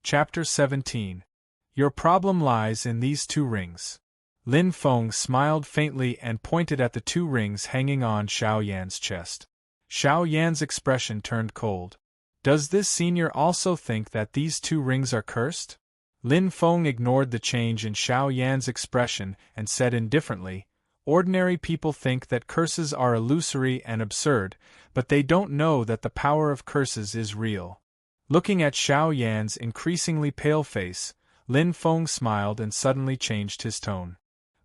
Chapter 17. Your problem lies in these 2 rings. Lin Feng smiled faintly and pointed at the 2 rings hanging on Xiao Yan's chest. Xiao Yan's expression turned cold. Does this senior also think that these 2 rings are cursed? Lin Feng ignored the change in Xiao Yan's expression and said indifferently, ordinary people think that curses are illusory and absurd, but they don't know that the power of curses is real. Looking at Xiao Yan's increasingly pale face, Lin Feng smiled and suddenly changed his tone.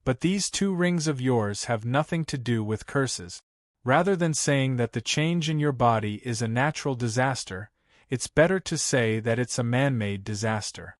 But these 2 rings of yours have nothing to do with curses. Rather than saying that the change in your body is a natural disaster, it's better to say that it's a man-made disaster.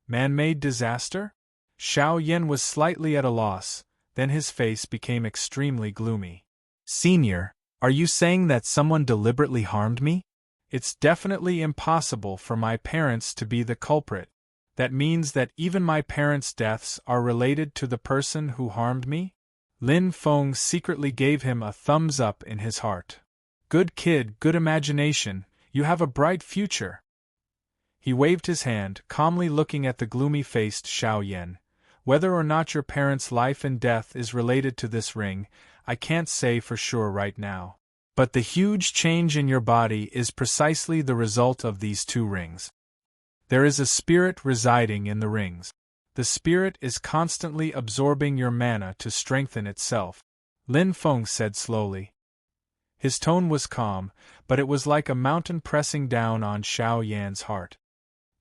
Man-made disaster? Xiao Yan was slightly at a loss, then his face became extremely gloomy. Senior, are you saying that someone deliberately harmed me? It's definitely impossible for my parents to be the culprit. That means that even my parents' deaths are related to the person who harmed me? Lin Feng secretly gave him a thumbs up in his heart. Good kid, good imagination, you have a bright future. He waved his hand, calmly looking at the gloomy-faced Xiao Yan. Whether or not your parents' life and death is related to this ring, I can't say for sure right now. But the huge change in your body is precisely the result of these 2 rings. There is a spirit residing in the rings. The spirit is constantly absorbing your mana to strengthen itself, Lin Feng said slowly. His tone was calm, but it was like a mountain pressing down on Xiao Yan's heart.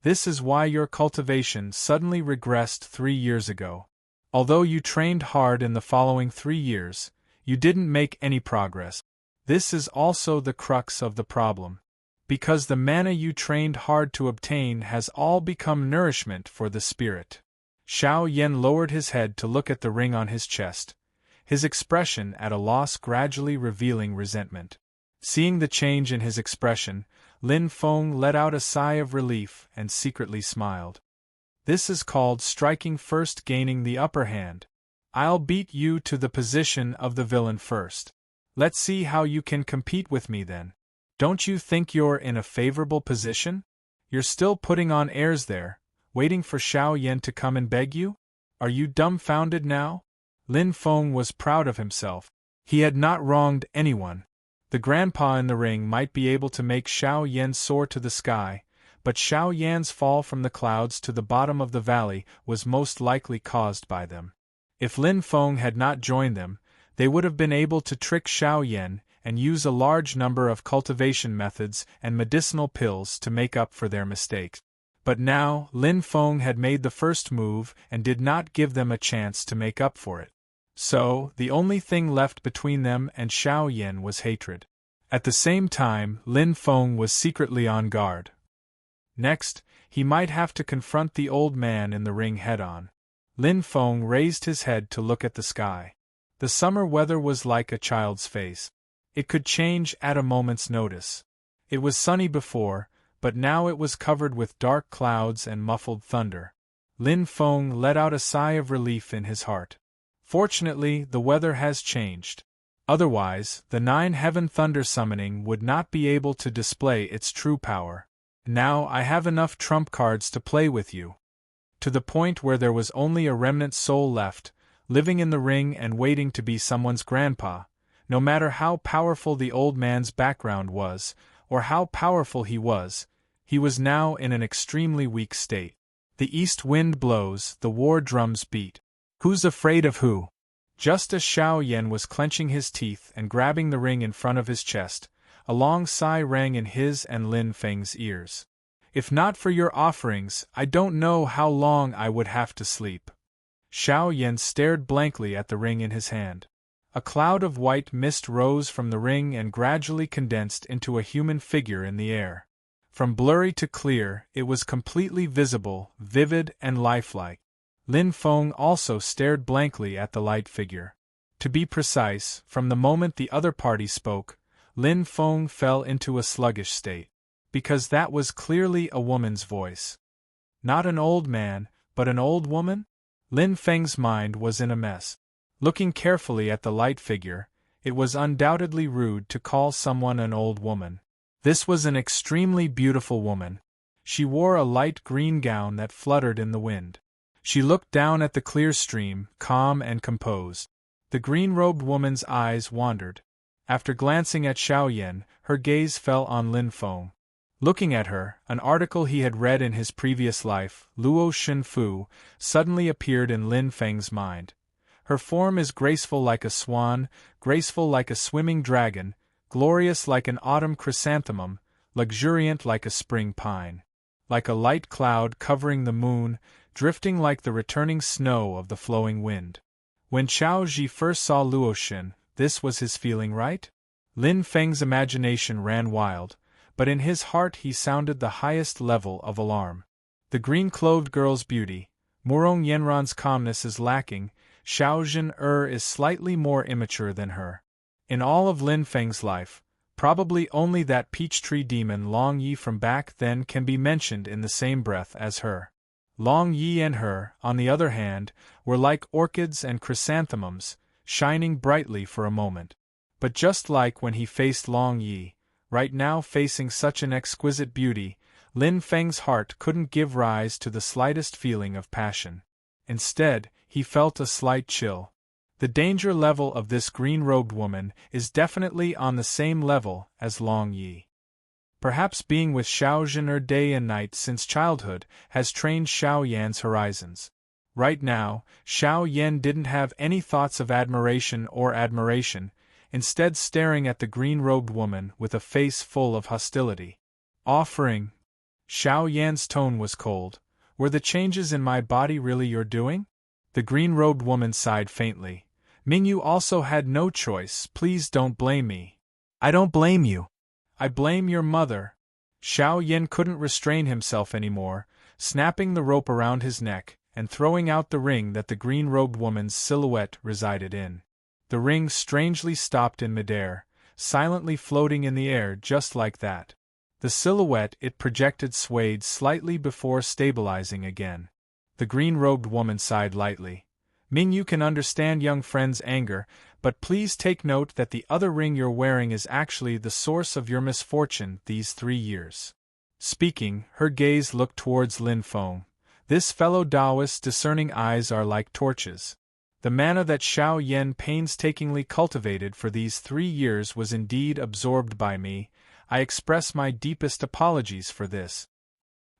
This is why your cultivation suddenly regressed 3 years ago. Although you trained hard in the following 3 years, you didn't make any progress. This is also the crux of the problem. Because the mana you trained hard to obtain has all become nourishment for the spirit. Xiao Yan lowered his head to look at the ring on his chest, his expression at a loss gradually revealing resentment. Seeing the change in his expression, Lin Feng let out a sigh of relief and secretly smiled. This is called striking first, gaining the upper hand. I'll beat you to the position of the villain first. Let's see how you can compete with me then. Don't you think you're in a favorable position? You're still putting on airs there, waiting for Xiao Yan to come and beg you? Are you dumbfounded now? Lin Feng was proud of himself. He had not wronged anyone. The grandpa in the ring might be able to make Xiao Yan soar to the sky, but Xiao Yan's fall from the clouds to the bottom of the valley was most likely caused by them. If Lin Feng had not joined them, they would have been able to trick Xiao Yan and use a large number of cultivation methods and medicinal pills to make up for their mistakes. But now, Lin Feng had made the first move and did not give them a chance to make up for it. So, the only thing left between them and Xiao Yan was hatred. At the same time, Lin Feng was secretly on guard. Next, he might have to confront the old man in the ring head-on. Lin Feng raised his head to look at the sky. The summer weather was like a child's face. It could change at a moment's notice. It was sunny before, but now it was covered with dark clouds and muffled thunder. Lin Feng let out a sigh of relief in his heart. Fortunately, the weather has changed. Otherwise, the 9-heaven thunder summoning would not be able to display its true power. Now I have enough trump cards to play with you. To the point where there was only a remnant soul left, living in the ring and waiting to be someone's grandpa. No matter how powerful the old man's background was, or how powerful he was now in an extremely weak state. The east wind blows, the war drums beat. Who's afraid of who? Just as Xiao Yan was clenching his teeth and grabbing the ring in front of his chest, a long sigh rang in his and Lin Feng's ears. If not for your offerings, I don't know how long I would have to sleep. Xiao Yan stared blankly at the ring in his hand. A cloud of white mist rose from the ring and gradually condensed into a human figure in the air. From blurry to clear, it was completely visible, vivid and lifelike. Lin Feng also stared blankly at the light figure. To be precise, from the moment the other party spoke, Lin Feng fell into a sluggish state. Because that was clearly a woman's voice. Not an old man, but an old woman? Lin Feng's mind was in a mess. Looking carefully at the light figure, it was undoubtedly rude to call someone an old woman. This was an extremely beautiful woman. She wore a light green gown that fluttered in the wind. She looked down at the clear stream, calm and composed. The green-robed woman's eyes wandered. After glancing at Xiao Yan, her gaze fell on Lin Feng. Looking at her, an article he had read in his previous life, Luo Shenfu, suddenly appeared in Lin Feng's mind. Her form is graceful like a swan, graceful like a swimming dragon, glorious like an autumn chrysanthemum, luxuriant like a spring pine. Like a light cloud covering the moon, drifting like the returning snow of the flowing wind. When Chao Ji first saw Luoshin, this was his feeling, right? Lin Feng's imagination ran wild, but in his heart he sounded the highest level of alarm. The green-clothed girl's beauty, Murong Yenran's calmness is lacking, Xiao Jin is slightly more immature than her. In all of Lin Feng's life, probably only that peach-tree demon Long Yi from back then can be mentioned in the same breath as her. Long Yi and her, on the other hand, were like orchids and chrysanthemums, shining brightly for a moment. But just like when he faced Long Yi, right now facing such an exquisite beauty, Lin Feng's heart couldn't give rise to the slightest feeling of passion. Instead, he felt a slight chill. The danger level of this green-robed woman is definitely on the same level as Long Yi. Perhaps being with Xiao Zhen day and night since childhood has trained Xiao Yan's horizons. Right now, Xiao Yan didn't have any thoughts of admiration, instead staring at the green-robed woman with a face full of hostility. Offering. Xiao Yan's tone was cold. Were the changes in my body really your doing? The green-robed woman sighed faintly. Mingyu also had no choice, please don't blame me. I don't blame you. I blame your mother. Xiao Yan couldn't restrain himself anymore, snapping the rope around his neck, and throwing out the ring that the green-robed woman's silhouette resided in. The ring strangely stopped in midair, silently floating in the air just like that. The silhouette it projected swayed slightly before stabilizing again. The green-robed woman sighed lightly. Mingyu can understand young friend's anger, but please take note that the other ring you're wearing is actually the source of your misfortune these 3 years. Speaking, her gaze looked towards Lin Feng. This fellow Taoist's discerning eyes are like torches. The mana that Xiao Yan painstakingly cultivated for these 3 years was indeed absorbed by me. I express my deepest apologies for this.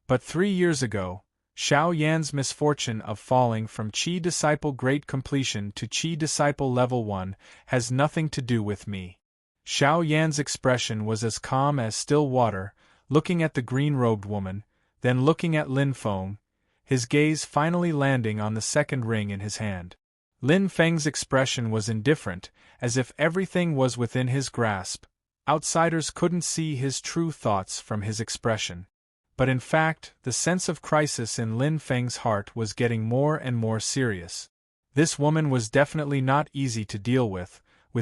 But 3 years ago, Xiao Yan's misfortune of falling from Qi Disciple Great Completion to Qi Disciple Level 1 has nothing to do with me. Xiao Yan's expression was as calm as still water, looking at the green-robed woman, then looking at Lin Feng, his gaze finally landing on the second ring in his hand. Lin Feng's expression was indifferent, as if everything was within his grasp. Outsiders couldn't see his true thoughts from his expression. But in fact, the sense of crisis in Lin Feng's heart was getting more and more serious. This woman was definitely not easy to deal with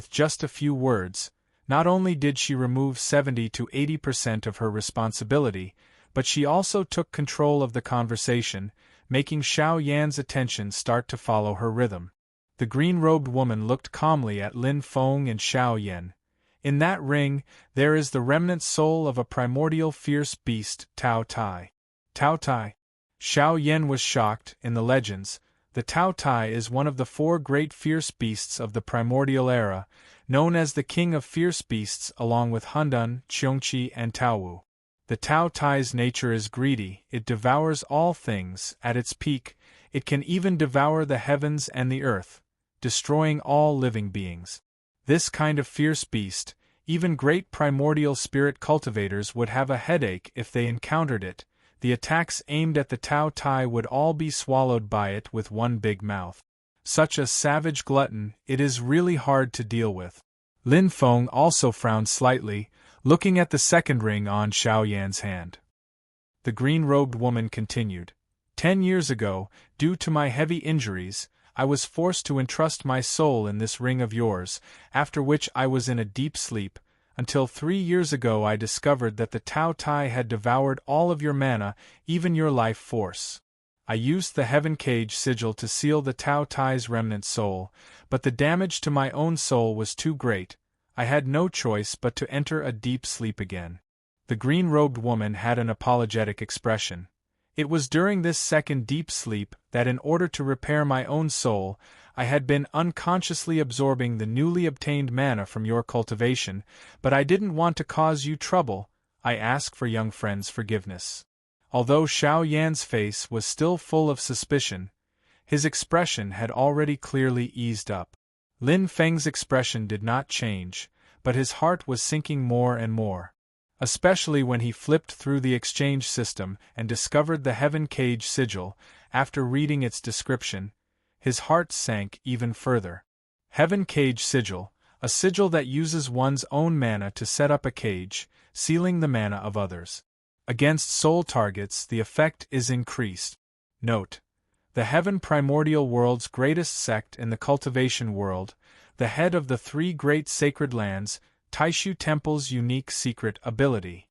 just a few words. Not only did she remove 70 to 80% of her responsibility, but she also took control of the conversation, making Xiao Yan's attention start to follow her rhythm. The green-robed woman looked calmly at Lin Feng and Xiao Yan. In that ring, there is the remnant soul of a primordial fierce beast, Tao Tai. Tao Tai. Xiao Yan was shocked. In the legends, the Tao Tai is one of the 4 great fierce beasts of the primordial era, known as the king of fierce beasts along with Hundun, Qiongqi and Taowu. The Tao Tai's nature is greedy, it devours all things. At its peak, it can even devour the heavens and the earth, destroying all living beings. This kind of fierce beast, even great primordial spirit cultivators would have a headache if they encountered it. The attacks aimed at the Tao Tai would all be swallowed by it with one big mouth. Such a savage glutton, it is really hard to deal with. Lin Feng also frowned slightly, looking at the second ring on Xiao Yan's hand. The green-robed woman continued. 10 years ago, due to my heavy injuries, I was forced to entrust my soul in this ring of yours, after which I was in a deep sleep, until 3 years ago I discovered that the Tao Tai had devoured all of your mana, even your life force. I used the Heaven Cage sigil to seal the Tao Tai's remnant soul, but the damage to my own soul was too great. I had no choice but to enter a deep sleep again. The green-robed woman had an apologetic expression. It was during this second deep sleep that in order to repair my own soul, I had been unconsciously absorbing the newly obtained mana from your cultivation, but I didn't want to cause you trouble. I ask for young friend's forgiveness. Although Xiao Yan's face was still full of suspicion, his expression had already clearly eased up. Lin Feng's expression did not change, but his heart was sinking more and more. Especially when he flipped through the exchange system and discovered the Heaven Cage sigil. After reading its description, his heart sank even further. Heaven Cage sigil, a sigil that uses one's own mana to set up a cage, sealing the mana of others. Against soul targets, the effect is increased. Note: the Heaven Primordial World's greatest sect in the cultivation world, the head of the three great sacred lands, Taishu Temple's unique secret ability.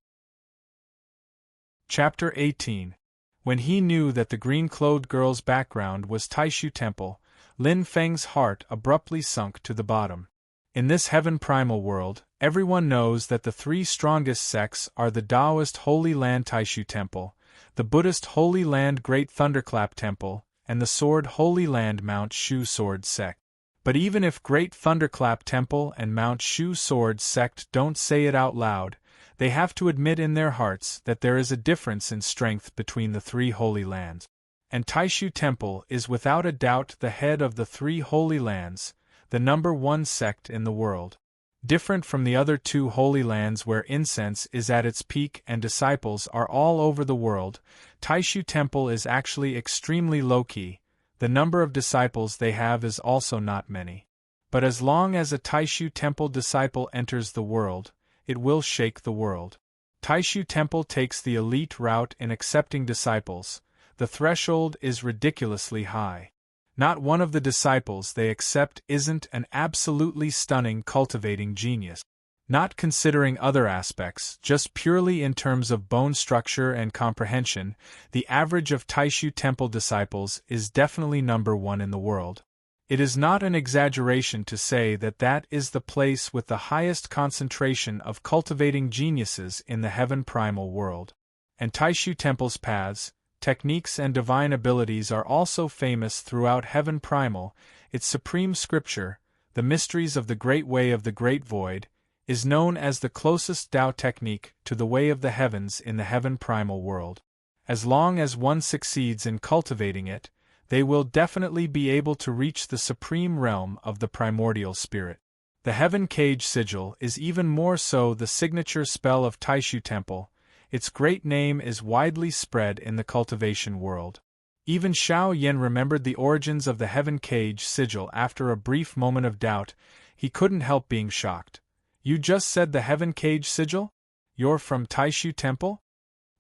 Chapter 18. When he knew that the green-clothed girl's background was Taishu Temple, Lin Feng's heart abruptly sunk to the bottom. In this Heaven Primal world, everyone knows that the three strongest sects are the Taoist Holy Land Taishu Temple, the Buddhist Holy Land Great Thunderclap Temple, and the Sword Holy Land Mount Shu Sword sect. But even if Great Thunderclap Temple and Mount Shu Sword sect don't say it out loud, they have to admit in their hearts that there is a difference in strength between the three holy lands. And Taishu Temple is without a doubt the head of the three holy lands, the number one sect in the world. Different from the other two holy lands where incense is at its peak and disciples are all over the world, Taishu Temple is actually extremely low-key. The number of disciples they have is also not many. But as long as a Taishu Temple disciple enters the world, it will shake the world. Taishu Temple takes the elite route in accepting disciples. The threshold is ridiculously high. Not one of the disciples they accept isn't an absolutely stunning cultivating genius. Not considering other aspects, just purely in terms of bone structure and comprehension, the average of Taishu Temple disciples is definitely number one in the world. It is not an exaggeration to say that that is the place with the highest concentration of cultivating geniuses in the Heaven Primal world. And Taishu Temple's paths, techniques and divine abilities are also famous throughout Heaven Primal. Its supreme scripture, the mysteries of the Great Way of the Great Void, is known as the closest Tao technique to the Way of the Heavens in the Heaven Primal world. As long as one succeeds in cultivating it, they will definitely be able to reach the supreme realm of the primordial spirit. The Heaven Cage sigil is even more so the signature spell of Taishu Temple. Its great name is widely spread in the cultivation world. Even Xiao Yan remembered the origins of the Heaven Cage sigil after a brief moment of doubt. He couldn't help being shocked. You just said the Heaven Cage sigil? You're from Taishu Temple?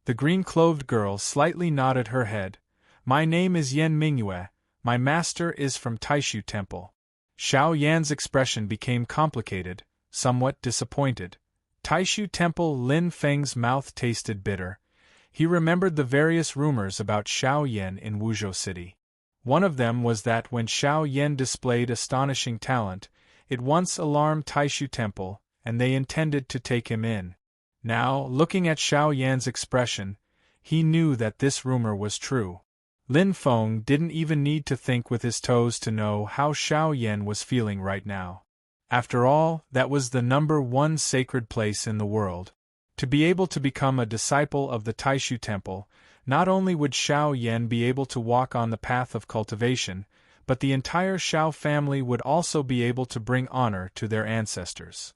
The green-clothed girl slightly nodded her head. My name is Yan Mingyue. My master is from Taishu Temple. Xiao Yan's expression became complicated, somewhat disappointed. Taishu Temple. Lin Feng's mouth tasted bitter. He remembered the various rumors about Xiao Yan in Wuzhou City. One of them was that when Xiao Yan displayed astonishing talent, it once alarmed Taishu Temple, and they intended to take him in. Now, looking at Xiao Yan's expression, he knew that this rumor was true. Lin Feng didn't even need to think with his toes to know how Xiao Yan was feeling right now. After all, that was the number one sacred place in the world. To be able to become a disciple of the Taishu Temple, not only would Xiao Yan be able to walk on the path of cultivation, but the entire Xiao family would also be able to bring honor to their ancestors.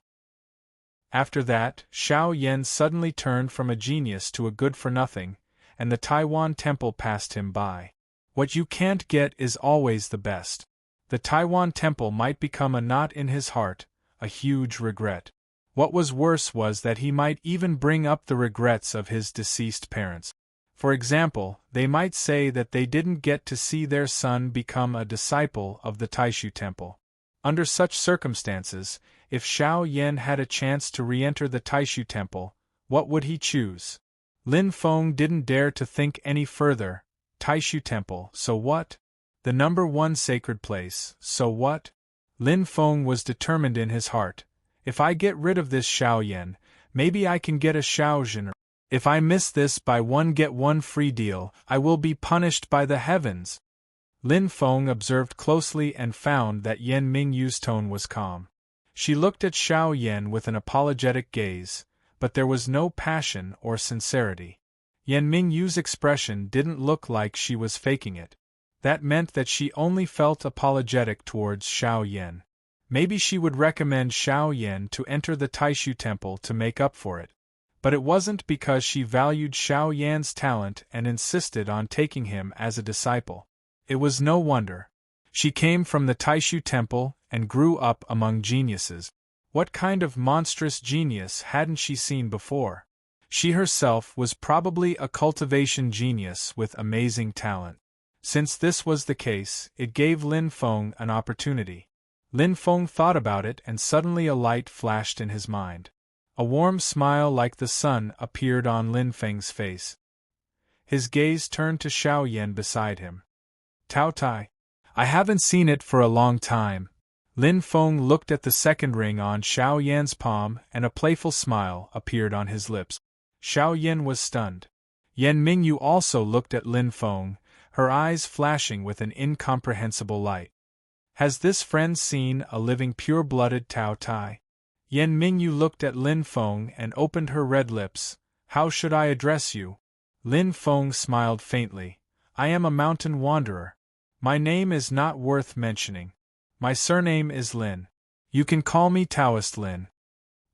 After that, Xiao Yan suddenly turned from a genius to a good-for-nothing, and the Taiwan Temple passed him by. What you can't get is always the best. The Taiwan Temple might become a knot in his heart, a huge regret. What was worse was that he might even bring up the regrets of his deceased parents. For example, they might say that they didn't get to see their son become a disciple of the Taishu Temple. Under such circumstances, if Xiao Yan had a chance to re-enter the Taishu Temple, what would he choose? Lin Feng didn't dare to think any further. Taishu Temple, so what? The number one sacred place, so what? Lin Feng was determined in his heart. If I get rid of this Xiao Yan, Maybe I can get a Xiaozhen. If I miss this buy one get one free deal, I will be punished by the heavens. Lin Feng observed closely and found that Yan Mingyu's tone was calm. She looked at Xiao Yan with an apologetic gaze, but there was no passion or sincerity. Yan Mingyu's expression didn't look like she was faking it. That meant that she only felt apologetic towards Xiao Yan. Maybe she would recommend Xiao Yan to enter the Taishu temple to make up for it. But it wasn't because she valued Xiao Yan's talent and insisted on taking him as a disciple. It was no wonder. She came from the Taishu temple and grew up among geniuses. What kind of monstrous genius hadn't she seen before? She herself was probably a cultivation genius with amazing talent. Since this was the case, it gave Lin Feng an opportunity. Lin Feng thought about it and suddenly a light flashed in his mind. A warm smile like the sun appeared on Lin Feng's face. His gaze turned to Xiao Yan beside him. Tao Tai. I haven't seen it for a long time. Lin Feng looked at the second ring on Xiao Yan's palm and a playful smile appeared on his lips. Xiao Yan was stunned. Yan Mingyu also looked at Lin Feng, her eyes flashing with an incomprehensible light. Has this friend seen a living pure-blooded Tao Tai? Yan Mingyu looked at Lin Feng and opened her red lips. How should I address you? Lin Feng smiled faintly. I am a mountain wanderer. My name is not worth mentioning. My surname is Lin. You can call me Taoist Lin.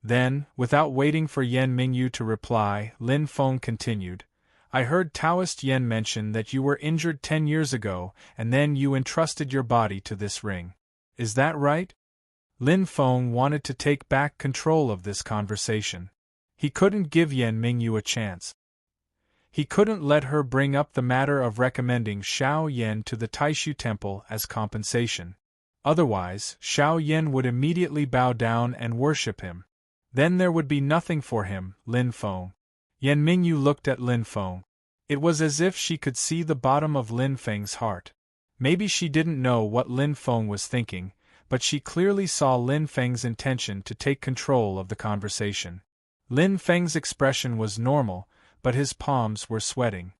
Then, without waiting for Yan Mingyu to reply, Lin Feng continued. I heard Taoist Yan mention that you were injured 10 years ago, and then you entrusted your body to this ring. Is that right? Lin Feng wanted to take back control of this conversation. He couldn't give Yan Mingyu a chance. He couldn't let her bring up the matter of recommending Xiao Yan to the Taishu temple as compensation. Otherwise, Xiao Yan would immediately bow down and worship him. Then there would be nothing for him, Lin Feng. Yan Mingyu looked at Lin Feng. It was as if she could see the bottom of Lin Feng's heart. Maybe she didn't know what Lin Feng was thinking, but she clearly saw Lin Feng's intention to take control of the conversation. Lin Feng's expression was normal, but his palms were sweating.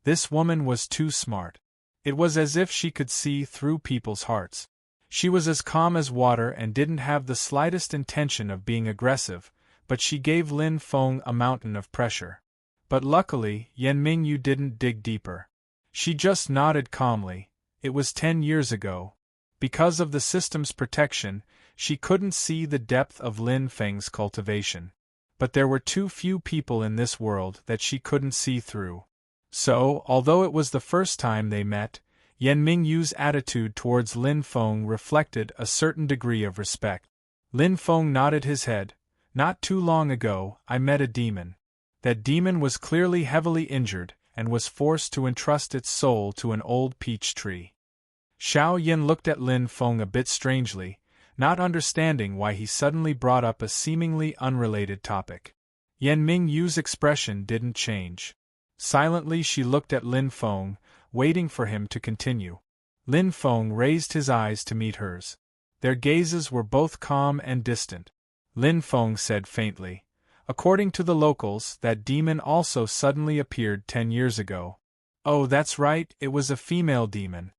This woman was too smart. It was as if she could see through people's hearts. She was as calm as water and didn't have the slightest intention of being aggressive, but she gave Lin Feng a mountain of pressure. But luckily, Yan Mingyu didn't dig deeper. She just nodded calmly. It was 10 years ago. Because of the system's protection, she couldn't see the depth of Lin Feng's cultivation. But there were too few people in this world that she couldn't see through. So, although it was the first time they met, Yan Mingyu's attitude towards Lin Feng reflected a certain degree of respect. Lin Feng nodded his head. Not too long ago, I met a demon. That demon was clearly heavily injured, and was forced to entrust its soul to an old peach tree. Xiao Yan looked at Lin Feng a bit strangely, not understanding why he suddenly brought up a seemingly unrelated topic. Yan Mingyu's expression didn't change. Silently she looked at Lin Feng, waiting for him to continue. Lin Feng raised his eyes to meet hers. Their gazes were both calm and distant. Lin Feng said faintly, according to the locals, that demon also suddenly appeared 10 years ago. Oh, that's right, it was a female demon.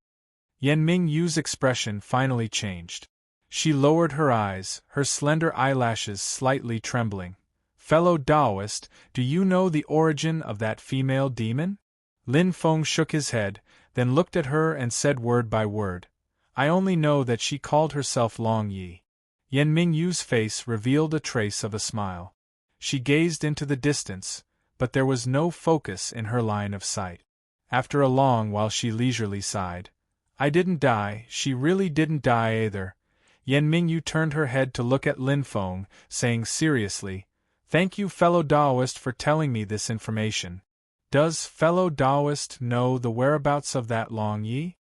Yan Mingyu's expression finally changed. She lowered her eyes, her slender eyelashes slightly trembling. Fellow Taoist, do you know the origin of that female demon? Lin Feng shook his head, then looked at her and said word by word. I only know that she called herself Long Yi. Yan Mingyu's face revealed a trace of a smile. She gazed into the distance, but there was no focus in her line of sight. After a long while she leisurely sighed. I didn't die, she really didn't die either. Yan Mingyu turned her head to look at Lin Feng, saying seriously, Thank you, fellow Taoist, for telling me this information. Does fellow Taoist know the whereabouts of that Long Yi?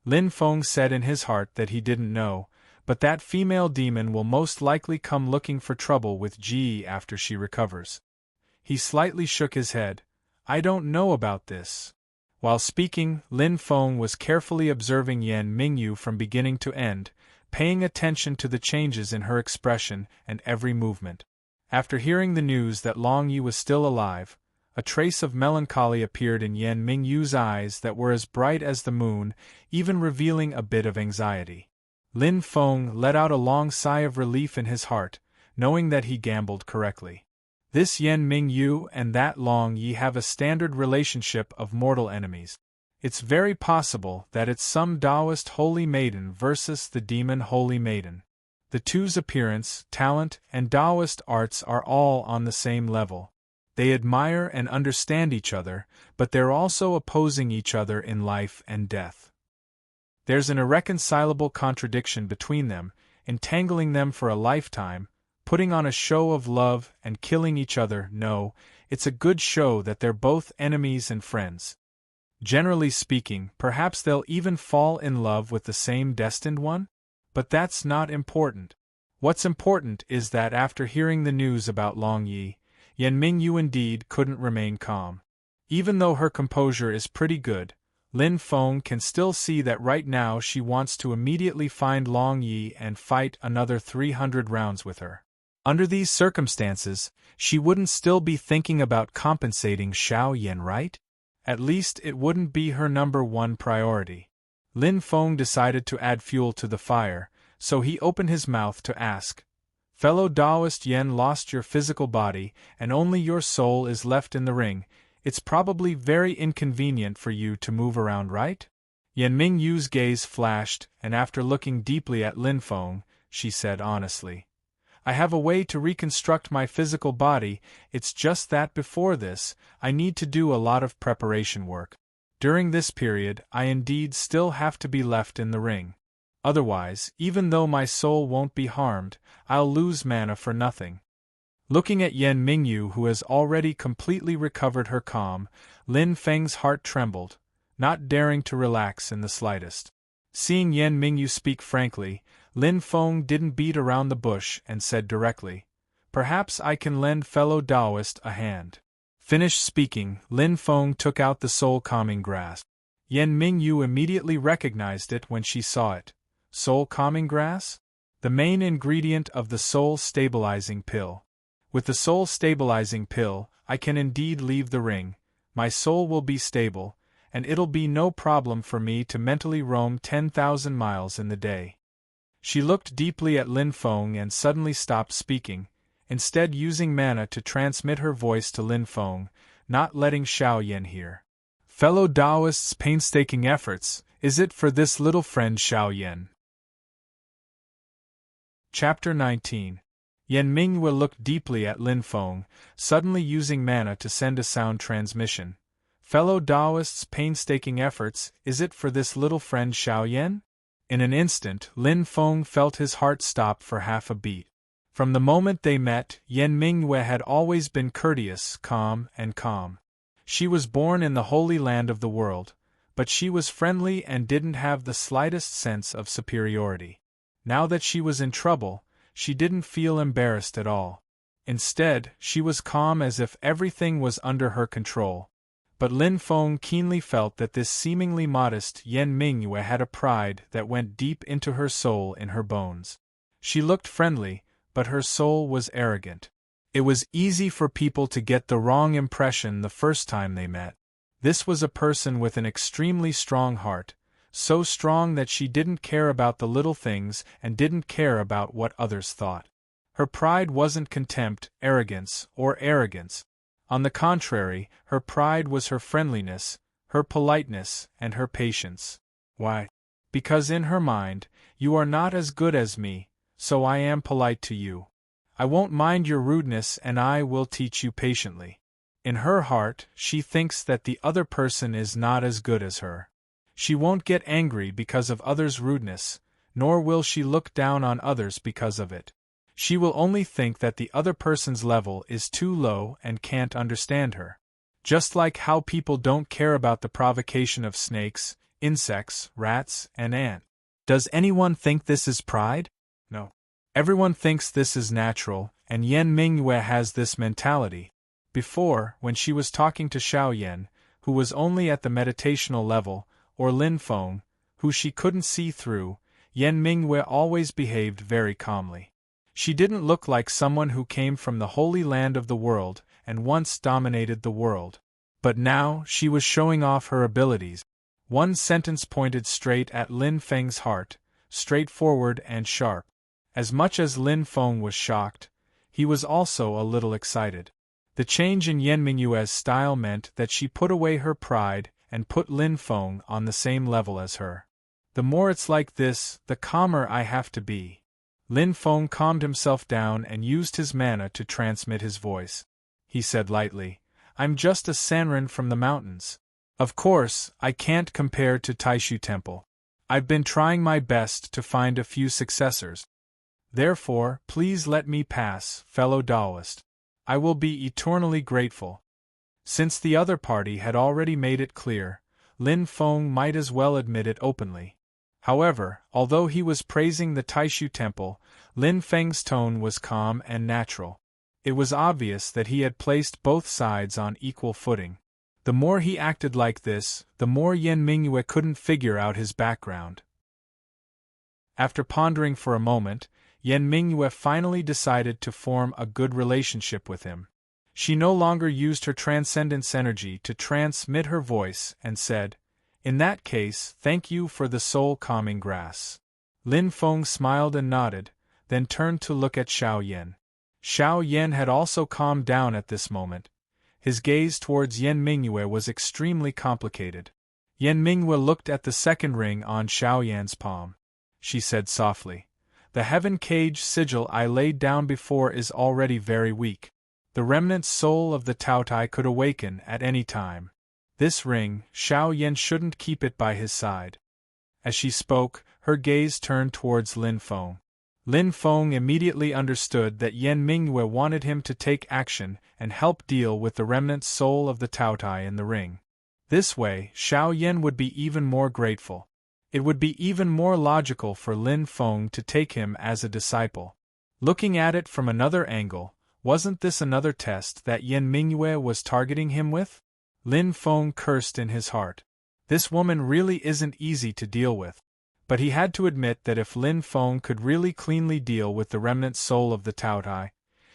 Lin Feng said in his heart that he didn't know, but that female demon will most likely come looking for trouble with Ji after she recovers. He slightly shook his head. I don't know about this. While speaking, Lin Feng was carefully observing Yan Mingyu from beginning to end, paying attention to the changes in her expression and every movement. After hearing the news that Long Yi was still alive, a trace of melancholy appeared in Yan Mingyu's eyes that were as bright as the moon, even revealing a bit of anxiety. Lin Feng let out a long sigh of relief in his heart, knowing that he gambled correctly. This Yan Mingyu and that Long Yi have a standard relationship of mortal enemies. It's very possible that it's some Taoist holy maiden versus the demon holy maiden. The two's appearance, talent, and Taoist arts are all on the same level. They admire and understand each other, but they're also opposing each other in life and death. There's an irreconcilable contradiction between them, entangling them for a lifetime, putting on a show of love and killing each other. No, it's a good show that they're both enemies and friends. Generally speaking, perhaps they'll even fall in love with the same destined one? But that's not important. What's important is that after hearing the news about Long Yi, Yan Mingyu indeed couldn't remain calm. Even though her composure is pretty good, Lin Feng can still see that right now she wants to immediately find Long Yi and fight another 300 rounds with her. Under these circumstances, she wouldn't still be thinking about compensating Xiao Yan, right? At least it wouldn't be her number one priority. Lin Feng decided to add fuel to the fire, so he opened his mouth to ask, "Fellow Taoist Yan lost your physical body, and only your soul is left in the ring. It's probably very inconvenient for you to move around, right?" Yan Mingyu's gaze flashed, and after looking deeply at Lin Feng, she said honestly, "I have a way to reconstruct my physical body, it's just that before this, I need to do a lot of preparation work. During this period, I indeed still have to be left in the ring. Otherwise, even though my soul won't be harmed, I'll lose mana for nothing." Looking at Yan Mingyu, who has already completely recovered her calm, Lin Feng's heart trembled, not daring to relax in the slightest. Seeing Yan Mingyu speak frankly, Lin Feng didn't beat around the bush and said directly, "Perhaps I can lend fellow Taoist a hand." Finished speaking, Lin Feng took out the soul-calming grass. Yan Mingyu immediately recognized it when she saw it. Soul-calming grass? The main ingredient of the soul-stabilizing pill. With the soul-stabilizing pill, I can indeed leave the ring, my soul will be stable, and it'll be no problem for me to mentally roam 10,000 miles in the day. She looked deeply at Lin Feng and suddenly stopped speaking, instead using mana to transmit her voice to Lin Feng, not letting Xiao Yan hear. "Fellow Taoist's painstaking efforts, is it for this little friend Xiao Yan?" Chapter 19. Yan Mingyu looked deeply at Lin Feng, suddenly using mana to send a sound transmission. "Fellow Taoist's painstaking efforts, is it for this little friend Xiao Yan?" In an instant, Lin Feng felt his heart stop for half a beat. From the moment they met, Yan Mingyu had always been courteous, calm. She was born in the holy land of the world, but she was friendly and didn't have the slightest sense of superiority. Now that she was in trouble, she didn't feel embarrassed at all. Instead, she was calm as if everything was under her control. But Lin Feng keenly felt that this seemingly modest Yan Mingyu had a pride that went deep into her soul in her bones. She looked friendly, but her soul was arrogant. It was easy for people to get the wrong impression the first time they met. This was a person with an extremely strong heart, so strong that she didn't care about the little things and didn't care about what others thought. Her pride wasn't contempt, arrogance. On the contrary, her pride was her friendliness, her politeness, and her patience. Why? Because in her mind, you are not as good as me, so I am polite to you. I won't mind your rudeness and I will teach you patiently. In her heart, she thinks that the other person is not as good as her. She won't get angry because of others' rudeness, nor will she look down on others because of it. She will only think that the other person's level is too low and can't understand her. Just like how people don't care about the provocation of snakes, insects, rats, and ants. Does anyone think this is pride? No. Everyone thinks this is natural, and Yan Mingyu has this mentality. Before, when she was talking to Xiao Yan, who was only at the meditational level, or Lin Feng, who she couldn't see through, Yan Mingyu always behaved very calmly. She didn't look like someone who came from the holy land of the world and once dominated the world. But now, she was showing off her abilities. One sentence pointed straight at Lin Feng's heart, straightforward and sharp. As much as Lin Feng was shocked, he was also a little excited. The change in Yan Mingyue's style meant that she put away her pride and put Lin Feng on the same level as her. The more it's like this, the calmer I have to be. Lin Feng calmed himself down and used his mana to transmit his voice. He said lightly, I'm just a serene from the mountains. Of course, I can't compare to Taishu Temple. I've been trying my best to find a few successors. Therefore, please let me pass, fellow Taoist. I will be eternally grateful. Since the other party had already made it clear, Lin Feng might as well admit it openly. However, although he was praising the Taishu Temple, Lin Feng's tone was calm and natural. It was obvious that he had placed both sides on equal footing. The more he acted like this, the more Yan Mingyue couldn't figure out his background. After pondering for a moment, Yan Mingyue finally decided to form a good relationship with him. She no longer used her transcendence energy to transmit her voice and said, In that case, thank you for the soul-calming grass. Lin Feng smiled and nodded, then turned to look at Xiao Yan. Xiao Yan had also calmed down at this moment. His gaze towards Yan Mingyue was extremely complicated. Yan Mingyue looked at the second ring on Xiao Yan's palm. She said softly, The heaven cage sigil I laid down before is already very weak. The remnant soul of the Taotai could awaken at any time. This ring, Xiao Yan shouldn't keep it by his side. As she spoke, her gaze turned towards Lin Feng. Lin Feng immediately understood that Yan Mingyue wanted him to take action and help deal with the remnant soul of the Taotai in the ring. This way, Xiao Yan would be even more grateful. It would be even more logical for Lin Feng to take him as a disciple. Looking at it from another angle, wasn't this another test that Yan Mingyue was targeting him with? Lin Feng cursed in his heart. This woman really isn't easy to deal with. But he had to admit that if Lin Feng could really cleanly deal with the remnant soul of the Taotai,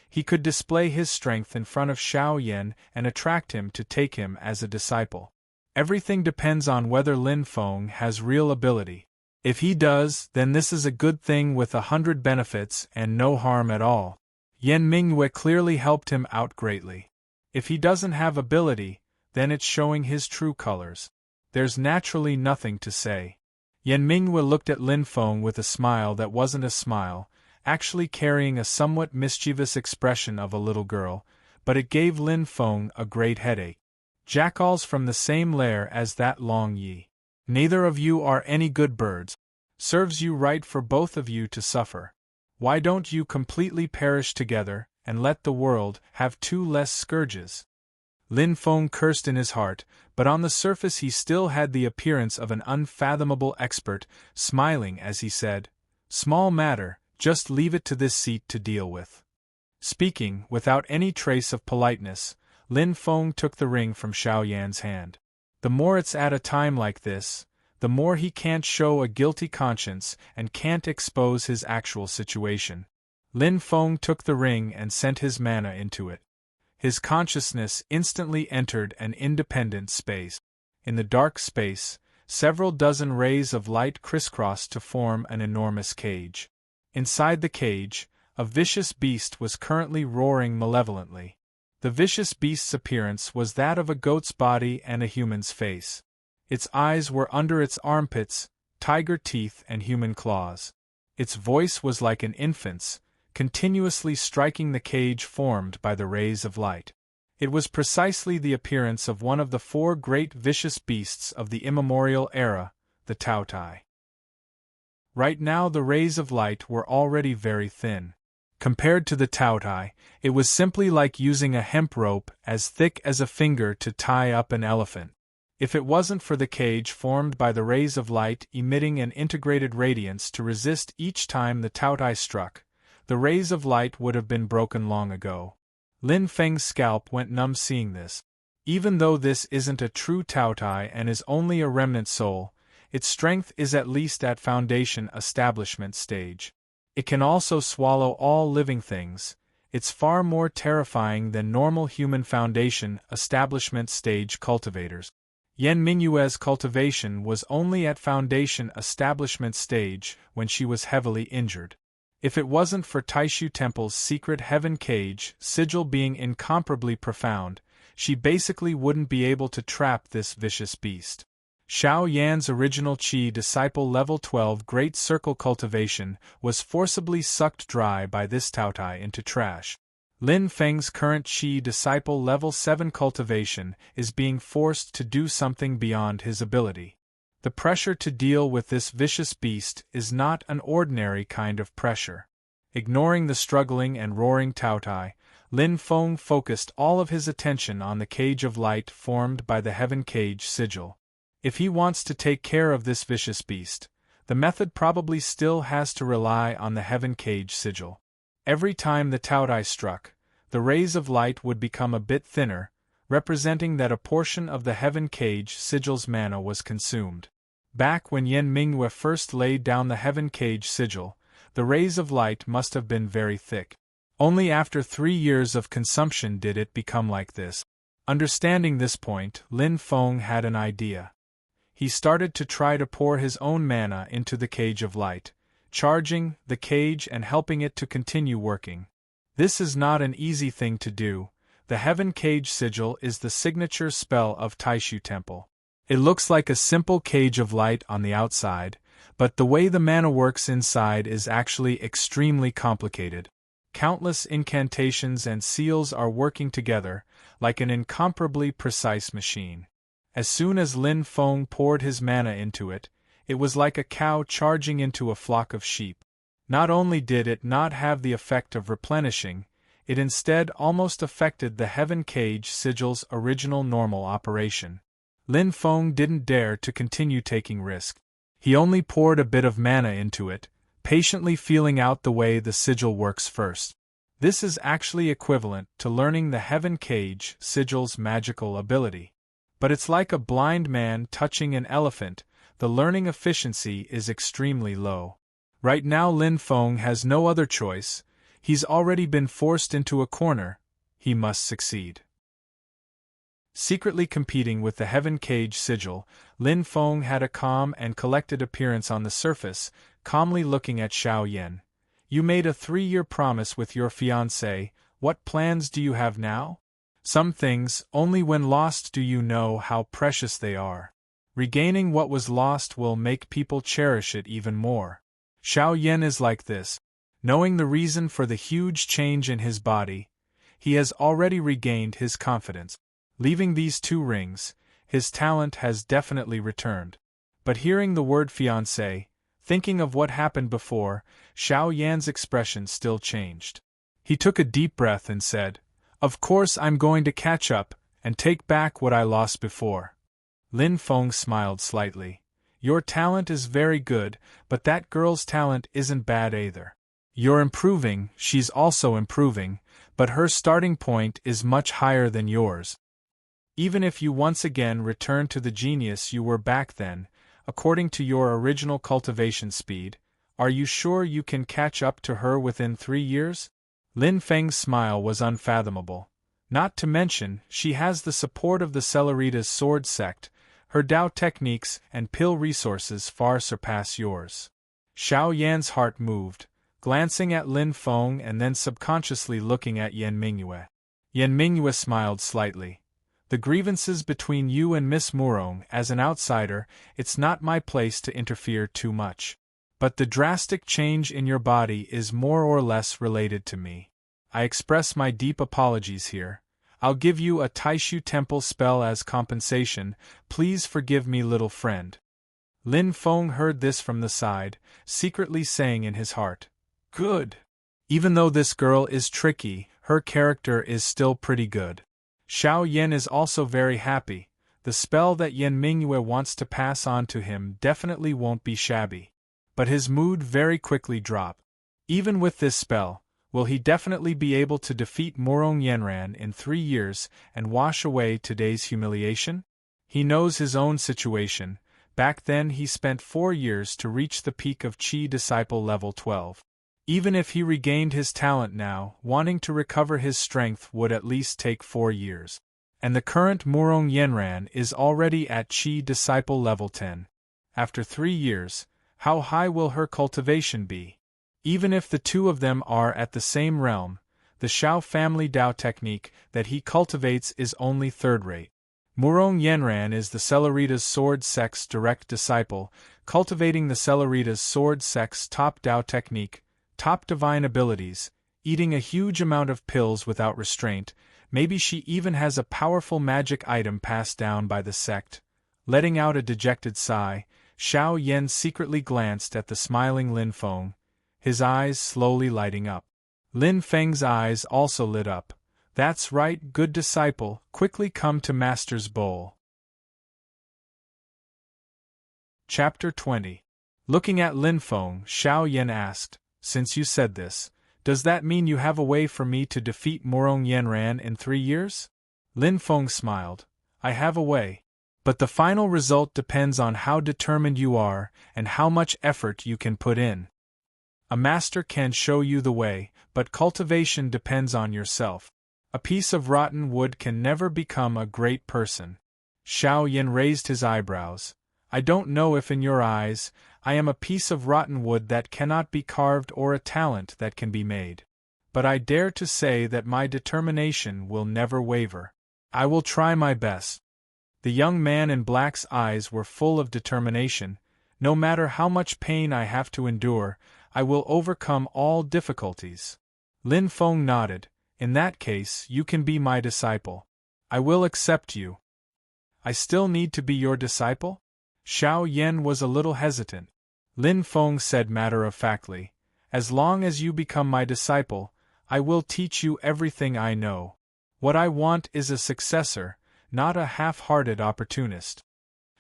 he could display his strength in front of Xiao Yan and attract him to take him as a disciple. Everything depends on whether Lin Feng has real ability. If he does, then this is a good thing with 100 benefits and no harm at all. Yan Mingyue clearly helped him out greatly. If he doesn't have ability, then it's showing his true colors. There's naturally nothing to say. Yan Mingyue looked at Lin Feng with a smile that wasn't a smile, actually carrying a somewhat mischievous expression of a little girl, but it gave Lin Feng a great headache. Jackals from the same lair as that Long Yi. Neither of you are any good birds. Serves you right for both of you to suffer. Why don't you completely perish together, and let the world have 2 less scourges? Lin Feng cursed in his heart, but on the surface he still had the appearance of an unfathomable expert, smiling as he said, Small matter, just leave it to this seat to deal with. Speaking, without any trace of politeness, Lin Feng took the ring from Xiao Yan's hand. The more it's at a time like this, the more he can't show a guilty conscience and can't expose his actual situation. Lin Feng took the ring and sent his mana into it. His consciousness instantly entered an independent space. In the dark space, several dozen rays of light crisscrossed to form an enormous cage. Inside the cage, a vicious beast was currently roaring malevolently. The vicious beast's appearance was that of a goat's body and a human's face. Its eyes were under its armpits, tiger teeth and human claws. Its voice was like an infant's, continuously striking the cage formed by the rays of light. It was precisely the appearance of one of the 4 great vicious beasts of the immemorial era, the Taotai. Right now the rays of light were already very thin. Compared to the Taotai, it was simply like using a hemp rope as thick as a finger to tie up an elephant. If it wasn't for the cage formed by the rays of light emitting an integrated radiance to resist each time the Taotai struck, the rays of light would have been broken long ago. Lin Feng's scalp went numb seeing this. Even though this isn't a true Taotai and is only a remnant soul, its strength is at least at foundation establishment stage. It can also swallow all living things. It's far more terrifying than normal human foundation establishment stage cultivators. Yen Mingyue's cultivation was only at foundation establishment stage when she was heavily injured. If it wasn't for Taishu Temple's secret heaven cage sigil being incomparably profound, she basically wouldn't be able to trap this vicious beast. Xiao Yan's original Qi disciple level 12 Great Circle cultivation was forcibly sucked dry by this Taotai into trash. Lin Feng's current Qi disciple level 7 cultivation is being forced to do something beyond his ability. The pressure to deal with this vicious beast is not an ordinary kind of pressure. Ignoring the struggling and roaring Taotai, Lin Feng focused all of his attention on the cage of light formed by the heaven cage sigil. If he wants to take care of this vicious beast, the method probably still has to rely on the heaven cage sigil. Every time the Taotai struck, the rays of light would become a bit thinner, representing that a portion of the heaven cage sigil's mana was consumed. Back when Yen Mingyue first laid down the heaven cage sigil, the rays of light must have been very thick. Only after 3 years of consumption did it become like this. Understanding this point, Lin Feng had an idea. He started to try to pour his own mana into the cage of light, charging the cage and helping it to continue working. This is not an easy thing to do. The Heaven Cage Sigil is the signature spell of Taishu Temple. It looks like a simple cage of light on the outside, but the way the mana works inside is actually extremely complicated. Countless incantations and seals are working together, like an incomparably precise machine. As soon as Lin Feng poured his mana into it, it was like a cow charging into a flock of sheep. Not only did it not have the effect of replenishing, it instead almost affected the Heaven Cage Sigil's original normal operation. Lin Feng didn't dare to continue taking risk. He only poured a bit of mana into it, patiently feeling out the way the sigil works first. This is actually equivalent to learning the Heaven Cage Sigil's magical ability. But it's like a blind man touching an elephant, the learning efficiency is extremely low. Right now Lin Feng has no other choice, he's already been forced into a corner, he must succeed. Secretly competing with the Heaven Cage Sigil, Lin Feng had a calm and collected appearance on the surface, calmly looking at Xiao Yan. You made a 3-year promise with your fiancé, what plans do you have now? Some things, only when lost do you know how precious they are. Regaining what was lost will make people cherish it even more. Xiao Yan is like this. Knowing the reason for the huge change in his body, he has already regained his confidence. Leaving these 2 rings, his talent has definitely returned. But hearing the word fiancé, thinking of what happened before, Xiao Yan's expression still changed. He took a deep breath and said, "Of course I'm going to catch up, and take back what I lost before." Lin Feng smiled slightly. Your talent is very good, but that girl's talent isn't bad either. You're improving, she's also improving, but her starting point is much higher than yours. Even if you once again return to the genius you were back then, according to your original cultivation speed, are you sure you can catch up to her within 3 years? Lin Feng's smile was unfathomable. Not to mention, she has the support of the Celeritas sword sect, her Dao techniques and pill resources far surpass yours. Xiao Yan's heart moved, glancing at Lin Feng and then subconsciously looking at Yen Mingyue. Yen Mingyue smiled slightly. The grievances between you and Miss Murong, as an outsider, it's not my place to interfere too much. But the drastic change in your body is more or less related to me. I express my deep apologies here. I'll give you a Taishu Temple spell as compensation, please forgive me, little friend. Lin Feng heard this from the side, secretly saying in his heart, good. Even though this girl is tricky, her character is still pretty good. Xiao Yan is also very happy. The spell that Yen Mingyue wants to pass on to him definitely won't be shabby. But his mood very quickly dropped. Even with this spell, will he definitely be able to defeat Murong Yenran in 3 years and wash away today's humiliation? He knows his own situation. Back then he spent 4 years to reach the peak of Qi Disciple level 12. Even if he regained his talent now, wanting to recover his strength would at least take 4 years. And the current Murong Yenran is already at Qi disciple level 10. After 3 years, how high will her cultivation be? Even if the two of them are at the same realm, the Shao family Dao technique that he cultivates is only third-rate. Murong Yenran is the Celerita's sword sect's direct disciple, cultivating the Celerita's sword sect's top Dao technique, top divine abilities, eating a huge amount of pills without restraint. Maybe she even has a powerful magic item passed down by the sect. Letting out a dejected sigh, Xiao Yan secretly glanced at the smiling Lin Feng, his eyes slowly lighting up. Lin Feng's eyes also lit up. That's right, good disciple, quickly come to Master's bowl. Chapter 20. Looking at Lin Feng, Xiao Yan asked, since you said this, does that mean you have a way for me to defeat Murong Yenran in 3 years? Lin Feng smiled. I have a way. But the final result depends on how determined you are and how much effort you can put in. A master can show you the way, but cultivation depends on yourself. A piece of rotten wood can never become a great person. Xiao Yan raised his eyebrows. I don't know if in your eyes, I am a piece of rotten wood that cannot be carved or a talent that can be made. But I dare to say that my determination will never waver. I will try my best. The young man in black's eyes were full of determination. No matter how much pain I have to endure, I will overcome all difficulties. Lin Feng nodded. In that case, you can be my disciple. I will accept you. I still need to be your disciple? Xiao Yan was a little hesitant. Lin Feng said matter-of-factly, as long as you become my disciple, I will teach you everything I know. What I want is a successor, not a half-hearted opportunist.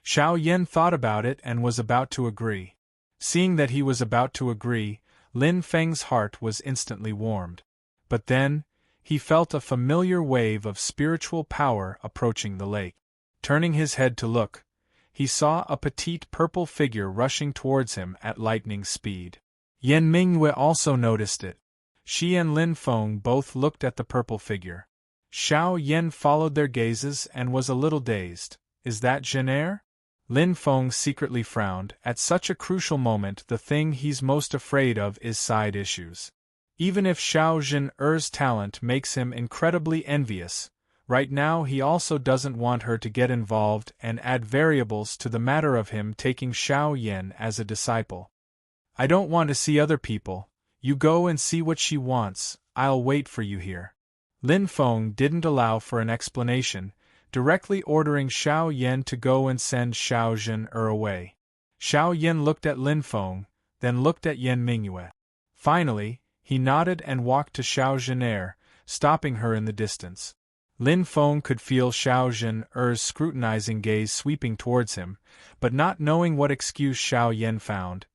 Xiao Yan thought about it and was about to agree. Seeing that he was about to agree, Lin Feng's heart was instantly warmed. But then, he felt a familiar wave of spiritual power approaching the lake. Turning his head to look, he saw a petite purple figure rushing towards him at lightning speed. Yan Mingyue also noticed it. She and Lin Feng both looked at the purple figure. Xiao Yan followed their gazes and was a little dazed. Is that Zhen? Lin Feng secretly frowned. At such a crucial moment, the thing he's most afraid of is side issues. Even if Xiao Zhen's talent makes him incredibly envious, right now he also doesn't want her to get involved and add variables to the matter of him taking Xiao Yan as a disciple. I don't want to see other people. You go and see what she wants, I'll wait for you here. Lin Feng didn't allow for an explanation, directly ordering Xiao Yan to go and send Xiao Zhen away. Xiao Yan looked at Lin Feng, then looked at Yan Mingyue. Finally, he nodded and walked to Xiao Zhen, stopping her in the distance. Lin Feng could feel Xiao Zhen's scrutinizing gaze sweeping towards him, but not knowing what excuse Xiao Yan found,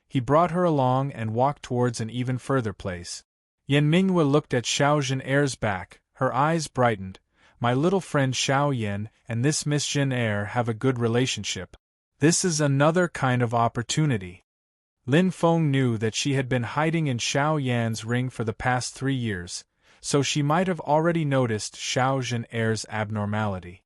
he brought her along and walked towards an even further place. Yan Mingyue looked at Xiao Zhen's back, her eyes brightened. My little friend Xiao Yan and this Miss Zhen have a good relationship. This is another kind of opportunity. Lin Feng knew that she had been hiding in Xiao Yan's ring for the past 3 years, so she might have already noticed Xiao Zhen's abnormality.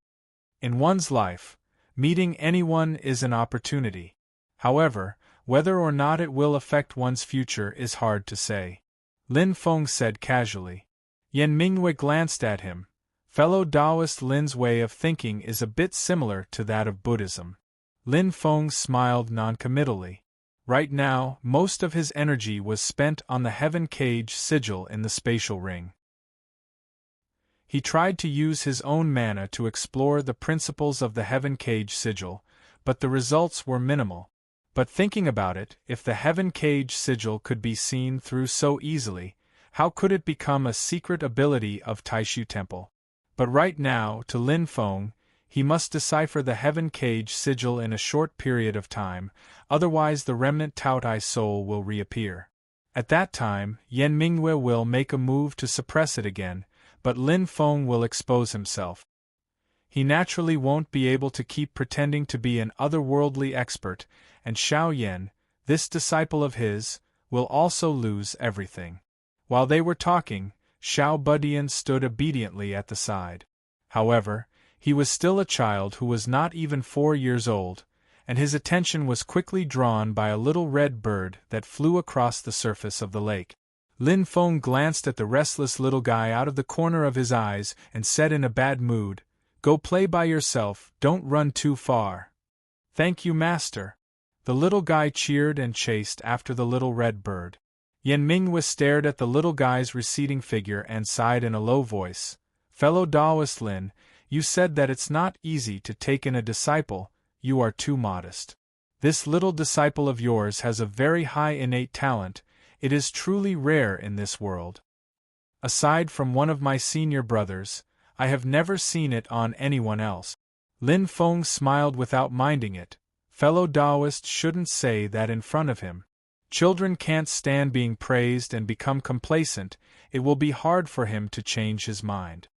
In one's life, meeting anyone is an opportunity. However, whether or not it will affect one's future is hard to say. Lin Feng said casually. Yan Mingyue glanced at him. Fellow Taoist Lin's way of thinking is a bit similar to that of Buddhism. Lin Feng smiled noncommittally. Right now, most of his energy was spent on the heaven cage sigil in the spatial ring. He tried to use his own mana to explore the principles of the heaven cage sigil, but the results were minimal. But thinking about it, if the heaven cage sigil could be seen through so easily, how could it become a secret ability of Taishu Temple? But right now, to Lin Feng, he must decipher the heaven cage sigil in a short period of time, otherwise the remnant Taotai soul will reappear. At that time, Yan Mingyue will make a move to suppress it again, but Lin Feng will expose himself. He naturally won't be able to keep pretending to be an otherworldly expert, and Xiao Yan, this disciple of his, will also lose everything. While they were talking, Xiao Budian stood obediently at the side. However, he was still a child who was not even 4 years old, and his attention was quickly drawn by a little red bird that flew across the surface of the lake. Lin Feng glanced at the restless little guy out of the corner of his eyes and said in a bad mood, "Go play by yourself, don't run too far." "Thank you, master." The little guy cheered and chased after the little red bird. Yan Mingyue stared at the little guy's receding figure and sighed in a low voice, "Fellow Taoist Lin, you said that it's not easy to take in a disciple, you are too modest. This little disciple of yours has a very high innate talent, it is truly rare in this world. Aside from one of my senior brothers, I have never seen it on anyone else." Lin Feng smiled without minding it. Fellow Taoist shouldn't say that in front of him. Children can't stand being praised and become complacent, it will be hard for him to change his mind.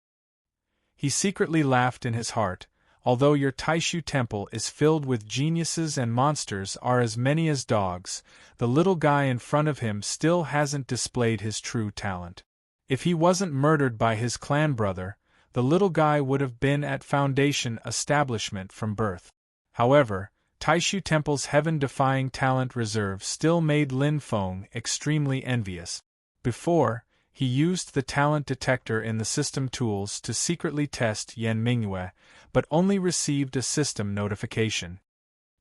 He secretly laughed in his heart, although your Taishu temple is filled with geniuses and monsters are as many as dogs, the little guy in front of him still hasn't displayed his true talent. If he wasn't murdered by his clan brother, the little guy would have been at Foundation establishment from birth. However, Taishu Temple's heaven-defying talent reserve still made Lin Feng extremely envious. Before, he used the talent detector in the system tools to secretly test Yan Mingyue, but only received a system notification.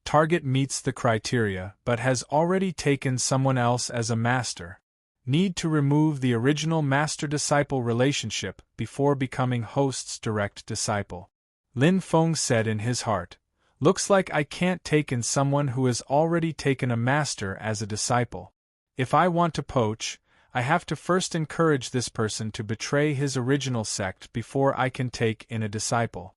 Target meets the criteria but has already taken someone else as a master. Need to remove the original master-disciple relationship before becoming host's direct disciple. Lin Feng said in his heart, "Looks like I can't take in someone who has already taken a master as a disciple. If I want to poach, I have to first encourage this person to betray his original sect before I can take in a disciple."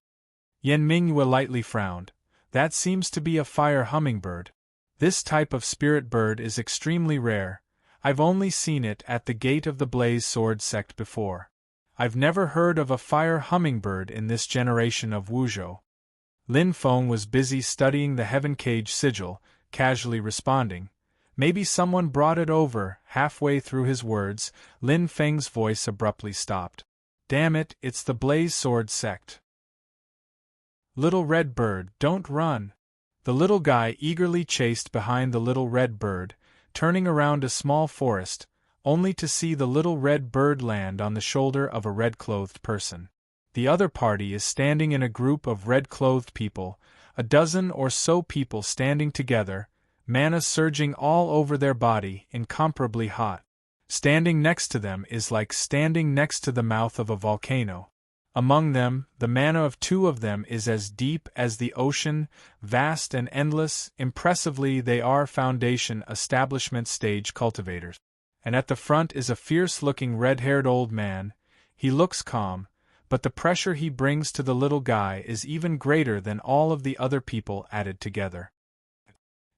Yan Mingyue lightly frowned. "That seems to be a fire hummingbird. This type of spirit bird is extremely rare. I've only seen it at the gate of the Blaze Sword sect before. I've never heard of a fire hummingbird in this generation of Wuzhou." Lin Feng was busy studying the Heaven Cage sigil, casually responding, "Maybe someone brought it over." Halfway through his words, Lin Feng's voice abruptly stopped. "Damn it, it's the Blaze Sword sect." "Little red bird, don't run." The little guy eagerly chased behind the little red bird, turning around a small forest, only to see the little red bird land on the shoulder of a red-clothed person. The other party is standing in a group of red-clothed people, a dozen or so people standing together, mana surging all over their body, incomparably hot. Standing next to them is like standing next to the mouth of a volcano. Among them, the mana of 2 of them is as deep as the ocean, vast and endless. Impressively, they are Foundation establishment stage cultivators. And at the front is a fierce-looking red-haired old man. He looks calm, but the pressure he brings to the little guy is even greater than all of the other people added together.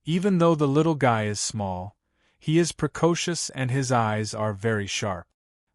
Even though the little guy is small, he is precocious and his eyes are very sharp.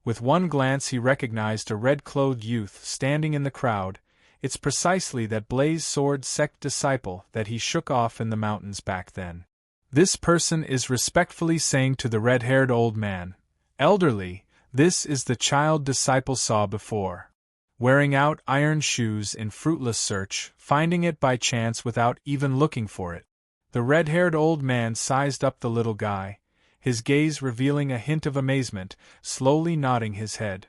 With one glance he recognized a red-clothed youth standing in the crowd. It's precisely that Blaze Sword sect disciple that he shook off in the mountains back then. This person is respectfully saying to the red-haired old man, "Elderly, this is the child disciple saw before." Wearing out iron shoes in fruitless search, finding it by chance without even looking for it. The red-haired old man sized up the little guy, his gaze revealing a hint of amazement, slowly nodding his head.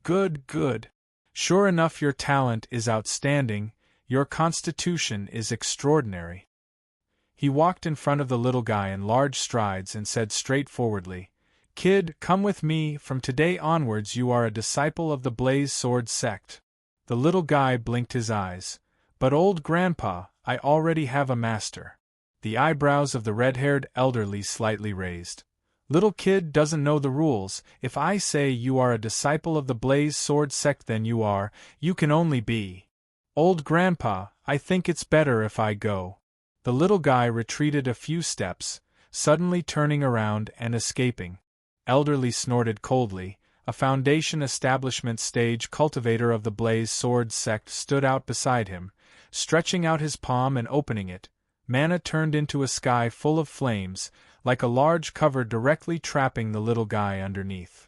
"Good, good. Sure enough, your talent is outstanding, your constitution is extraordinary." He walked in front of the little guy in large strides and said straightforwardly, "Kid, come with me, from today onwards you are a disciple of the Blaze Sword sect." The little guy blinked his eyes. "But old grandpa, I already have a master." The eyebrows of the red-haired elderly slightly raised. "Little kid doesn't know the rules. If I say you are a disciple of the Blaze Sword sect then you can only be. Old grandpa, I think it's better if I go." The little guy retreated a few steps, suddenly turning around and escaping. Elderly snorted coldly. A Foundation establishment stage cultivator of the Blaze Sword sect stood out beside him, stretching out his palm and opening it. Mana turned into a sky full of flames, like a large cover directly trapping the little guy underneath.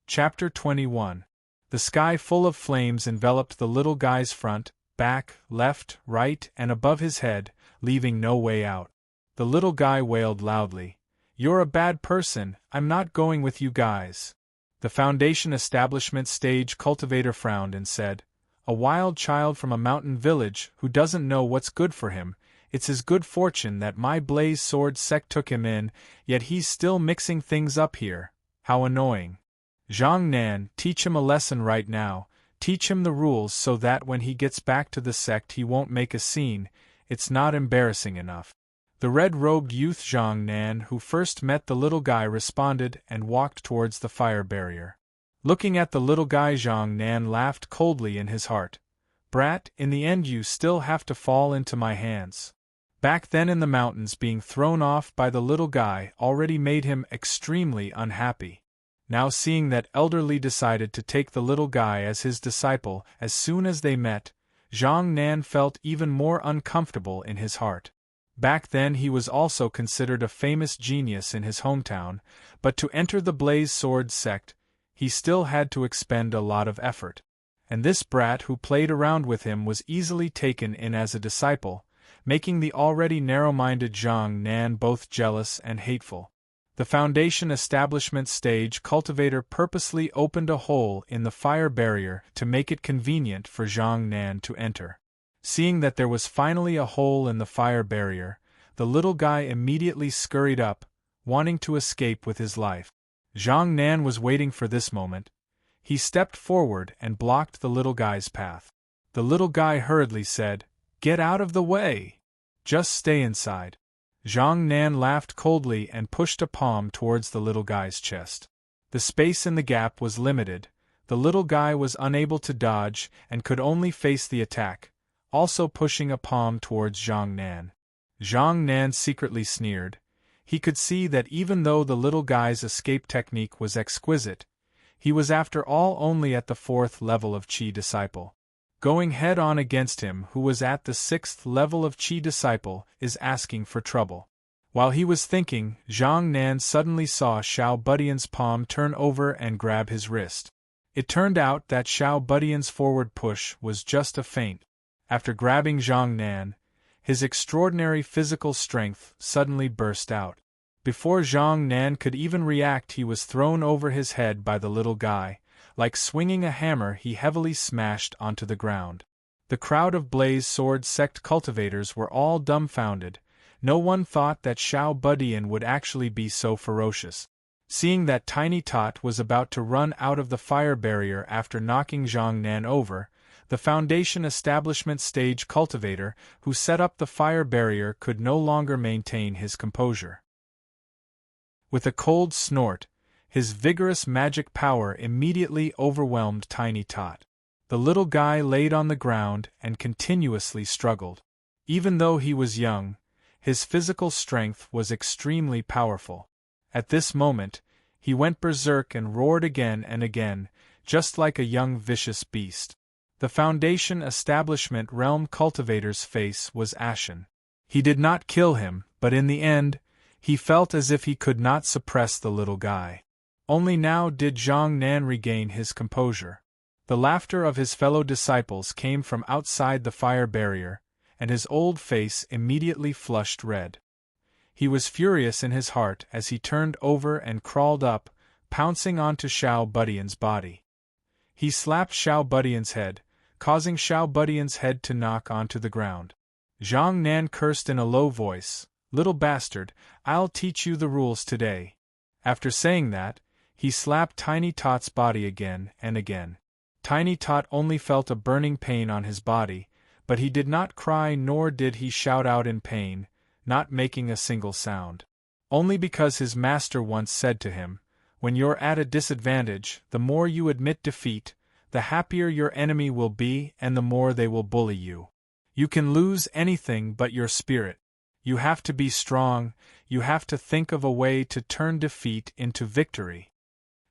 Chapter 21. The sky full of flames enveloped the little guy's front, back, left, right, and above his head, leaving no way out. The little guy wailed loudly, "You're a bad person, I'm not going with you guys." The Foundation Establishment stage cultivator frowned and said, "A wild child from a mountain village who doesn't know what's good for him. It's his good fortune that my blaze sword sect took him in, yet he's still mixing things up here. How annoying. Zhang Nan, teach him a lesson right now, teach him the rules so that when he gets back to the sect he won't make a scene, it's not embarrassing enough." The red-robed youth Zhang Nan who first met the little guy responded and walked towards the fire barrier. Looking at the little guy, Zhang Nan laughed coldly in his heart. "Brat, in the end you still have to fall into my hands." Back then in the mountains, being thrown off by the little guy already made him extremely unhappy. Now seeing that Elderly decided to take the little guy as his disciple as soon as they met, Zhang Nan felt even more uncomfortable in his heart. Back then he was also considered a famous genius in his hometown, but to enter the Blaze Sword sect, he still had to expend a lot of effort. And this brat who played around with him was easily taken in as a disciple, making the already narrow-minded Zhang Nan both jealous and hateful. The Foundation Establishment stage cultivator purposely opened a hole in the fire barrier to make it convenient for Zhang Nan to enter. Seeing that there was finally a hole in the fire barrier, the little guy immediately scurried up, wanting to escape with his life. Zhang Nan was waiting for this moment. He stepped forward and blocked the little guy's path. The little guy hurriedly said, "Get out of the way! Just stay inside." Zhang Nan laughed coldly and pushed a palm towards the little guy's chest. The space in the gap was limited. The little guy was unable to dodge and could only face the attack, also pushing a palm towards Zhang Nan. Zhang Nan secretly sneered. He could see that even though the little guy's escape technique was exquisite, he was after all only at the 4th level of Qi Disciple. Going head-on against him who was at the 6th level of Qi Disciple is asking for trouble. While he was thinking, Zhang Nan suddenly saw Xiao Budian's palm turn over and grab his wrist. It turned out that Xiao Budian's forward push was just a feint. After grabbing Zhang Nan, his extraordinary physical strength suddenly burst out. Before Zhang Nan could even react, he was thrown over his head by the little guy. Like swinging a hammer, he heavily smashed onto the ground. The crowd of Blaze Sword sect cultivators were all dumbfounded. No one thought that Xiao Budian would actually be so ferocious. Seeing that Tiny Tot was about to run out of the fire barrier after knocking Zhang Nan over, the Foundation Establishment stage cultivator who set up the fire barrier could no longer maintain his composure. With a cold snort, his vigorous magic power immediately overwhelmed Tiny Tot. The little guy laid on the ground and continuously struggled. Even though he was young, his physical strength was extremely powerful. At this moment, he went berserk and roared again and again, just like a young vicious beast. The Foundation Establishment realm cultivator's face was ashen. He did not kill him, but in the end, he felt as if he could not suppress the little guy. Only now did Zhang Nan regain his composure. The laughter of his fellow disciples came from outside the fire barrier, and his old face immediately flushed red. He was furious in his heart as he turned over and crawled up, pouncing onto Xiao Budian's body. He slapped Xiao Budian's head, causing Xiao Budian's head to knock onto the ground. Zhang Nan cursed in a low voice, "Little bastard, I'll teach you the rules today." After saying that, he slapped Tiny Tot's body again and again. Tiny Tot only felt a burning pain on his body, but he did not cry nor did he shout out in pain, not making a single sound. Only because his master once said to him, "When you're at a disadvantage, the more you admit defeat, the happier your enemy will be and the more they will bully you. You can lose anything but your spirit. You have to be strong, you have to think of a way to turn defeat into victory."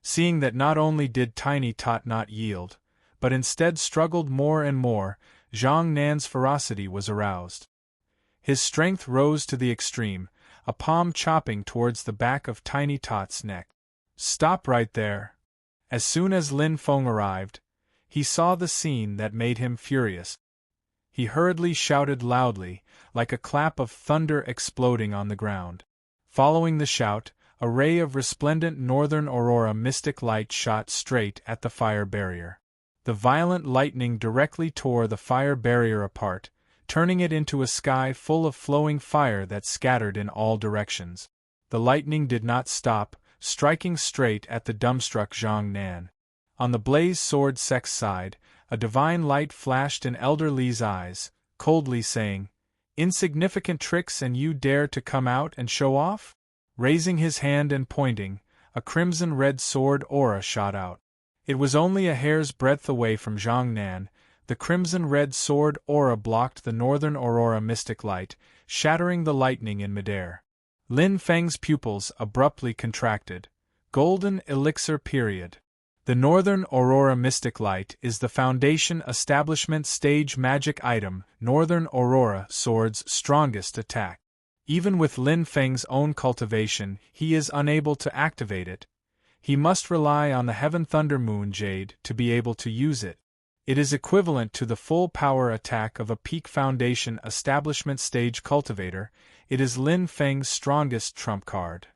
Seeing that not only did Tiny Tot not yield, but instead struggled more and more, Zhang Nan's ferocity was aroused. His strength rose to the extreme, a palm chopping towards the back of Tiny Tot's neck. "Stop right there!" As soon as Lin Feng arrived, he saw the scene that made him furious. He hurriedly shouted loudly, like a clap of thunder exploding on the ground. Following the shout, a ray of resplendent northern aurora mystic light shot straight at the fire barrier. The violent lightning directly tore the fire barrier apart, turning it into a sky full of flowing fire that scattered in all directions. The lightning did not stop, striking straight at the dumbstruck Zhang Nan. On the blaze sword sect's side, a divine light flashed in Elder Li's eyes, coldly saying, "Insignificant tricks, and you dare to come out and show off?" Raising his hand and pointing, a crimson-red sword aura shot out. It was only a hair's breadth away from Zhang Nan. The crimson-red sword aura blocked the northern aurora mystic light, shattering the lightning in midair. Lin Feng's pupils abruptly contracted. Golden elixir period. The northern aurora mystic light is the foundation establishment stage magic item, northern aurora sword's strongest attack. Even with Lin Feng's own cultivation, he is unable to activate it. He must rely on the Heaven Thunder Moon Jade to be able to use it. It is equivalent to the full power attack of a peak foundation establishment stage cultivator. It is Lin Feng's strongest trump card.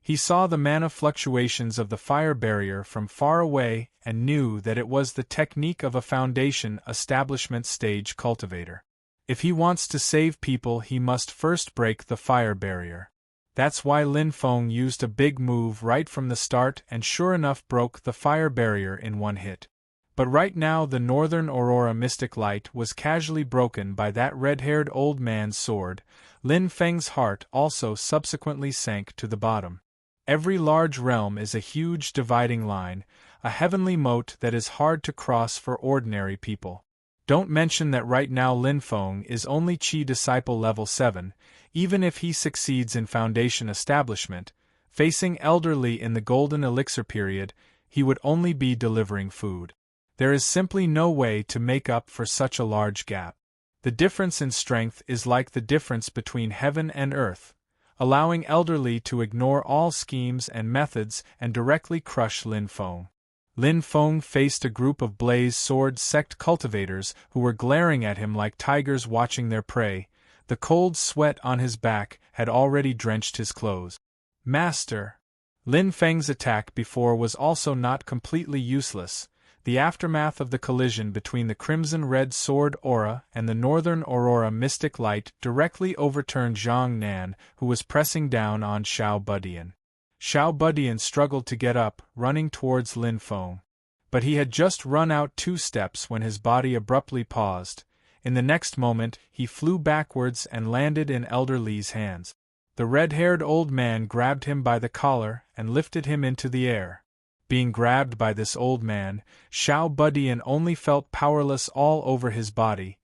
He saw the mana fluctuations of the fire barrier from far away and knew that it was the technique of a foundation establishment stage cultivator. If he wants to save people, he must first break the fire barrier. That's why Lin Feng used a big move right from the start and sure enough broke the fire barrier in one hit. But right now the northern aurora mystic light was casually broken by that red-haired old man's sword. Lin Feng's heart also subsequently sank to the bottom. Every large realm is a huge dividing line, a heavenly moat that is hard to cross for ordinary people. Don't mention that right now Lin Feng is only Qi Disciple level 7, even if he succeeds in foundation establishment, facing Elder Li in the golden elixir period, he would only be delivering food. There is simply no way to make up for such a large gap. The difference in strength is like the difference between heaven and earth, allowing Elder Li to ignore all schemes and methods and directly crush Lin Feng. Lin Feng faced a group of Blaze Sword sect cultivators who were glaring at him like tigers watching their prey. The cold sweat on his back had already drenched his clothes. "Master!" Lin Feng's attack before was also not completely useless. The aftermath of the collision between the crimson-red sword aura and the northern aurora mystic light directly overturned Zhang Nan, who was pressing down on Xiao Budian. Xiao Budian struggled to get up, running towards Lin Feng. But he had just run out 2 steps when his body abruptly paused. In the next moment, he flew backwards and landed in Elder Li's hands. The red-haired old man grabbed him by the collar and lifted him into the air. Being grabbed by this old man, Xiao Budian only felt powerless all over his body.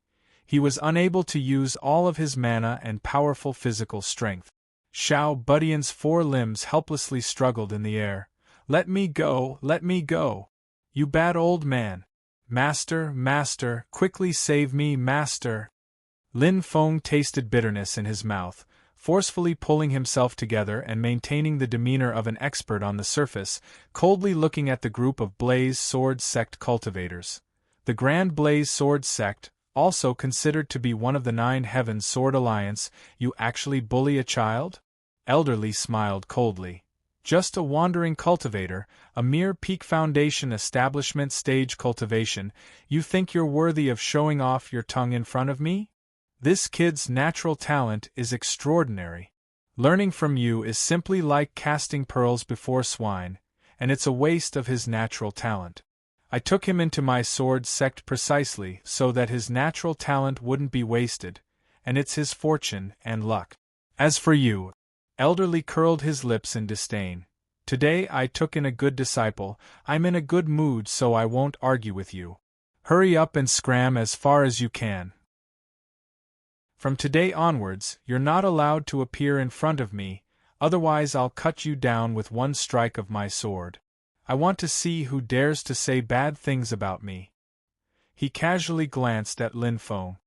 He was unable to use all of his mana and powerful physical strength. Xiao Budian's 4 limbs helplessly struggled in the air. "Let me go, let me go! You bad old man! Master, master, quickly save me, master!" Lin Feng tasted bitterness in his mouth, forcefully pulling himself together and maintaining the demeanor of an expert on the surface, coldly looking at the group of Blaze Sword Sect cultivators. The Grand Blaze Sword Sect, also considered to be one of the 9 Heaven Sword Alliance. "You actually bully a child?" Elder Li smiled coldly. "Just a wandering cultivator, a mere peak foundation establishment stage cultivation. You think you're worthy of showing off your tongue in front of me? This kid's natural talent is extraordinary. Learning from you is simply like casting pearls before swine, and it's a waste of his natural talent. I took him into my sword sect precisely so that his natural talent wouldn't be wasted, and it's his fortune and luck. As for you," Elder Li curled his lips in disdain, "today I took in a good disciple. I'm in a good mood, so I won't argue with you. Hurry up and scram as far as you can. From today onwards, you're not allowed to appear in front of me, otherwise I'll cut you down with one strike of my sword. I want to see who dares to say bad things about me." He casually glanced at Lin Feng.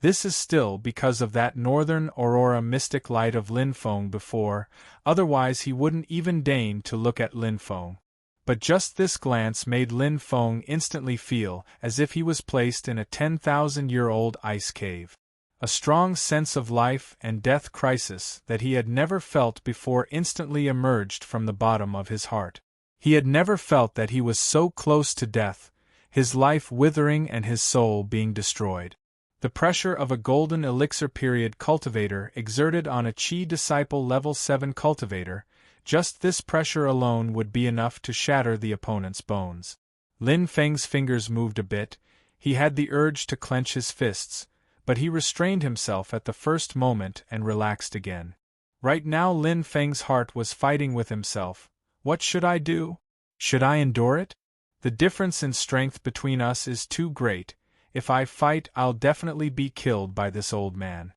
This is still because of that northern aurora mystic light of Lin Feng before, otherwise he wouldn't even deign to look at Lin Feng. But just this glance made Lin Feng instantly feel as if he was placed in a 10,000-year-old ice cave. A strong sense of life and death crisis that he had never felt before instantly emerged from the bottom of his heart. He had never felt that he was so close to death, his life withering and his soul being destroyed. The pressure of a golden elixir period cultivator exerted on a Qi disciple level 7 cultivator, just this pressure alone would be enough to shatter the opponent's bones. Lin Feng's fingers moved a bit, he had the urge to clench his fists, but he restrained himself at the first moment and relaxed again. Right now Lin Feng's heart was fighting with himself. What should I do? Should I endure it? The difference in strength between us is too great. If I fight, I'll definitely be killed by this old man.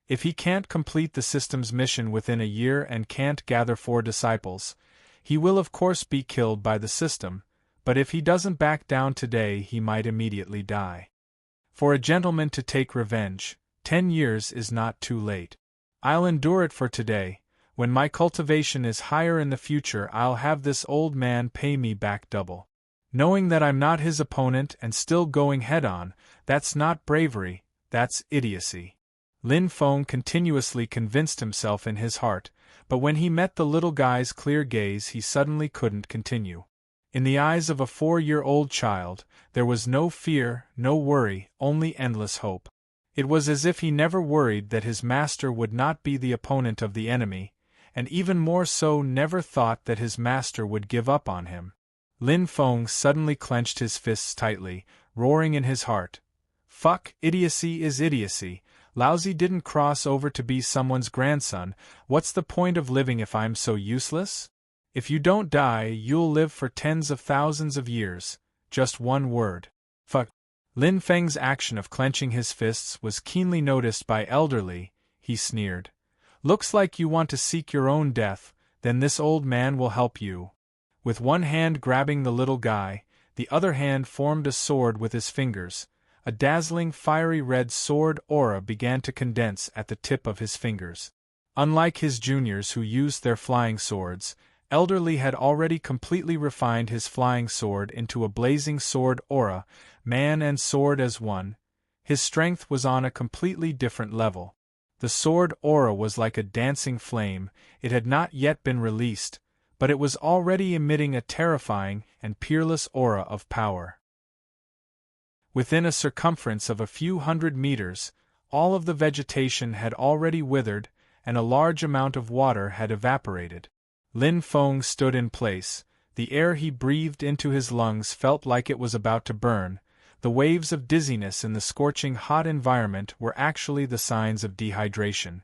If he can't complete the system's mission within a year and can't gather 4 disciples, he will of course be killed by the system, but if he doesn't back down today he might immediately die. For a gentleman to take revenge, 10 years is not too late. I'll endure it for today. When my cultivation is higher in the future I'll have this old man pay me back double. Knowing that I'm not his opponent and still going head-on, that's not bravery, that's idiocy. Lin Feng continuously convinced himself in his heart, but when he met the little guy's clear gaze he suddenly couldn't continue. In the eyes of a 4-year-old child, there was no fear, no worry, only endless hope. It was as if he never worried that his master would not be the opponent of the enemy, and even more so never thought that his master would give up on him. Lin Feng suddenly clenched his fists tightly, roaring in his heart. Fuck, idiocy is idiocy. Lousy didn't cross over to be someone's grandson. What's the point of living if I'm so useless? If you don't die, you'll live for tens of thousands of years. Just one word. Fuck. Lin Feng's action of clenching his fists was keenly noticed by Elderly. He sneered. Looks like you want to seek your own death, then this old man will help you. With one hand grabbing the little guy, the other hand formed a sword with his fingers. A dazzling fiery red sword aura began to condense at the tip of his fingers. Unlike his juniors who used their flying swords, Elderly had already completely refined his flying sword into a blazing sword aura, man and sword as one. His strength was on a completely different level. The sword aura was like a dancing flame, it had not yet been released, but it was already emitting a terrifying and peerless aura of power. Within a circumference of a few hundred meters, all of the vegetation had already withered, and a large amount of water had evaporated. Lin Feng stood in place. The air he breathed into his lungs felt like it was about to burn. The waves of dizziness in the scorching hot environment were actually the signs of dehydration.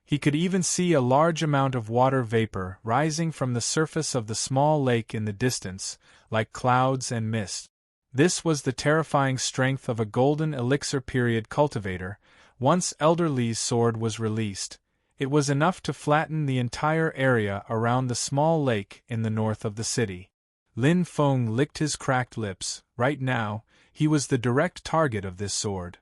He could even see a large amount of water vapor rising from the surface of the small lake in the distance, like clouds and mist. This was the terrifying strength of a golden elixir period cultivator. Once Elderly's sword was released, it was enough to flatten the entire area around the small lake in the north of the city. Lin Feng licked his cracked lips. Right now, he was the direct target of this sword.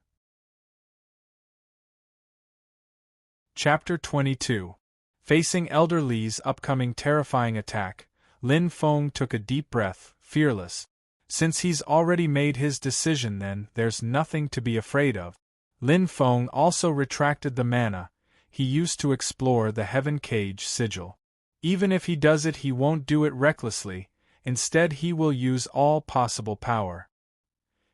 Chapter 22. Facing Elderly's upcoming terrifying attack, Lin Feng took a deep breath, fearless. Since he's already made his decision, then there's nothing to be afraid of. Lin Feng also retracted the mana he used to explore the Heaven Cage sigil. Even if he does it, he won't do it recklessly, instead he will use all possible power.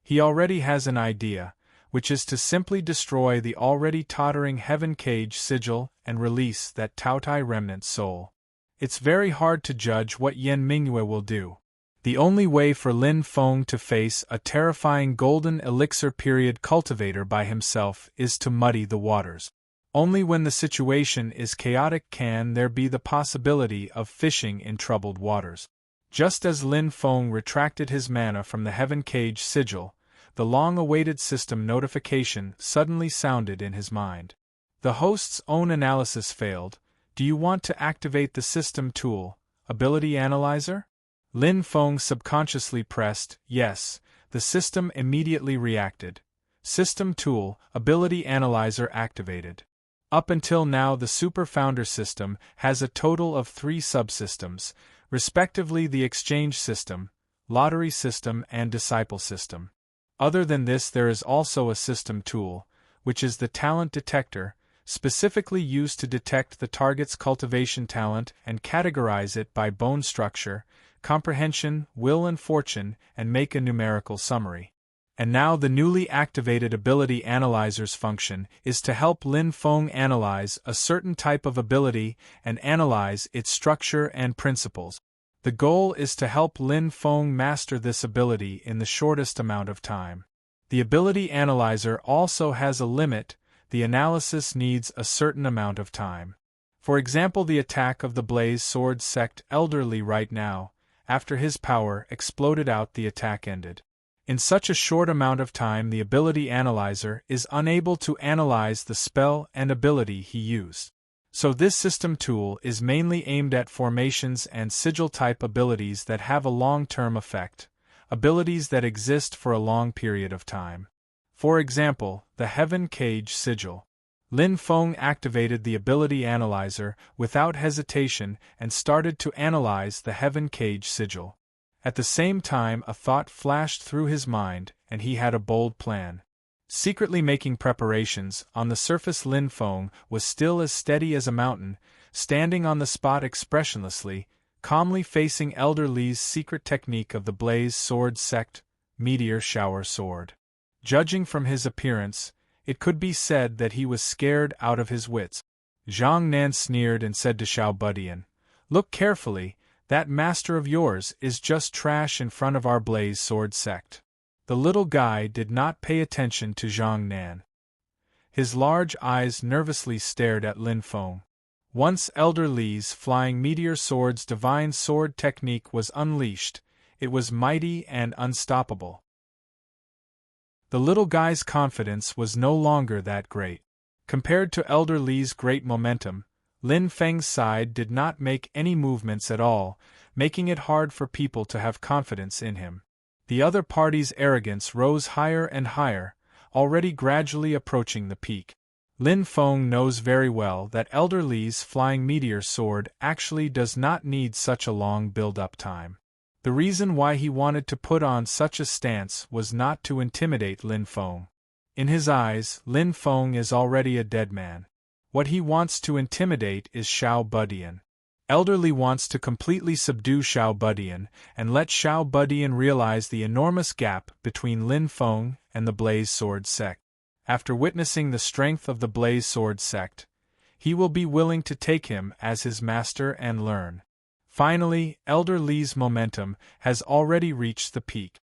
He already has an idea, which is to simply destroy the already tottering Heaven Cage sigil and release that Taotai remnant soul. It's very hard to judge what Yan Mingyue will do. The only way for Lin Feng to face a terrifying golden elixir period cultivator by himself is to muddy the waters. Only when the situation is chaotic can there be the possibility of fishing in troubled waters. Just as Lin Feng retracted his mana from the Heaven Cage sigil, the long-awaited system notification suddenly sounded in his mind. The host's own analysis failed. Do you want to activate the system tool, Ability Analyzer? Lin Feng subconsciously pressed yes. The system immediately reacted. System Tool, Ability Analyzer activated. Up until now, the Super Founder system has a total of 3 subsystems, respectively the Exchange System, Lottery System, and Disciple System. Other than this, there is also a System Tool, which is the Talent Detector, specifically used to detect the target's cultivation talent and categorize it by bone structure, comprehension, will, and fortune, and make a numerical summary. And now the newly activated Ability Analyzer's function is to help Lin Feng analyze a certain type of ability and analyze its structure and principles. The goal is to help Lin Feng master this ability in the shortest amount of time. The Ability Analyzer also has a limit. The analysis needs a certain amount of time. For example, the attack of the Blaze Sword Sect Elderly right now, after his power exploded out, the attack ended. In such a short amount of time, the Ability Analyzer is unable to analyze the spell and ability he used. So this system tool is mainly aimed at formations and sigil-type abilities that have a long-term effect, abilities that exist for a long period of time. For example, the Heaven Cage Sigil. Lin Feng activated the Ability Analyzer without hesitation and started to analyze the Heaven Cage Sigil. At the same time, a thought flashed through his mind, and he had a bold plan. Secretly making preparations, on the surface Lin Feng was still as steady as a mountain, standing on the spot expressionlessly, calmly facing Elder Li's secret technique of the Blaze Sword Sect, Meteor Shower Sword. Judging from his appearance, it could be said that he was scared out of his wits. Zhang Nan sneered and said to Xiao Budian, "Look carefully, that master of yours is just trash in front of our Blaze Sword Sect." The little guy did not pay attention to Zhang Nan. His large eyes nervously stared at Lin Feng. Once Elder Li's Flying Meteor Sword's divine sword technique was unleashed, it was mighty and unstoppable. The little guy's confidence was no longer that great. Compared to Elder Li's great momentum, Lin Feng's side did not make any movements at all, making it hard for people to have confidence in him. The other party's arrogance rose higher and higher, already gradually approaching the peak. Lin Feng knows very well that Elder Li's Flying Meteor Sword actually does not need such a long build-up time. The reason why he wanted to put on such a stance was not to intimidate Lin Feng. In his eyes, Lin Feng is already a dead man. What he wants to intimidate is Xiao Budian. Elder Li wants to completely subdue Xiao Budian and let Xiao Budian realize the enormous gap between Lin Feng and the Blaze Sword Sect. After witnessing the strength of the Blaze Sword Sect, he will be willing to take him as his master and learn. Finally, Elder Li's momentum has already reached the peak.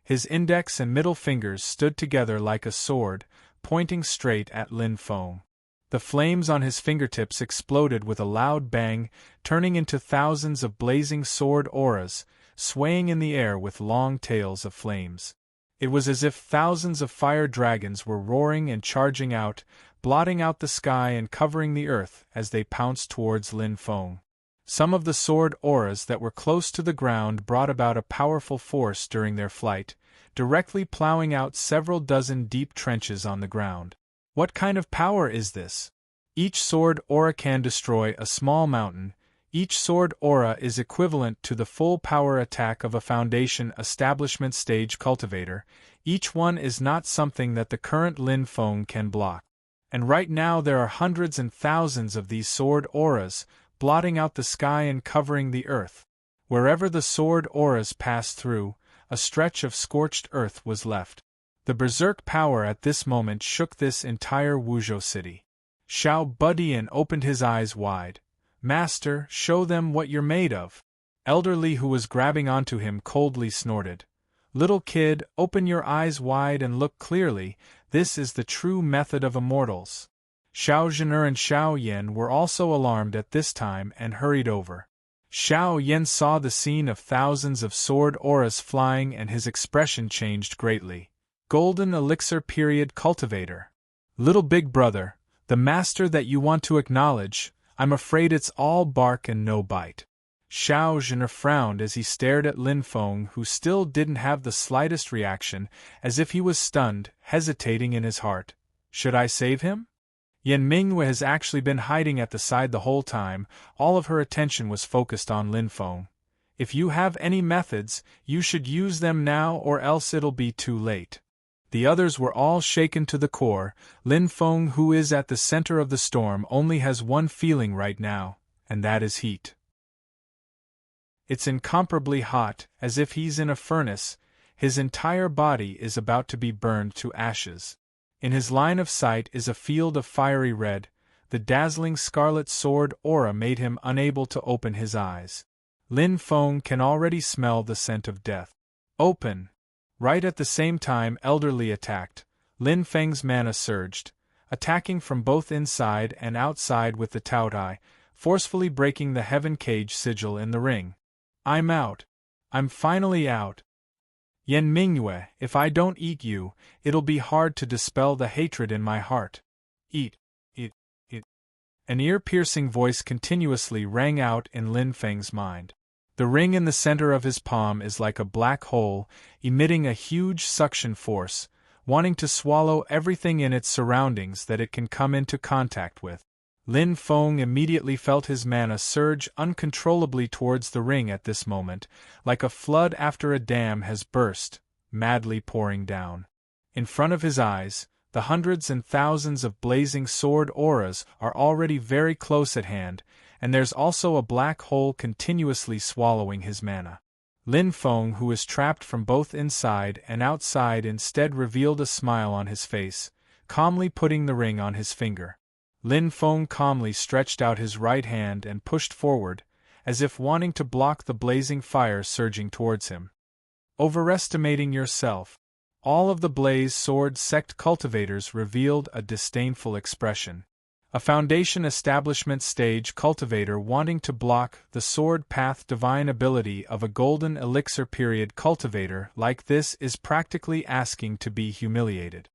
His index and middle fingers stood together like a sword, pointing straight at Lin Feng. The flames on his fingertips exploded with a loud bang, turning into thousands of blazing sword auras, swaying in the air with long tails of flames. It was as if thousands of fire dragons were roaring and charging out, blotting out the sky and covering the earth as they pounced towards Lin Feng. Some of the sword auras that were close to the ground brought about a powerful force during their flight, directly plowing out several dozen deep trenches on the ground. What kind of power is this? Each sword aura can destroy a small mountain. Each sword aura is equivalent to the full power attack of a foundation establishment stage cultivator. Each one is not something that the current Lin Feng can block. And right now there are hundreds and thousands of these sword auras, blotting out the sky and covering the earth. Wherever the sword auras passed through, a stretch of scorched earth was left. The berserk power at this moment shook this entire Wuzhou city. Xiao Budian opened his eyes wide. "Master, show them what you're made of." Elder Li, who was grabbing onto him, coldly snorted. "Little kid, open your eyes wide and look clearly, this is the true method of immortals." Xiao Zhener and Xiao Yan were also alarmed at this time and hurried over. Xiao Yan saw the scene of thousands of sword auras flying and his expression changed greatly. Golden Elixir Period Cultivator. "Little big brother, the master that you want to acknowledge, I'm afraid it's all bark and no bite." Xiao Zhen frowned as he stared at Lin Feng, who still didn't have the slightest reaction, as if he was stunned, hesitating in his heart. Should I save him? Yan Mingyue has actually been hiding at the side the whole time. All of her attention was focused on Lin Feng. If you have any methods, you should use them now or else it'll be too late. The others were all shaken to the core. Lin Feng, who is at the center of the storm, only has one feeling right now, and that is heat. It's incomparably hot, as if he's in a furnace. His entire body is about to be burned to ashes. In his line of sight is a field of fiery red. The dazzling scarlet sword aura made him unable to open his eyes. Lin Feng can already smell the scent of death. Open! Right at the same time Elder Li attacked, Lin Feng's mana surged, attacking from both inside and outside with the Taotai, forcefully breaking the heaven cage sigil in the ring. I'm out. I'm finally out. Yan Mingyue, if I don't eat you, it'll be hard to dispel the hatred in my heart. Eat. An ear-piercing voice continuously rang out in Lin Feng's mind. The ring in the center of his palm is like a black hole, emitting a huge suction force, wanting to swallow everything in its surroundings that it can come into contact with. Lin Feng immediately felt his mana surge uncontrollably towards the ring at this moment, like a flood after a dam has burst, madly pouring down. In front of his eyes, the hundreds and thousands of blazing sword auras are already very close at hand, and there's also a black hole continuously swallowing his mana. Lin Feng, who is trapped from both inside and outside, instead revealed a smile on his face, calmly putting the ring on his finger. Lin Feng calmly stretched out his right hand and pushed forward, as if wanting to block the blazing fire surging towards him. Overestimating yourself. All of the Blaze Sword sect cultivators revealed a disdainful expression. A Foundation Establishment stage cultivator wanting to block the sword path divine ability of a golden elixir period cultivator like this is practically asking to be humiliated.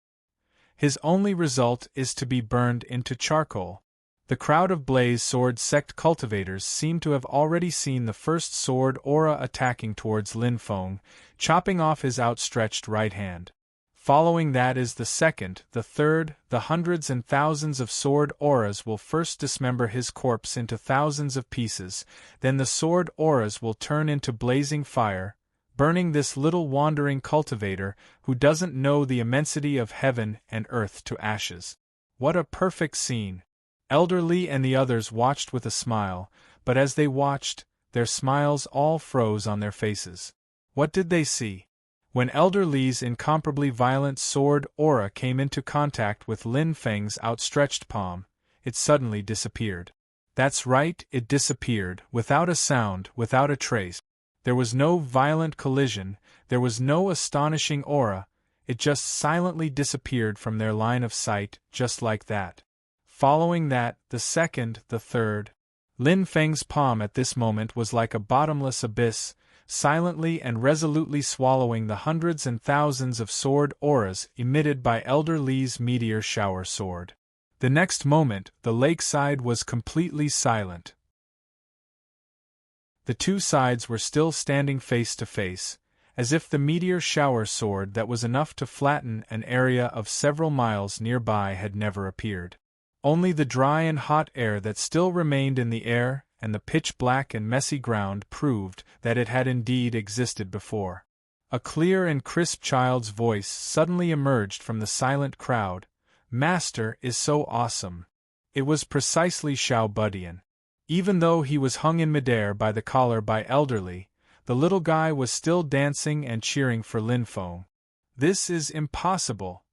His only result is to be burned into charcoal. The crowd of Blaze Sword sect cultivators seem to have already seen the first sword aura attacking towards Lin Feng, chopping off his outstretched right hand. Following that is the second, the third. The hundreds and thousands of sword auras will first dismember his corpse into thousands of pieces, then the sword auras will turn into blazing fire, burning this little wandering cultivator who doesn't know the immensity of heaven and earth to ashes. What a perfect scene! Elder Li and the others watched with a smile, but as they watched, their smiles all froze on their faces. What did they see? When Elder Li's incomparably violent sword aura came into contact with Lin Feng's outstretched palm, it suddenly disappeared. That's right, it disappeared, without a sound, without a trace. There was no violent collision, there was no astonishing aura, it just silently disappeared from their line of sight, just like that. Following that, the second, the third. Lin Feng's palm at this moment was like a bottomless abyss, silently and resolutely swallowing the hundreds and thousands of sword auras emitted by Elder Li's meteor shower sword. The next moment, the lakeside was completely silent. The two sides were still standing face to face, as if the meteor shower sword that was enough to flatten an area of several miles nearby had never appeared. Only the dry and hot air that still remained in the air and the pitch-black and messy ground proved that it had indeed existed before. A clear and crisp child's voice suddenly emerged from the silent crowd. "Master is so awesome." It was precisely Xiao Budian. Even though he was hung in midair by the collar by Elder Li, the little guy was still dancing and cheering for Lin Feng. This is impossible.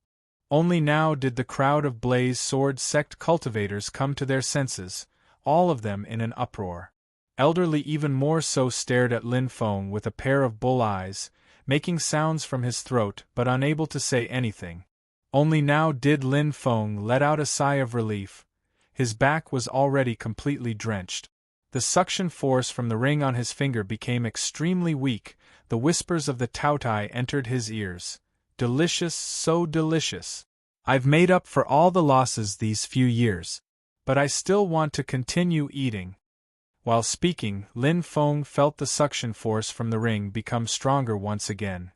Only now did the crowd of Blaze Sword sect cultivators come to their senses, all of them in an uproar. Elder Li even more so stared at Lin Feng with a pair of bull eyes, making sounds from his throat but unable to say anything. Only now did Lin Feng let out a sigh of relief. His back was already completely drenched. The suction force from the ring on his finger became extremely weak, the whispers of the Taotai entered his ears. Delicious, so delicious. I've made up for all the losses these few years. But I still want to continue eating. While speaking, Lin Feng felt the suction force from the ring become stronger once again.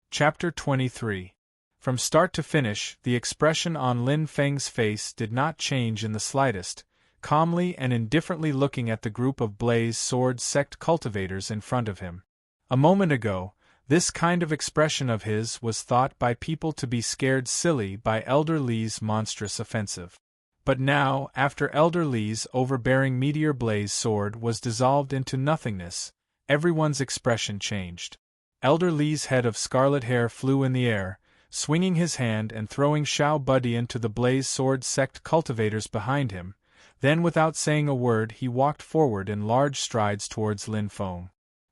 Chapter 23. From start to finish, the expression on Lin Feng's face did not change in the slightest, calmly and indifferently looking at the group of Blaze Sword sect cultivators in front of him. A moment ago, this kind of expression of his was thought by people to be scared silly by Elder Li's monstrous offensive. But now, after Elder Li's overbearing meteor blaze sword was dissolved into nothingness, everyone's expression changed. Elder Li's head of scarlet hair flew in the air, swinging his hand and throwing Xiao Budian to the Blaze Sword sect cultivators behind him. Then without saying a word he walked forward in large strides towards Lin Feng.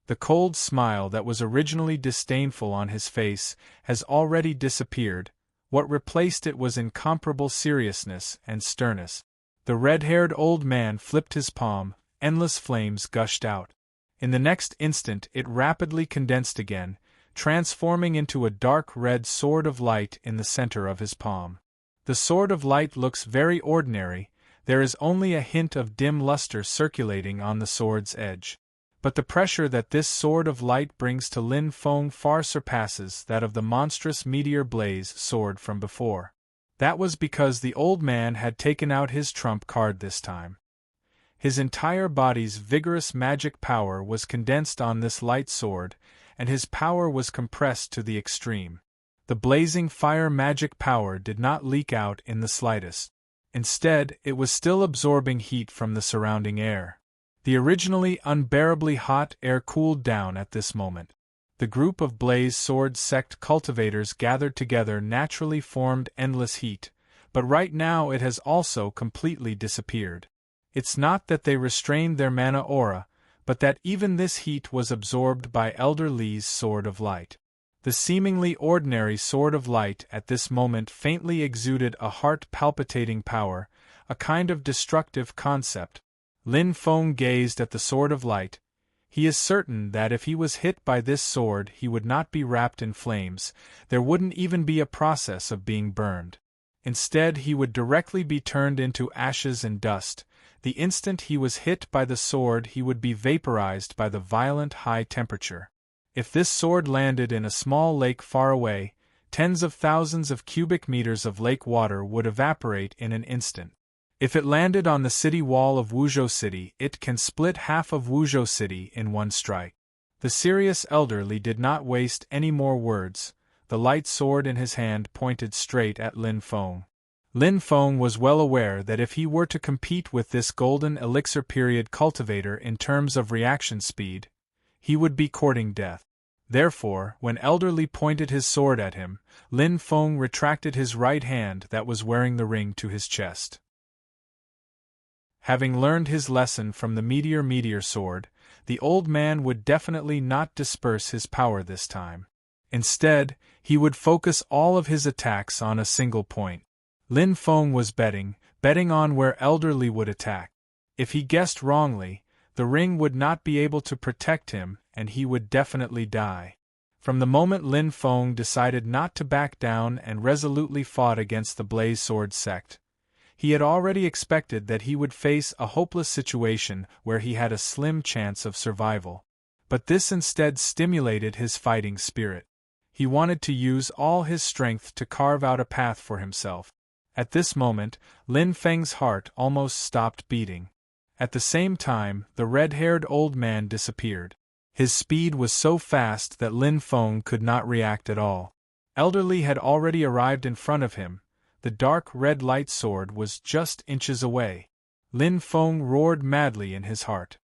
The cold smile that was originally disdainful on his face has already disappeared. What replaced it was incomparable seriousness and sternness. The red-haired old man flipped his palm, endless flames gushed out. In the next instant it rapidly condensed again, transforming into a dark red sword of light in the center of his palm. The sword of light looks very ordinary, there is only a hint of dim luster circulating on the sword's edge. But the pressure that this sword of light brings to Lin Feng far surpasses that of the monstrous meteor blaze sword from before. That was because the old man had taken out his trump card this time. His entire body's vigorous magic power was condensed on this light sword, and his power was compressed to the extreme. The blazing fire magic power did not leak out in the slightest. Instead, it was still absorbing heat from the surrounding air. The originally unbearably hot air cooled down at this moment. The group of Blaze Sword sect cultivators gathered together naturally formed endless heat, but right now it has also completely disappeared. It's not that they restrained their mana aura, but that even this heat was absorbed by Elder Li's Sword of Light. The seemingly ordinary Sword of Light at this moment faintly exuded a heart-palpitating power, a kind of destructive concept. Lin Feng gazed at the Sword of Light. He is certain that if he was hit by this sword he would not be wrapped in flames, there wouldn't even be a process of being burned. Instead he would directly be turned into ashes and dust. The instant he was hit by the sword he would be vaporized by the violent high temperature. If this sword landed in a small lake far away, tens of thousands of cubic meters of lake water would evaporate in an instant. If it landed on the city wall of Wuzhou City, it can split half of Wuzhou City in one strike. The serious elderly did not waste any more words. The light sword in his hand pointed straight at Lin Feng. Lin Feng was well aware that if he were to compete with this golden elixir period cultivator in terms of reaction speed, he would be courting death. Therefore, when Elderly pointed his sword at him, Lin Feng retracted his right hand that was wearing the ring to his chest. Having learned his lesson from the meteor sword, the old man would definitely not disperse his power this time. Instead, he would focus all of his attacks on a single point. Lin Feng was betting on where Elderly would attack. If he guessed wrongly, the ring would not be able to protect him and he would definitely die. From the moment Lin Feng decided not to back down and resolutely fought against the Blaze Sword sect, he had already expected that he would face a hopeless situation where he had a slim chance of survival. But this instead stimulated his fighting spirit. He wanted to use all his strength to carve out a path for himself. At this moment, Lin Feng's heart almost stopped beating. At the same time, the red-haired old man disappeared. His speed was so fast that Lin Feng could not react at all. Elderly had already arrived in front of him. The dark red light sword was just inches away. Lin Feng roared madly in his heart.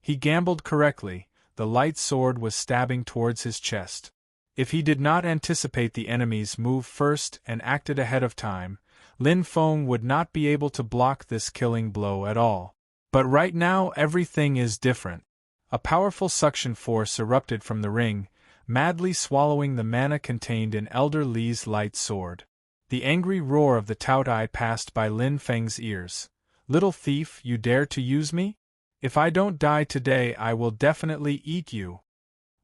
He gambled correctly, the light sword was stabbing towards his chest. If he did not anticipate the enemy's move first and acted ahead of time, Lin Feng would not be able to block this killing blow at all. But right now everything is different. A powerful suction force erupted from the ring, madly swallowing the mana contained in Elder Li's light sword. The angry roar of the Taotai passed by Lin Feng's ears. "Little thief, you dare to use me? If I don't die today I will definitely eat you."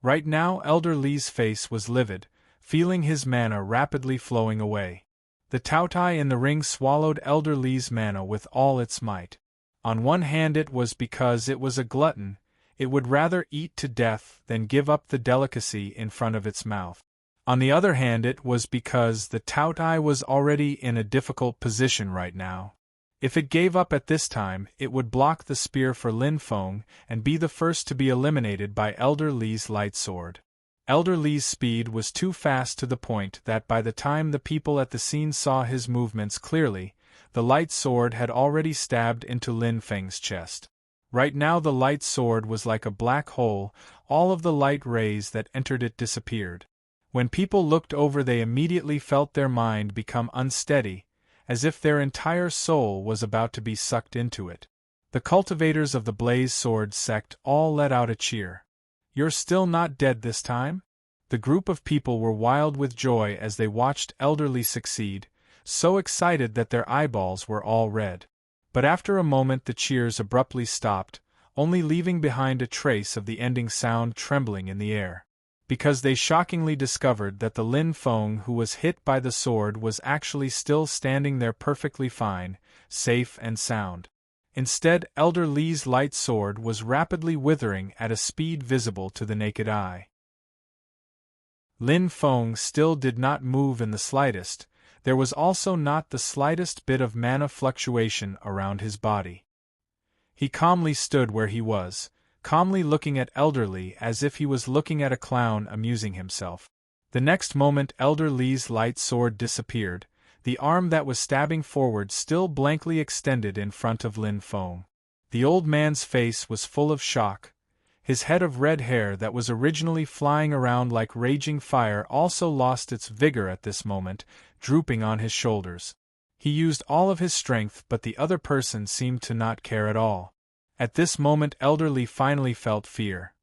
Right now Elder Li's face was livid, feeling his mana rapidly flowing away. The Taotai in the ring swallowed Elder Li's mana with all its might. On one hand it was because it was a glutton, it would rather eat to death than give up the delicacy in front of its mouth. On the other hand it was because the Taotai was already in a difficult position right now. If it gave up at this time, it would block the spear for Lin Feng and be the first to be eliminated by Elder Li's light sword. Elder Li's speed was too fast to the point that by the time the people at the scene saw his movements clearly, the light sword had already stabbed into Lin Feng's chest. Right now the light sword was like a black hole, all of the light rays that entered it disappeared. When people looked over they immediately felt their mind become unsteady, as if their entire soul was about to be sucked into it. The cultivators of the Blaze Sword sect all let out a cheer. "You're still not dead this time?" The group of people were wild with joy as they watched Elder Li succeed, so excited that their eyeballs were all red. But after a moment the cheers abruptly stopped, only leaving behind a trace of the ending sound trembling in the air. Because they shockingly discovered that the Lin Feng who was hit by the sword was actually still standing there perfectly fine, safe and sound. Instead, Elder Li's light sword was rapidly withering at a speed visible to the naked eye. Lin Feng still did not move in the slightest, there was also not the slightest bit of mana fluctuation around his body. He calmly stood where he was, calmly looking at Elder Li as if he was looking at a clown amusing himself. The next moment Elder Li's light sword disappeared, the arm that was stabbing forward still blankly extended in front of Lin Feng. The old man's face was full of shock. His head of red hair that was originally flying around like raging fire also lost its vigor at this moment, drooping on his shoulders. He used all of his strength but the other person seemed to not care at all. At this moment Elder Li finally felt fear.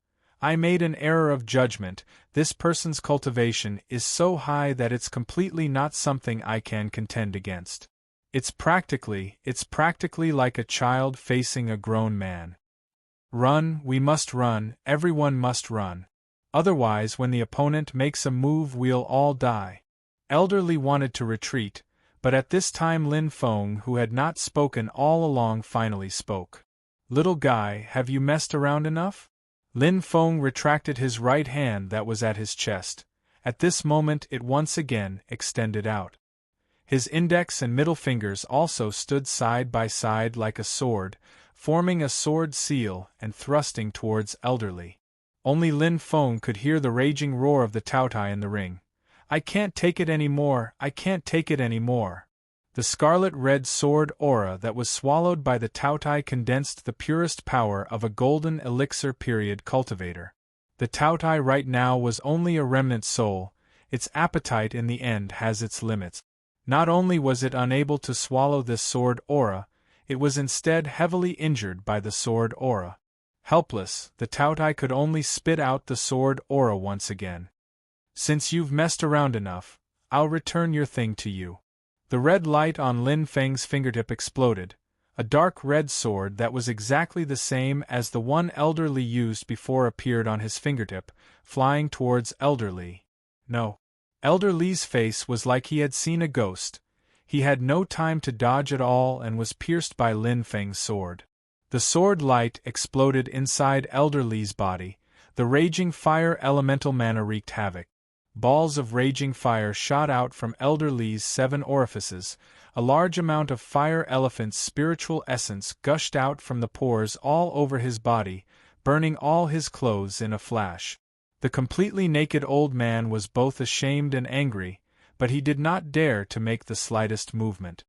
"I made an error of judgment, this person's cultivation is so high that it's completely not something I can contend against. It's practically like a child facing a grown man. Run, we must run, everyone must run. Otherwise when the opponent makes a move we'll all die." Elder Li wanted to retreat, but at this time Lin Feng, who had not spoken all along, finally spoke. "Little guy, have you messed around enough?" Lin Feng retracted his right hand that was at his chest. At this moment it once again extended out. His index and middle fingers also stood side by side like a sword, forming a sword seal and thrusting towards Elder Li. Only Lin Feng could hear the raging roar of the Taotai in the ring. "I can't take it anymore, I can't take it anymore." The scarlet-red sword aura that was swallowed by the Taotai condensed the purest power of a golden elixir period cultivator. The Taotai right now was only a remnant soul, its appetite in the end has its limits. Not only was it unable to swallow this sword aura, it was instead heavily injured by the sword aura. Helpless, the Taotai could only spit out the sword aura once again. "Since you've messed around enough, I'll return your thing to you." The red light on Lin Feng's fingertip exploded, a dark red sword that was exactly the same as the one Elder Li used before appeared on his fingertip, flying towards Elder Li. No. Elder Li's face was like he had seen a ghost. He had no time to dodge at all and was pierced by Lin Feng's sword. The sword light exploded inside Elder Li's body, the raging fire elemental mana wreaked havoc. Balls of raging fire shot out from Elder Li's 7 orifices, a large amount of fire elephant's spiritual essence gushed out from the pores all over his body, burning all his clothes in a flash. The completely naked old man was both ashamed and angry, but he did not dare to make the slightest movement.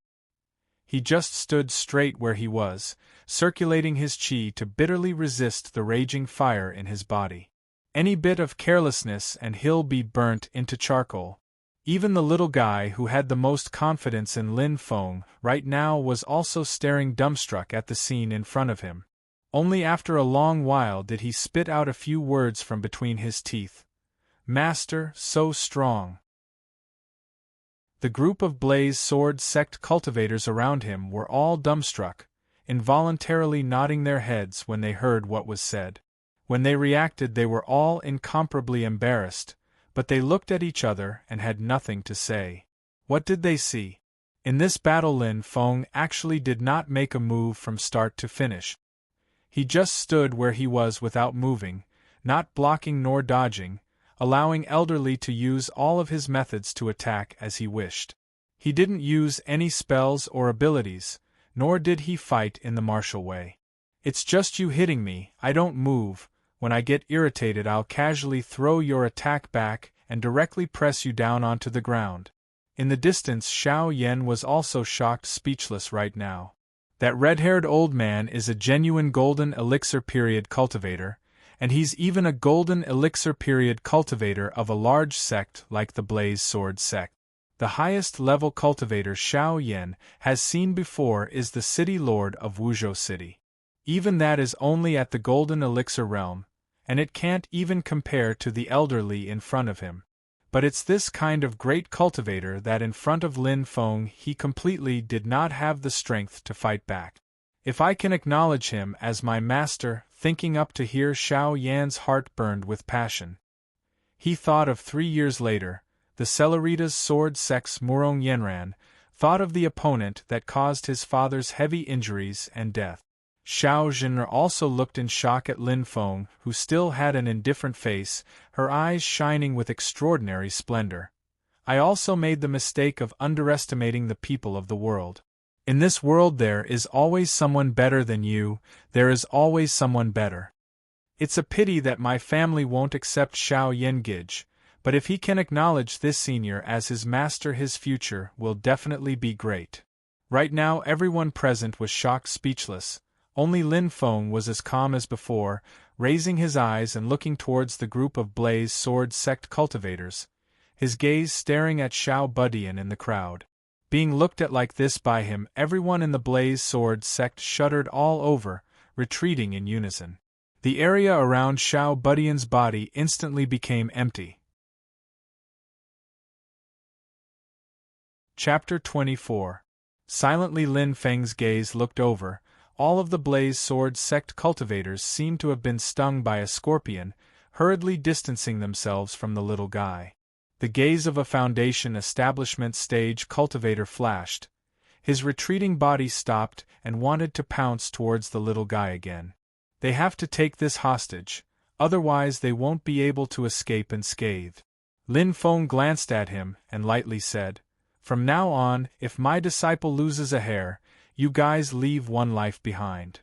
He just stood straight where he was, circulating his chi to bitterly resist the raging fire in his body. Any bit of carelessness and he'll be burnt into charcoal. Even the little guy who had the most confidence in Lin Feng right now was also staring dumbstruck at the scene in front of him. Only after a long while did he spit out a few words from between his teeth. "Master, so strong." The group of Blaze Sword sect cultivators around him were all dumbstruck, involuntarily nodding their heads when they heard what was said. When they reacted they were all incomparably embarrassed, but they looked at each other and had nothing to say. What did they see? In this battle Lin Feng actually did not make a move from start to finish. He just stood where he was without moving, not blocking nor dodging, allowing Elderly to use all of his methods to attack as he wished. He didn't use any spells or abilities, nor did he fight in the martial way. It's just you hitting me, I don't move. When I get irritated I'll casually throw your attack back and directly press you down onto the ground. In the distance Xiao Yan was also shocked speechless right now. That red-haired old man is a genuine golden elixir period cultivator, and he's even a golden elixir period cultivator of a large sect like the Blaze Sword sect. The highest level cultivator Xiao Yan has seen before is the city lord of Wuzhou City. Even that is only at the golden elixir realm, and it can't even compare to the Elderly in front of him. But it's this kind of great cultivator that in front of Lin Feng he completely did not have the strength to fight back. If I can acknowledge him as my master, thinking up to here Xiao Yan's heart burned with passion. He thought of 3 years later, the Celeritas sword sect's Murong Yenran, thought of the opponent that caused his father's heavy injuries and death. Xiao Zhen'er also looked in shock at Lin Feng, who still had an indifferent face, her eyes shining with extraordinary splendor. I also made the mistake of underestimating the people of the world. In this world there is always someone better than you, there is always someone better. It's a pity that my family won't accept Xiao Yengij, but if he can acknowledge this senior as his master his future will definitely be great. Right now everyone present was shocked speechless. Only Lin Feng was as calm as before, raising his eyes and looking towards the group of Blaze Sword sect cultivators, his gaze staring at Xiao Budian in the crowd. Being looked at like this by him, everyone in the Blaze Sword sect shuddered all over, retreating in unison. The area around Xiao Budian's body instantly became empty. Chapter 24. Silently Lin Feng's gaze looked over. All of the Blaze Sword sect cultivators seemed to have been stung by a scorpion, hurriedly distancing themselves from the little guy. The gaze of a Foundation establishment stage cultivator flashed. His retreating body stopped and wanted to pounce towards the little guy again. They have to take this hostage, otherwise they won't be able to escape unscathed. Lin Feng glanced at him and lightly said, "From now on, if my disciple loses a hair, you guys leave one life behind."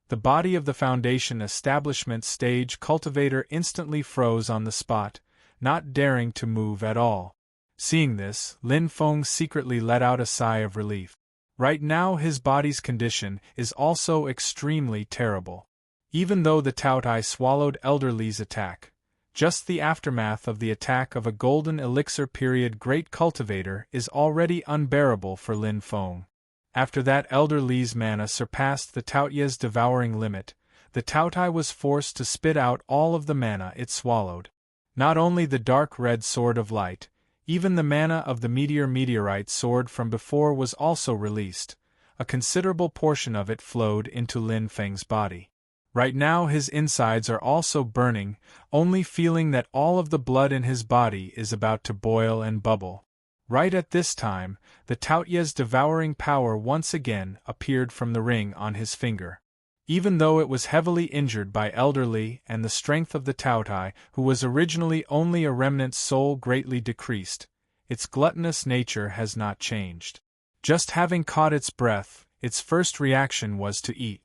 The body of the Foundation establishment stage cultivator instantly froze on the spot, not daring to move at all. Seeing this, Lin Feng secretly let out a sigh of relief. Right now his body's condition is also extremely terrible. Even though the Taotai swallowed Elderly's attack, just the aftermath of the attack of a golden elixir period great cultivator is already unbearable for Lin Feng. After that Elderly's mana surpassed the Taoyu's devouring limit, the Taotai was forced to spit out all of the mana it swallowed. Not only the dark red sword of light, even the mana of the meteorite sword from before was also released. A considerable portion of it flowed into Lin Feng's body. Right now his insides are also burning, only feeling that all of the blood in his body is about to boil and bubble. Right at this time, the Taoyu's devouring power once again appeared from the ring on his finger. Even though it was heavily injured by Elderly and the strength of the Taotai, who was originally only a remnant soul, greatly decreased, its gluttonous nature has not changed. Just having caught its breath, its first reaction was to eat.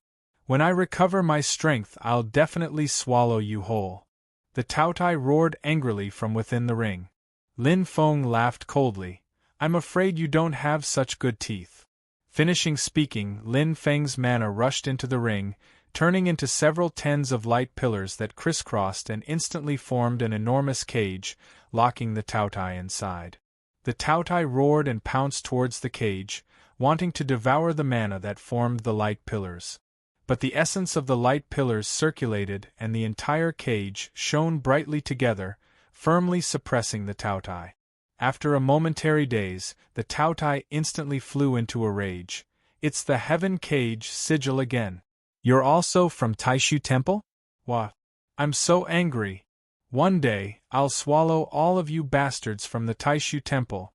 "When I recover my strength I'll definitely swallow you whole." The Taotai roared angrily from within the ring. Lin Feng laughed coldly. "I'm afraid you don't have such good teeth." Finishing speaking, Lin Feng's mana rushed into the ring, turning into several tens of light pillars that crisscrossed and instantly formed an enormous cage, locking the Taotai inside. The Taotai roared and pounced towards the cage, wanting to devour the mana that formed the light pillars. But the essence of the light pillars circulated and the entire cage shone brightly together, firmly suppressing the Taotai. After a momentary daze, the Taotai instantly flew into a rage. "It's the Heaven Cage sigil again. You're also from Taishu Temple? What? I'm so angry. One day, I'll swallow all of you bastards from the Taishu Temple."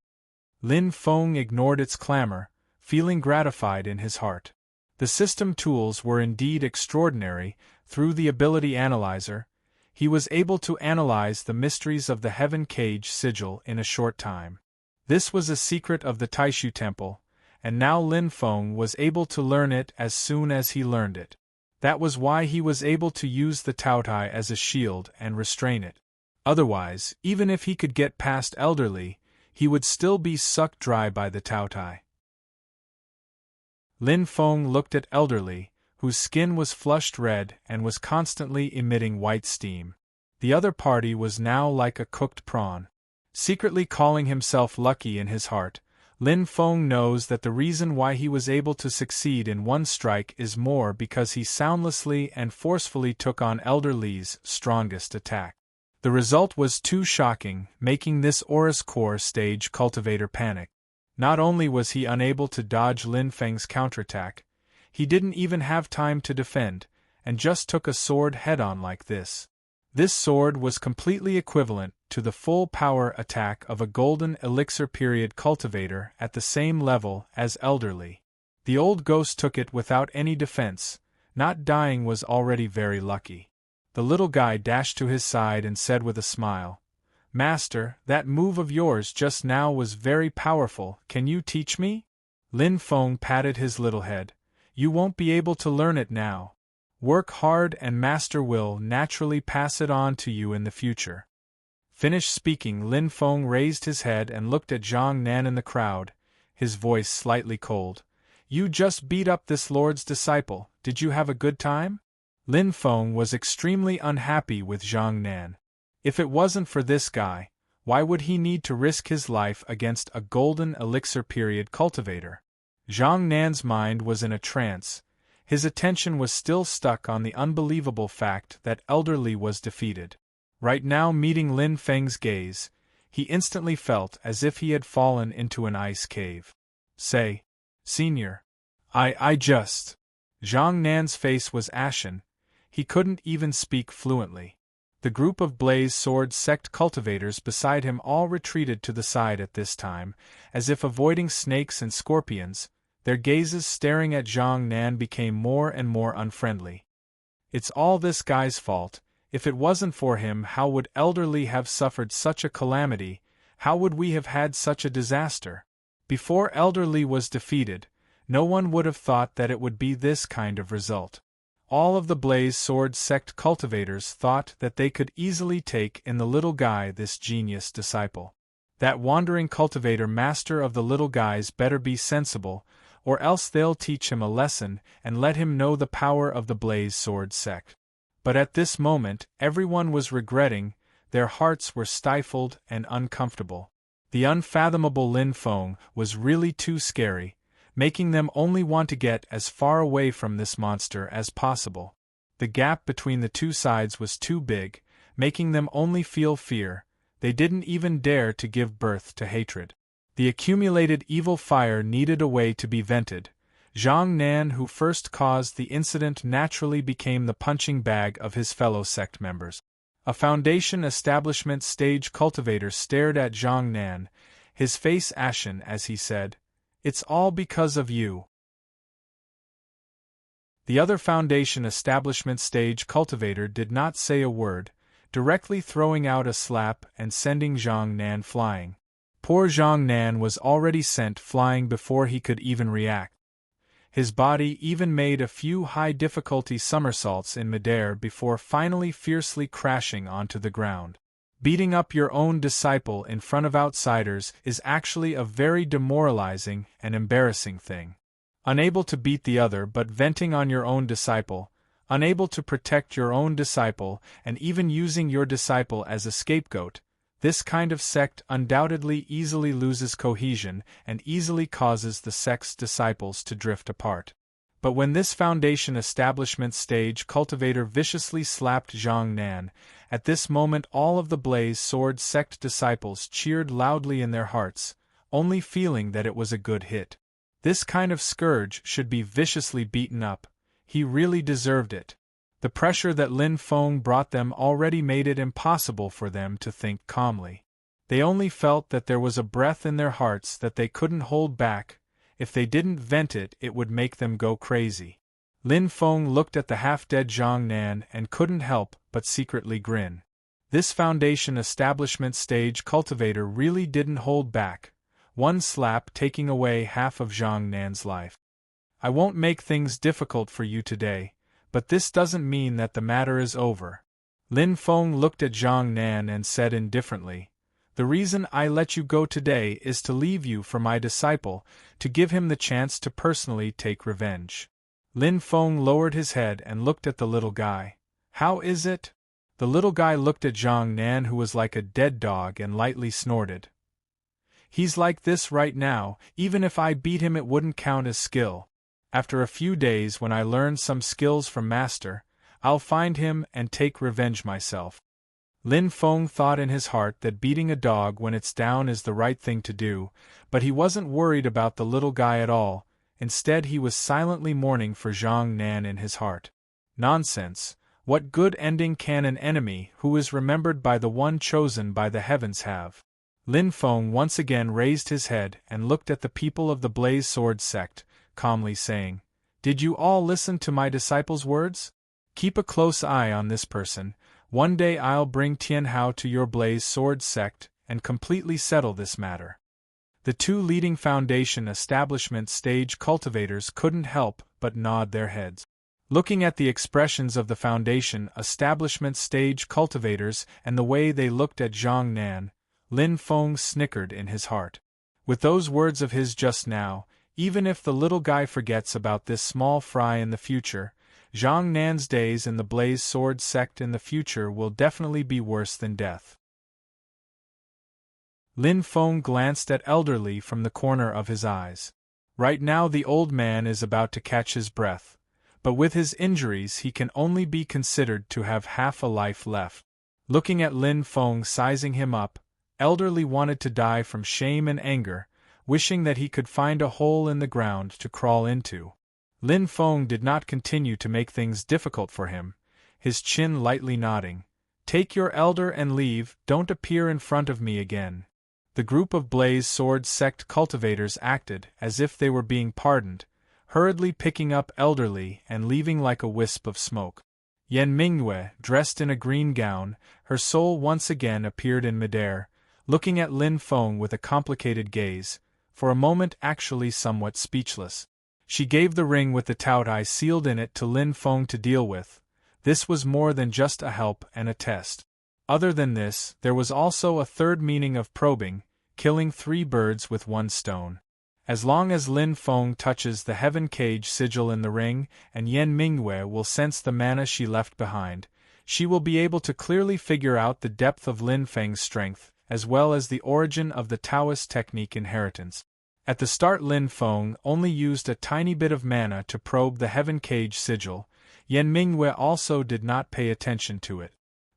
Lin Feng ignored its clamor, feeling gratified in his heart. The system tools were indeed extraordinary. Through the ability analyzer, he was able to analyze the mysteries of the Heaven Cage sigil in a short time. This was a secret of the Taishu Temple, and now Lin Feng was able to learn it as soon as he learned it. That was why he was able to use the Taotai as a shield and restrain it. Otherwise, even if he could get past Elderly, he would still be sucked dry by the Taotai. Lin Feng looked at Elderly, whose skin was flushed red and was constantly emitting white steam. The other party was now like a cooked prawn. Secretly calling himself lucky in his heart, Lin Feng knows that the reason why he was able to succeed in one strike is more because he soundlessly and forcefully took on Elderly's strongest attack. The result was too shocking, making this Aurus Core stage cultivator panic. Not only was he unable to dodge Lin Feng's counterattack, he didn't even have time to defend, and just took a sword head-on like this. This sword was completely equivalent to the full power attack of a golden elixir period cultivator at the same level as Elderly. The old ghost took it without any defense. Not dying was already very lucky. The little guy dashed to his side and said with a smile, "Master, that move of yours just now was very powerful. Can you teach me?" Lin Feng patted his little head. "You won't be able to learn it now. Work hard and Master will naturally pass it on to you in the future." Finished speaking, Lin Feng raised his head and looked at Zhang Nan in the crowd, his voice slightly cold. "You just beat up this lord's disciple. Did you have a good time?" Lin Feng was extremely unhappy with Zhang Nan. If it wasn't for this guy, why would he need to risk his life against a golden elixir period cultivator? Zhang Nan's mind was in a trance. His attention was still stuck on the unbelievable fact that Elderly was defeated. Right now, meeting Lin Feng's gaze, he instantly felt as if he had fallen into an ice cave. "Say, Senior. I just..." Zhang Nan's face was ashen. He couldn't even speak fluently. The group of Blaze Sword sect cultivators beside him all retreated to the side at this time, as if avoiding snakes and scorpions. Their gazes staring at Zhang Nan became more and more unfriendly. "It's all this guy's fault. If it wasn't for him, how would Elderly have suffered such a calamity? How would we have had such a disaster? Before Elderly was defeated, no one would have thought that it would be this kind of result." All of the Blaze Sword sect cultivators thought that they could easily take in the little guy, this genius disciple. That wandering cultivator master of the little guys better be sensible, or else they'll teach him a lesson and let him know the power of the Blaze Sword sect. But at this moment, everyone was regretting, their hearts were stifled and uncomfortable. The unfathomable Lin Feng was really too scary, making them only want to get as far away from this monster as possible. The gap between the two sides was too big, making them only feel fear. They didn't even dare to give birth to hatred. The accumulated evil fire needed a way to be vented. Zhang Nan, who first caused the incident, naturally became the punching bag of his fellow sect members. A Foundation establishment stage cultivator stared at Zhang Nan, his face ashen as he said, "It's all because of you." The other Foundation establishment stage cultivator did not say a word, directly throwing out a slap and sending Zhang Nan flying. Poor Zhang Nan was already sent flying before he could even react. His body even made a few high-difficulty somersaults in midair before finally fiercely crashing onto the ground. Beating up your own disciple in front of outsiders is actually a very demoralizing and embarrassing thing. Unable to beat the other but venting on your own disciple, unable to protect your own disciple, and even using your disciple as a scapegoat, this kind of sect undoubtedly easily loses cohesion and easily causes the sect's disciples to drift apart. But when this Foundation establishment stage cultivator viciously slapped Zhang Nan, at this moment all of the Blaze Sword sect disciples cheered loudly in their hearts, only feeling that it was a good hit. This kind of scourge should be viciously beaten up. He really deserved it. The pressure that Lin Feng brought them already made it impossible for them to think calmly. They only felt that there was a breath in their hearts that they couldn't hold back. If they didn't vent it, it would make them go crazy. Lin Feng looked at the half-dead Zhang Nan and couldn't help but secretly grin. This foundation establishment stage cultivator really didn't hold back, one slap taking away half of Zhang Nan's life. I won't make things difficult for you today, but this doesn't mean that the matter is over. Lin Feng looked at Zhang Nan and said indifferently, "The reason I let you go today is to leave you for my disciple, to give him the chance to personally take revenge." Lin Feng lowered his head and looked at the little guy. "How is it?" The little guy looked at Zhang Nan, who was like a dead dog, and lightly snorted. "He's like this right now. Even if I beat him, it wouldn't count as skill. After a few days, when I learn some skills from Master, I'll find him and take revenge myself." Lin Feng thought in his heart that beating a dog when it's down is the right thin to do, but he wasn't worried about the little guy at all. Instead, he was silently mourning for Zhang Nan in his heart. Nonsense! What good ending can an enemy who is remembered by the one chosen by the heavens have? Lin Feng once again raised his head and looked at the people of the Blaze Sword sect, calmly saying, "Did you all listen to my disciple's words? Keep a close eye on this person. One day I'll bring Tian Hao to your Blaze Sword sect and completely settle this matter." The two leading foundation establishment stage cultivators couldn't help but nod their heads. Looking at the expressions of the foundation establishment stage cultivators and the way they looked at Zhang Nan, Lin Feng snickered in his heart. With those words of his just now, even if the little guy forgets about this small fry in the future, Zhang Nan's days in the Blaze Sword sect in the future will definitely be worse than death. Lin Feng glanced at Elderly from the corner of his eyes. Right now the old man is about to catch his breath, but with his injuries he can only be considered to have half a life left. Looking at Lin Feng sizing him up, Elderly wanted to die from shame and anger, wishing that he could find a hole in the ground to crawl into. Lin Feng did not continue to make things difficult for him, his chin lightly nodding. "Take your elder and leave, don't appear in front of me again." The group of Blaze Sword sect cultivators acted as if they were being pardoned, hurriedly picking up Elderly and leaving like a wisp of smoke. Yan Mingyue, dressed in a green gown, her soul once again appeared in midair, looking at Lin Feng with a complicated gaze, for a moment actually somewhat speechless. She gave the ring with the Taotai sealed in it to Lin Feng to deal with. This was more than just a help and a test. Other than this, there was also a third meaning of probing, killing 3 birds with 1 stone. As long as Lin Feng touches the heaven cage sigil in the ring, and Yan Mingyue will sense the mana she left behind, she will be able to clearly figure out the depth of Lin Feng's strength, as well as the origin of the Taoist technique inheritance. At the start, Lin Feng only used a tiny bit of mana to probe the heaven cage sigil. Yan Mingyue also did not pay attention to it.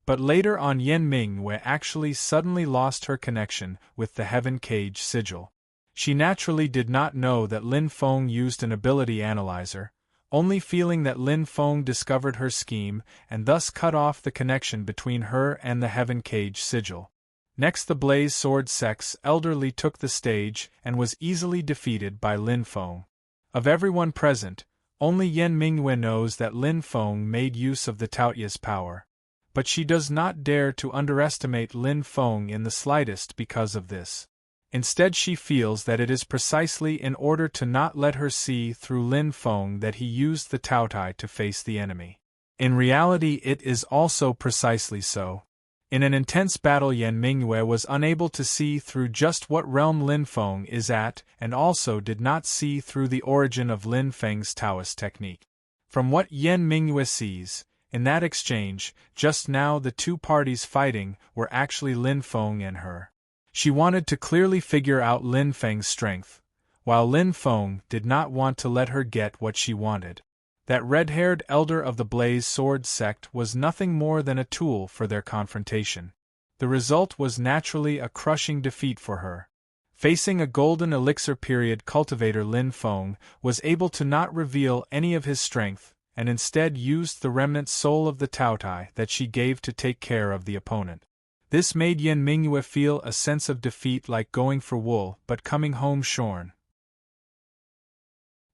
But later on, Yan Mingyue actually suddenly lost her connection with the heaven cage sigil. She naturally did not know that Lin Feng used an ability analyzer, only feeling that Lin Feng discovered her scheme and thus cut off the connection between her and the heaven cage sigil. Next, the Blaze Sword sect's Elderly took the stage and was easily defeated by Lin Feng. Of everyone present, only Yan Mingyue knows that Lin Feng made use of the Taoya's power. But she does not dare to underestimate Lin Feng in the slightest because of this. Instead, she feels that it is precisely in order to not let her see through Lin Feng that he used the Taotai to face the enemy. In reality, it is also precisely so. In an intense battle, Yan Mingyue was unable to see through just what realm Lin Feng is at, and also did not see through the origin of Lin Feng's Taoist technique. From what Yan Mingyue sees, in that exchange, just now the two parties fighting were actually Lin Feng and her. She wanted to clearly figure out Lin Feng's strength, while Lin Feng did not want to let her get what she wanted. That red-haired elder of the Blaze Sword sect was nothing more than a tool for their confrontation. The result was naturally a crushing defeat for her. Facing a golden elixir period cultivator, Lin Feng was able to not reveal any of his strength, and instead used the remnant soul of the Taotai that she gave to take care of the opponent. This made Yen Mingyue feel a sense of defeat, like going for wool but coming home shorn.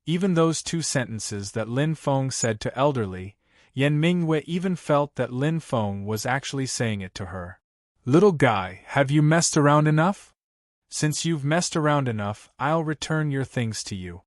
Even those 2 sentences that Lin Feng said to elderly, Yen Mingyue even felt that Lin Feng was actually saying it to her. Little guy, have you messed around enough? Since you've messed around enough, I'll return your things to you.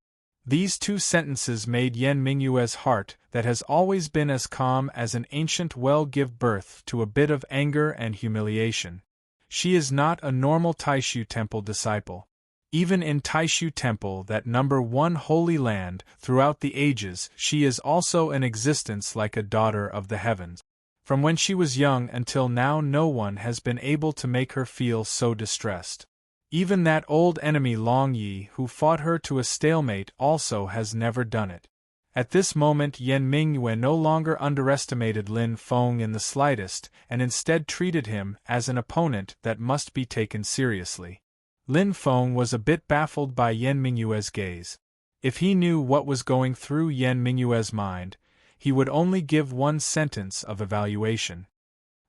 These 2 sentences made Yen Mingyue's heart, that has always been as calm as an ancient well, give birth to a bit of anger and humiliation. She is not a normal Taishu Temple disciple. Even in Taishu Temple, that #1 holy land throughout the ages, she is also an existence like a daughter of the heavens. From when she was young until now, no one has been able to make her feel so distressed. Even that old enemy Long Yi, who fought her to a stalemate, also has never done it. At this moment, Yen Mingyue no longer underestimated Lin Feng in the slightest, and instead treated him as an opponent that must be taken seriously. Lin Feng was a bit baffled by Yen Mingyue's gaze. If he knew what was going through Yen Mingyue's mind, he would only give 1 sentence of evaluation.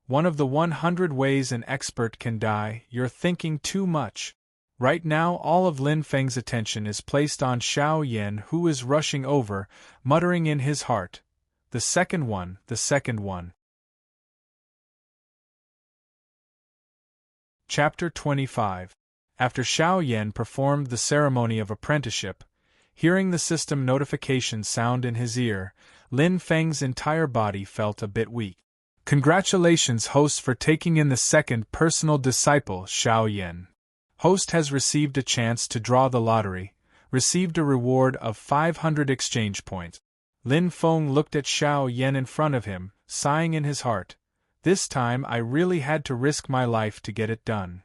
One of the 100 ways an expert can die. You're thinking too much. Right now all of Lin Feng's attention is placed on Xiao Yan, who is rushing over, muttering in his heart, "The second one, the second one." Chapter 25. After Xiao Yan performed the ceremony of apprenticeship, hearing the system notification sound in his ear, Lin Feng's entire body felt a bit weak. Congratulations, host, for taking in the second personal disciple, Xiao Yan. Host has received a chance to draw the lottery, received a reward of 500 exchange points. Lin Feng looked at Xiao Yan in front of him, sighing in his heart. This time I really had to risk my life to get it done.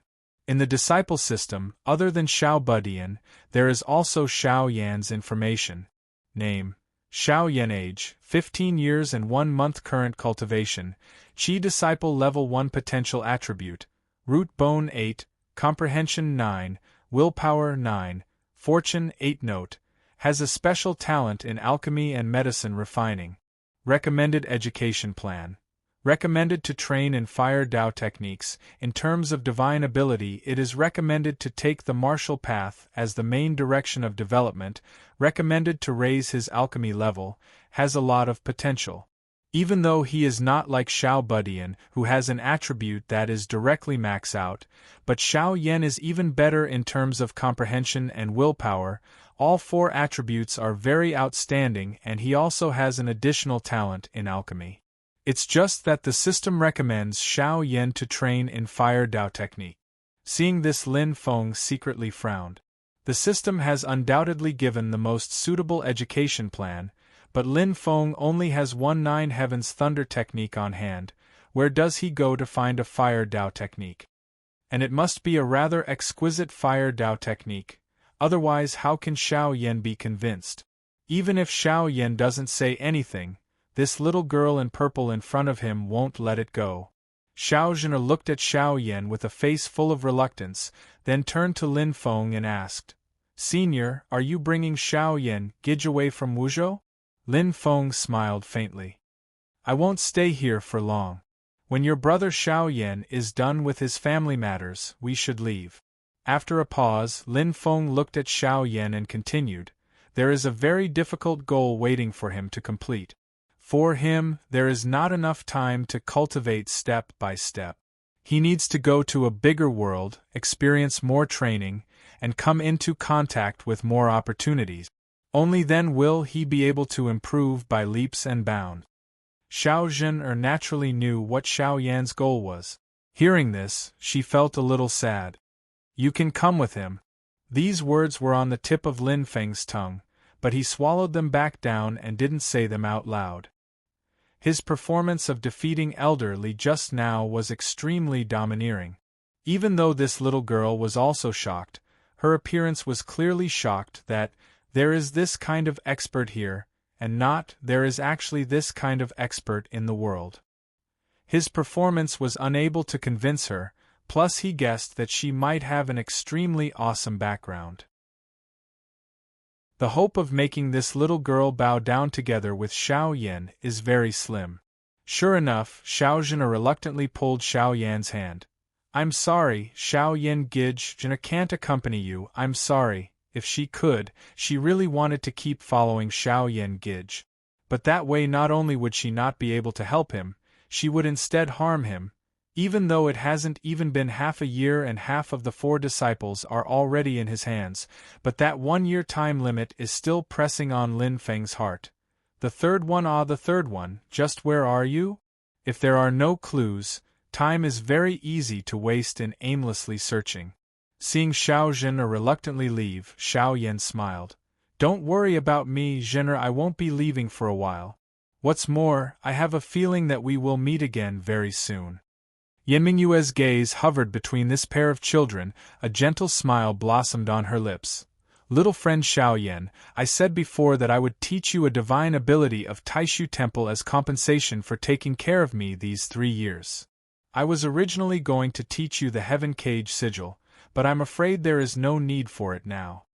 In the disciple system, other than Xiao Budian, there is also Xiao Yan's information. Name: Xiao Yan. Age: 15 years and 1 month. Current cultivation: Qi disciple level 1. Potential attribute: root bone 8, comprehension 9, willpower 9, fortune 8. Note: has a special talent in alchemy and medicine refining. Recommended education plan: recommended to train in Fire Dao techniques. In terms of divine ability, it is recommended to take the martial path as the main direction of development, recommended to raise his alchemy level, has a lot of potential. Even though he is not like Xiao Budian, who has an attribute that is directly max out, but Xiao Yan is even better in terms of comprehension and willpower. All 4 attributes are very outstanding, and he also has an additional talent in alchemy. It's just that the system recommends Xiao Yan to train in Fire Dao technique. Seeing this, Lin Feng secretly frowned. The system has undoubtedly given the most suitable education plan, but Lin Feng only has 9 Heaven's Thunder technique on hand. Where does he go to find a Fire Dao technique? And it must be a rather exquisite Fire Dao technique, otherwise how can Xiao Yan be convinced? Even if Xiao Yan doesn't say anything, this little girl in purple in front of him won't let it go. Xiao Zhener looked at Xiao Yan with a face full of reluctance, then turned to Lin Feng and asked, "Senior, are you bringing Xiao Yan Gij away from Wuzhou?" Lin Feng smiled faintly. "I won't stay here for long. When your brother Xiao Yan is done with his family matters, we should leave." After a pause, Lin Feng looked at Xiao Yan and continued, "There is a very difficult goal waiting for him to complete. For him, there is not enough time to cultivate step by step. He needs to go to a bigger world, experience more training, and come into contact with more opportunities. Only then will he be able to improve by leaps and bounds." Xiao Zhener naturally knew what Xiao Yan's goal was. Hearing this, she felt a little sad. "You can come with him." These words were on the tip of Lin Feng's tongue, but he swallowed them back down and didn't say them out loud. His performance of defeating elderly just now was extremely domineering. Even though this little girl was also shocked, her appearance was clearly shocked that there is this kind of expert here, and not there is actually this kind of expert in the world. His performance was unable to convince her, plus he guessed that she might have an extremely awesome background. The hope of making this little girl bow down together with Xiao Yan is very slim. Sure enough, Xiao Zhener reluctantly pulled Xiao Yan's hand. I'm sorry, Xiao Yan Gij, Jina can't accompany you, I'm sorry. If she could, she really wanted to keep following Xiao Yan Gij. But that way not only would she not be able to help him, she would instead harm him. Even though it hasn't even been half a year and half of the 4 disciples are already in his hands, but that 1-year time limit is still pressing on Lin Feng's heart. The third one, just where are you? If there are no clues, time is very easy to waste in aimlessly searching. Seeing Xiao Zhen reluctantly leave, Xiao Yan smiled. Don't worry about me, Zhener, I won't be leaving for a while. What's more, I have a feeling that we will meet again very soon. Yan Mingyue's gaze hovered between this pair of children, a gentle smile blossomed on her lips. Little friend Xiao Yan, I said before that I would teach you a divine ability of Taishu Temple as compensation for taking care of me these 3 years. I was originally going to teach you the Heaven Cage Sigil, but I'm afraid there is no need for it now.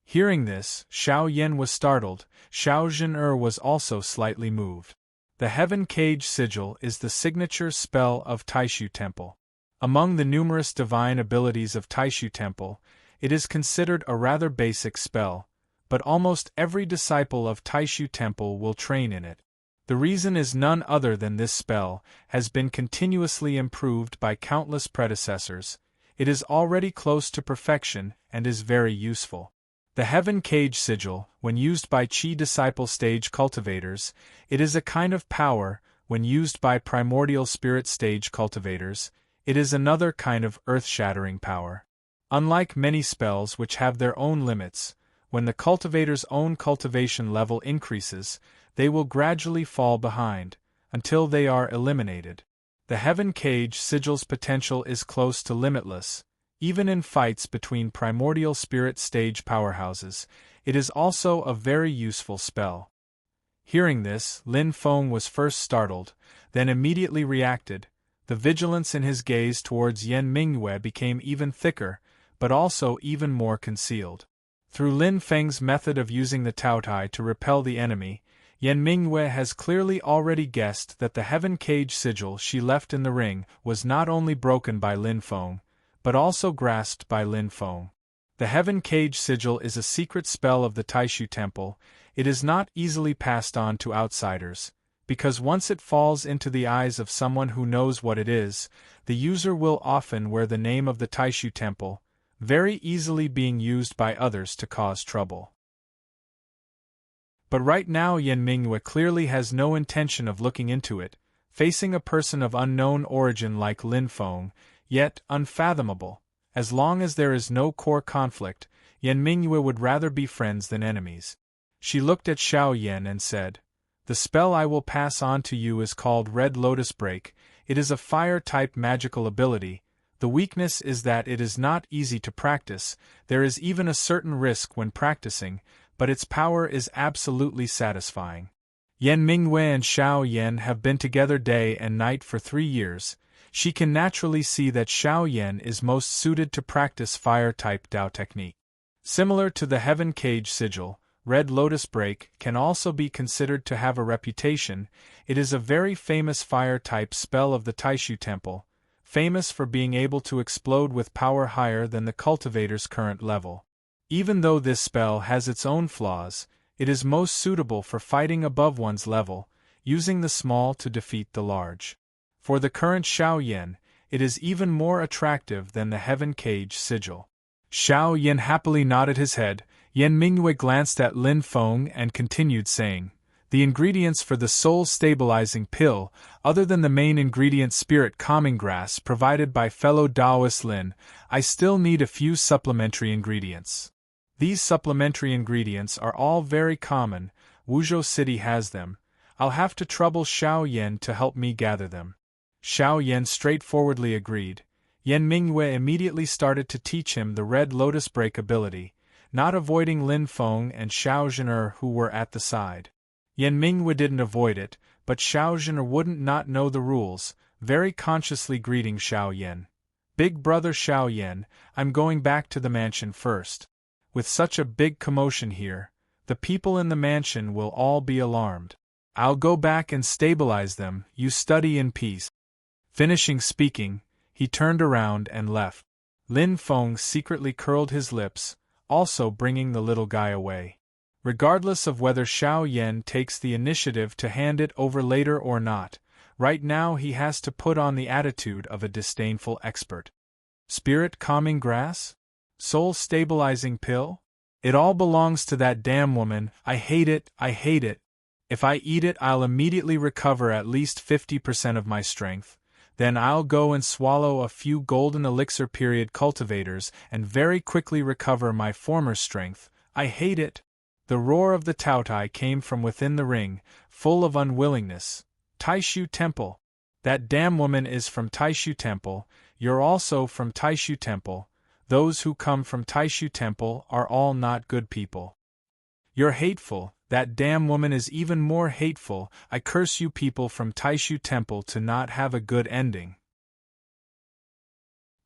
Hearing this, Xiao Yan was startled. Xiao Zhen was also slightly moved. The Heaven Cage Sigil is the signature spell of Taishu Temple. Among the numerous divine abilities of Taishu Temple, it is considered a rather basic spell, but almost every disciple of Taishu Temple will train in it. The reason is none other than this spell has been continuously improved by countless predecessors. It is already close to perfection and is very useful. The Heaven Cage Sigil, when used by Qi disciple stage cultivators, it is a kind of power. When used by primordial spirit stage cultivators, it is another kind of earth-shattering power. Unlike many spells which have their own limits, when the cultivator's own cultivation level increases, they will gradually fall behind, until they are eliminated. The Heaven Cage Sigil's potential is close to limitless. Even in fights between primordial spirit stage powerhouses, it is also a very useful spell. Hearing this, Lin Feng was first startled, then immediately reacted. The vigilance in his gaze towards Yan Mingyue became even thicker, but also even more concealed. Through Lin Feng's method of using the Taotai to repel the enemy, Yan Mingyue has clearly already guessed that the Heaven Cage Sigil she left in the ring was not only broken by Lin Feng, but also grasped by Lin Feng. The Heaven Cage Sigil is a secret spell of the Taishu Temple. It is not easily passed on to outsiders, because once it falls into the eyes of someone who knows what it is, the user will often wear the name of the Taishu Temple, very easily being used by others to cause trouble. But right now Yan Mingyue clearly has no intention of looking into it. Facing a person of unknown origin like Lin Feng, yet unfathomable, as long as there is no core conflict, Yan Mingyue would rather be friends than enemies. She looked at Xiao Yan and said, "The spell I will pass on to you is called Red Lotus Break. It is a fire-type magical ability. The weakness is that it is not easy to practice. There is even a certain risk when practicing, but its power is absolutely satisfying." Yan Mingyue and Xiao Yan have been together day and night for 3 years. She can naturally see that Xiao Yan is most suited to practice fire-type Dao technique. Similar to the Heaven Cage Sigil, Red Lotus Break can also be considered to have a reputation. It is a very famous fire-type spell of the Taishu Temple, famous for being able to explode with power higher than the cultivator's current level. Even though this spell has its own flaws, it is most suitable for fighting above one's level, using the small to defeat the large. For the current Xiao Yan, it is even more attractive than the Heaven Cage Sigil. Xiao Yan happily nodded his head. Yan Mingyue glanced at Lin Feng and continued saying, "The ingredients for the soul-stabilizing pill, other than the main ingredient spirit calming grass provided by fellow Taoist Lin, I still need a few supplementary ingredients. These supplementary ingredients are all very common. Wuzhou City has them. I'll have to trouble Xiao Yan to help me gather them." Xiao Yan straightforwardly agreed. Yan Mingyue immediately started to teach him the Red Lotus Break ability, not avoiding Lin Feng and Xiao Zhen who were at the side. Yan Mingyue didn't avoid it, but Xiao Zhen wouldn't not know the rules, very consciously greeting Xiao Yan. "Big brother Xiao Yan, I'm going back to the mansion first. With such a big commotion here, the people in the mansion will all be alarmed. I'll go back and stabilize them, you study in peace." Finishing speaking, He turned around and left. Lin Feng secretly curled his lips, also bringing the little guy away. Regardless of whether Xiao Yan takes the initiative to hand it over later or not, right now he has to put on the attitude of a disdainful expert. Spirit calming grass? Soul stabilizing pill? It all belongs to that damn woman. I hate it, I hate it. If I eat it, I'll immediately recover at least 50% of my strength. Then I'll go and swallow a few golden elixir period cultivators and very quickly recover my former strength. I hate it. The roar of the Taotai came from within the ring, full of unwillingness. Taishu Temple. That damn woman is from Taishu Temple. You're also from Taishu Temple. Those who come from Taishu Temple are all not good people. You're hateful. That damn woman is even more hateful. I curse you people from Taishu Temple to not have a good ending.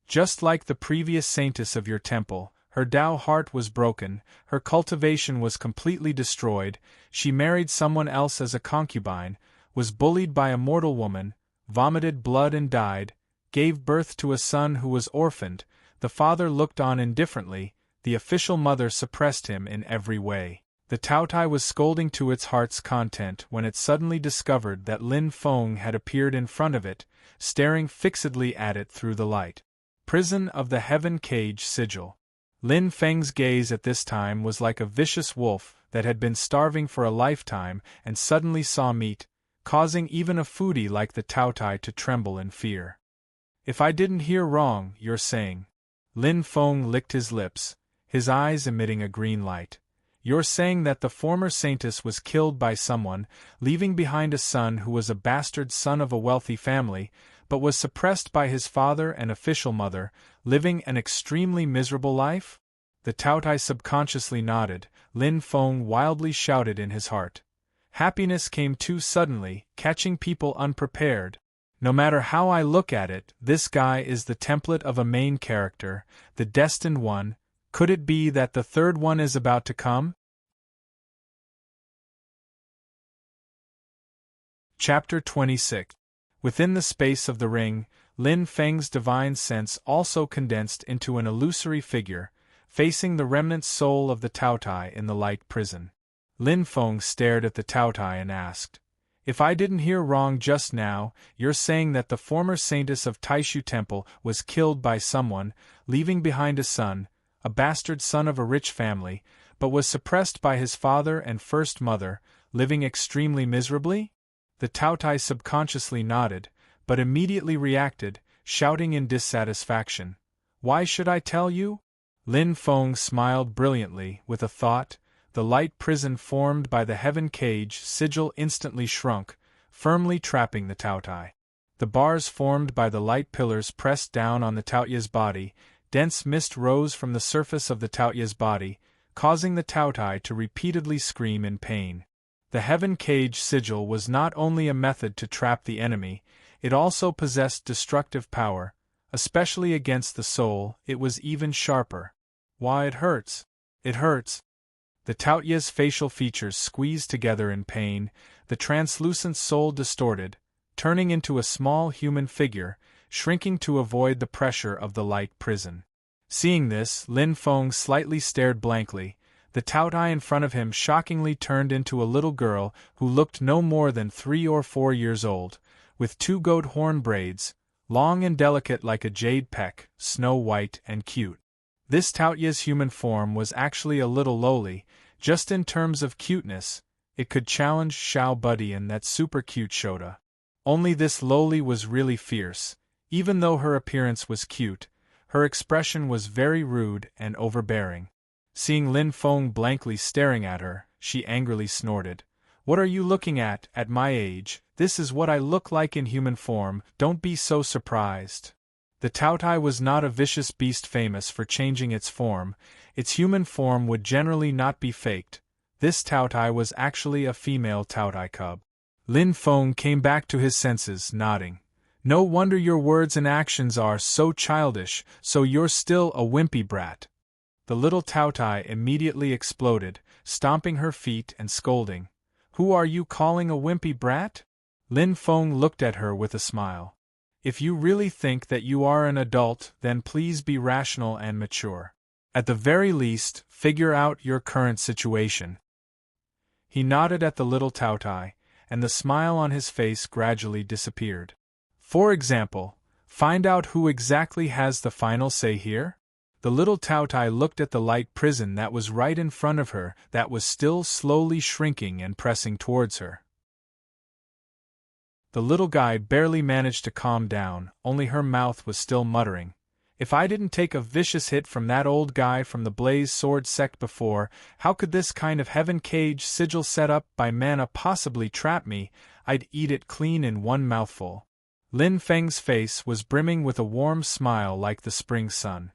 Just like the previous saintess of your temple, her Tao heart was broken, her cultivation was completely destroyed, she married someone else as a concubine, was bullied by a mortal woman, vomited blood and died, gave birth to a son who was orphaned, the father looked on indifferently, the official mother suppressed him in every way. The Taotai was scolding to its heart's content when it suddenly discovered that Lin Feng had appeared in front of it, staring fixedly at it through the light. Prison of the Heaven Cage Sigil. Lin Feng's gaze at this time was like a vicious wolf that had been starving for a lifetime and suddenly saw meat, causing even a foodie like the Taotai to tremble in fear. If I didn't hear wrong, you're saying. Lin Feng licked his lips, his eyes emitting a green light. You're saying that the former saintess was killed by someone, leaving behind a son who was a bastard son of a wealthy family, but was suppressed by his father and official mother, living an extremely miserable life? The Taotai subconsciously nodded. Lin Feng wildly shouted in his heart. Happiness came too suddenly, catching people unprepared. No matter how I look at it, this guy is the template of a main character, the destined one. Could it be that the third one is about to come? Chapter 26. Within the space of the ring, Lin Feng's divine sense also condensed into an illusory figure, facing the remnant soul of the Taotai in the light prison. Lin Feng stared at the Taotai and asked, If I didn't hear wrong just now, you're saying that the former saintess of Taishu Temple was killed by someone, leaving behind a son, a bastard son of a rich family, but was suppressed by his father and first mother, living extremely miserably? The Taotai subconsciously nodded, but immediately reacted, shouting in dissatisfaction. Why should I tell you? Lin Feng smiled brilliantly, with a thought. The light prison formed by the Heaven Cage Sigil instantly shrunk, firmly trapping the Taotai. The bars formed by the light pillars pressed down on the Taoyai's body. Dense mist rose from the surface of the Taoyai's body, causing the Taotai to repeatedly scream in pain. The Heaven Cage Sigil was not only a method to trap the enemy, it also possessed destructive power, especially against the soul. It was even sharper. Why, it hurts. It hurts. The Taoyai's facial features squeezed together in pain, the translucent soul distorted, turning into a small human figure, shrinking to avoid the pressure of the light prison. Seeing this, Lin Feng slightly stared blankly. The Taotai in front of him shockingly turned into a little girl who looked no more than 3 or 4 years old, with 2 goat horn braids, long and delicate like a jade peck, snow white and cute. This Taoyai's human form was actually a little lowly, just in terms of cuteness. It could challenge Xiao Buddy and that super cute Shota. Only this lowly was really fierce. Even though her appearance was cute, her expression was very rude and overbearing. Seeing Lin Feng blankly staring at her, she angrily snorted. What are you looking at my age? This is what I look like in human form, don't be so surprised. The Taotai was not a vicious beast famous for changing its form. Its human form would generally not be faked. This Taotai was actually a female Taotai cub. Lin Feng came back to his senses, nodding. No wonder your words and actions are so childish, so you're still a wimpy brat. The little Taotai immediately exploded, stomping her feet and scolding. Who are you calling a wimpy brat? Lin Feng looked at her with a smile. If you really think that you are an adult, then please be rational and mature. At the very least, figure out your current situation. He nodded at the little Taotai, and the smile on his face gradually disappeared. For example, find out who exactly has the final say here? The little Taotai looked at the light prison that was right in front of her, that was still slowly shrinking and pressing towards her. The little guide barely managed to calm down, only her mouth was still muttering. If I didn't take a vicious hit from that old guy from the Blaze Sword sect before, how could this kind of heaven cage sigil set up by mana possibly trap me? I'd eat it clean in one mouthful. Lin Feng's face was brimming with a warm smile like the spring sun.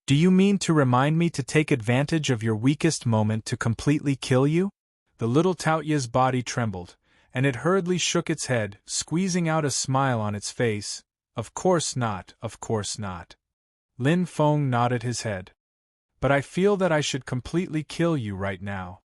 Do you mean to remind me to take advantage of your weakest moment to completely kill you? The little Taoya's body trembled, and it hurriedly shook its head, squeezing out a smile on its face. Of course not, of course not. Lin Feng nodded his head. But I feel that I should completely kill you right now.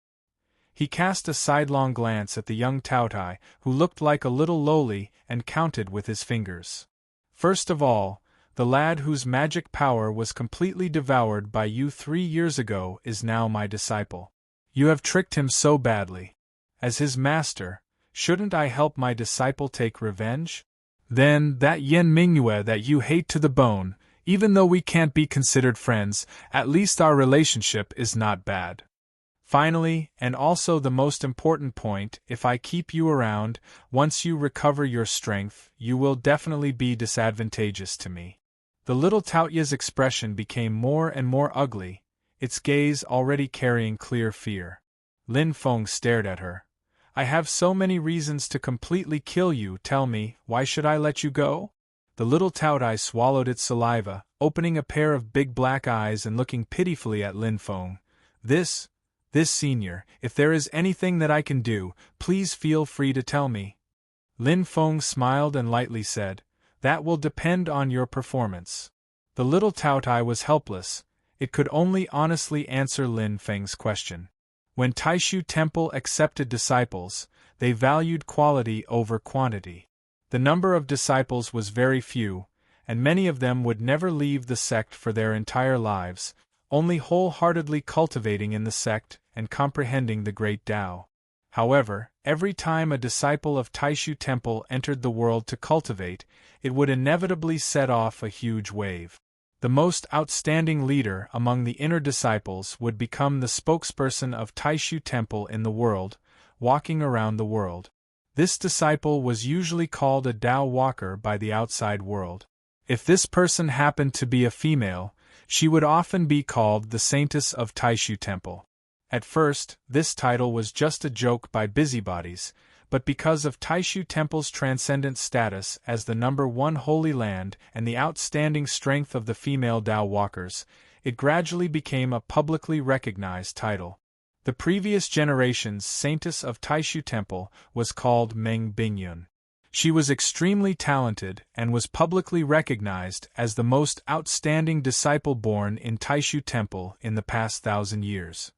He cast a sidelong glance at the young Taotai, who looked like a little lowly, and counted with his fingers. First of all, the lad whose magic power was completely devoured by you 3 years ago is now my disciple. You have tricked him so badly. As his master, shouldn't I help my disciple take revenge? Then, that Yen Mingyue that you hate to the bone, even though we can't be considered friends, at least our relationship is not bad. Finally, and also the most important point, if I keep you around, once you recover your strength, you will definitely be disadvantageous to me. The little Taoya's expression became more and more ugly, its gaze already carrying clear fear. Lin Feng stared at her. I have so many reasons to completely kill you, tell me, why should I let you go? The little Taotai swallowed its saliva, opening a pair of big black eyes and looking pitifully at Lin Feng. This, senior, if there is anything that I can do, please feel free to tell me. Lin Feng smiled and lightly said, that will depend on your performance. The little Taotai was helpless, it could only honestly answer Lin Feng's question. When Taishu Temple accepted disciples, they valued quality over quantity. The number of disciples was very few, and many of them would never leave the sect for their entire lives, only wholeheartedly cultivating in the sect and comprehending the great Tao. However, every time a disciple of Taishu Temple entered the world to cultivate, it would inevitably set off a huge wave. The most outstanding leader among the inner disciples would become the spokesperson of Taishu Temple in the world, walking around the world. This disciple was usually called a Tao walker by the outside world. If this person happened to be a female, she would often be called the Saintess of Taishu Temple. At first, this title was just a joke by busybodies, but because of Taishu Temple's transcendent status as the #1 holy land and the outstanding strength of the female Tao walkers, it gradually became a publicly recognized title. The previous generation's Saintess of Taishu Temple was called Meng Bingyun. She was extremely talented and was publicly recognized as the most outstanding disciple born in Taishu Temple in the past 1,000 years.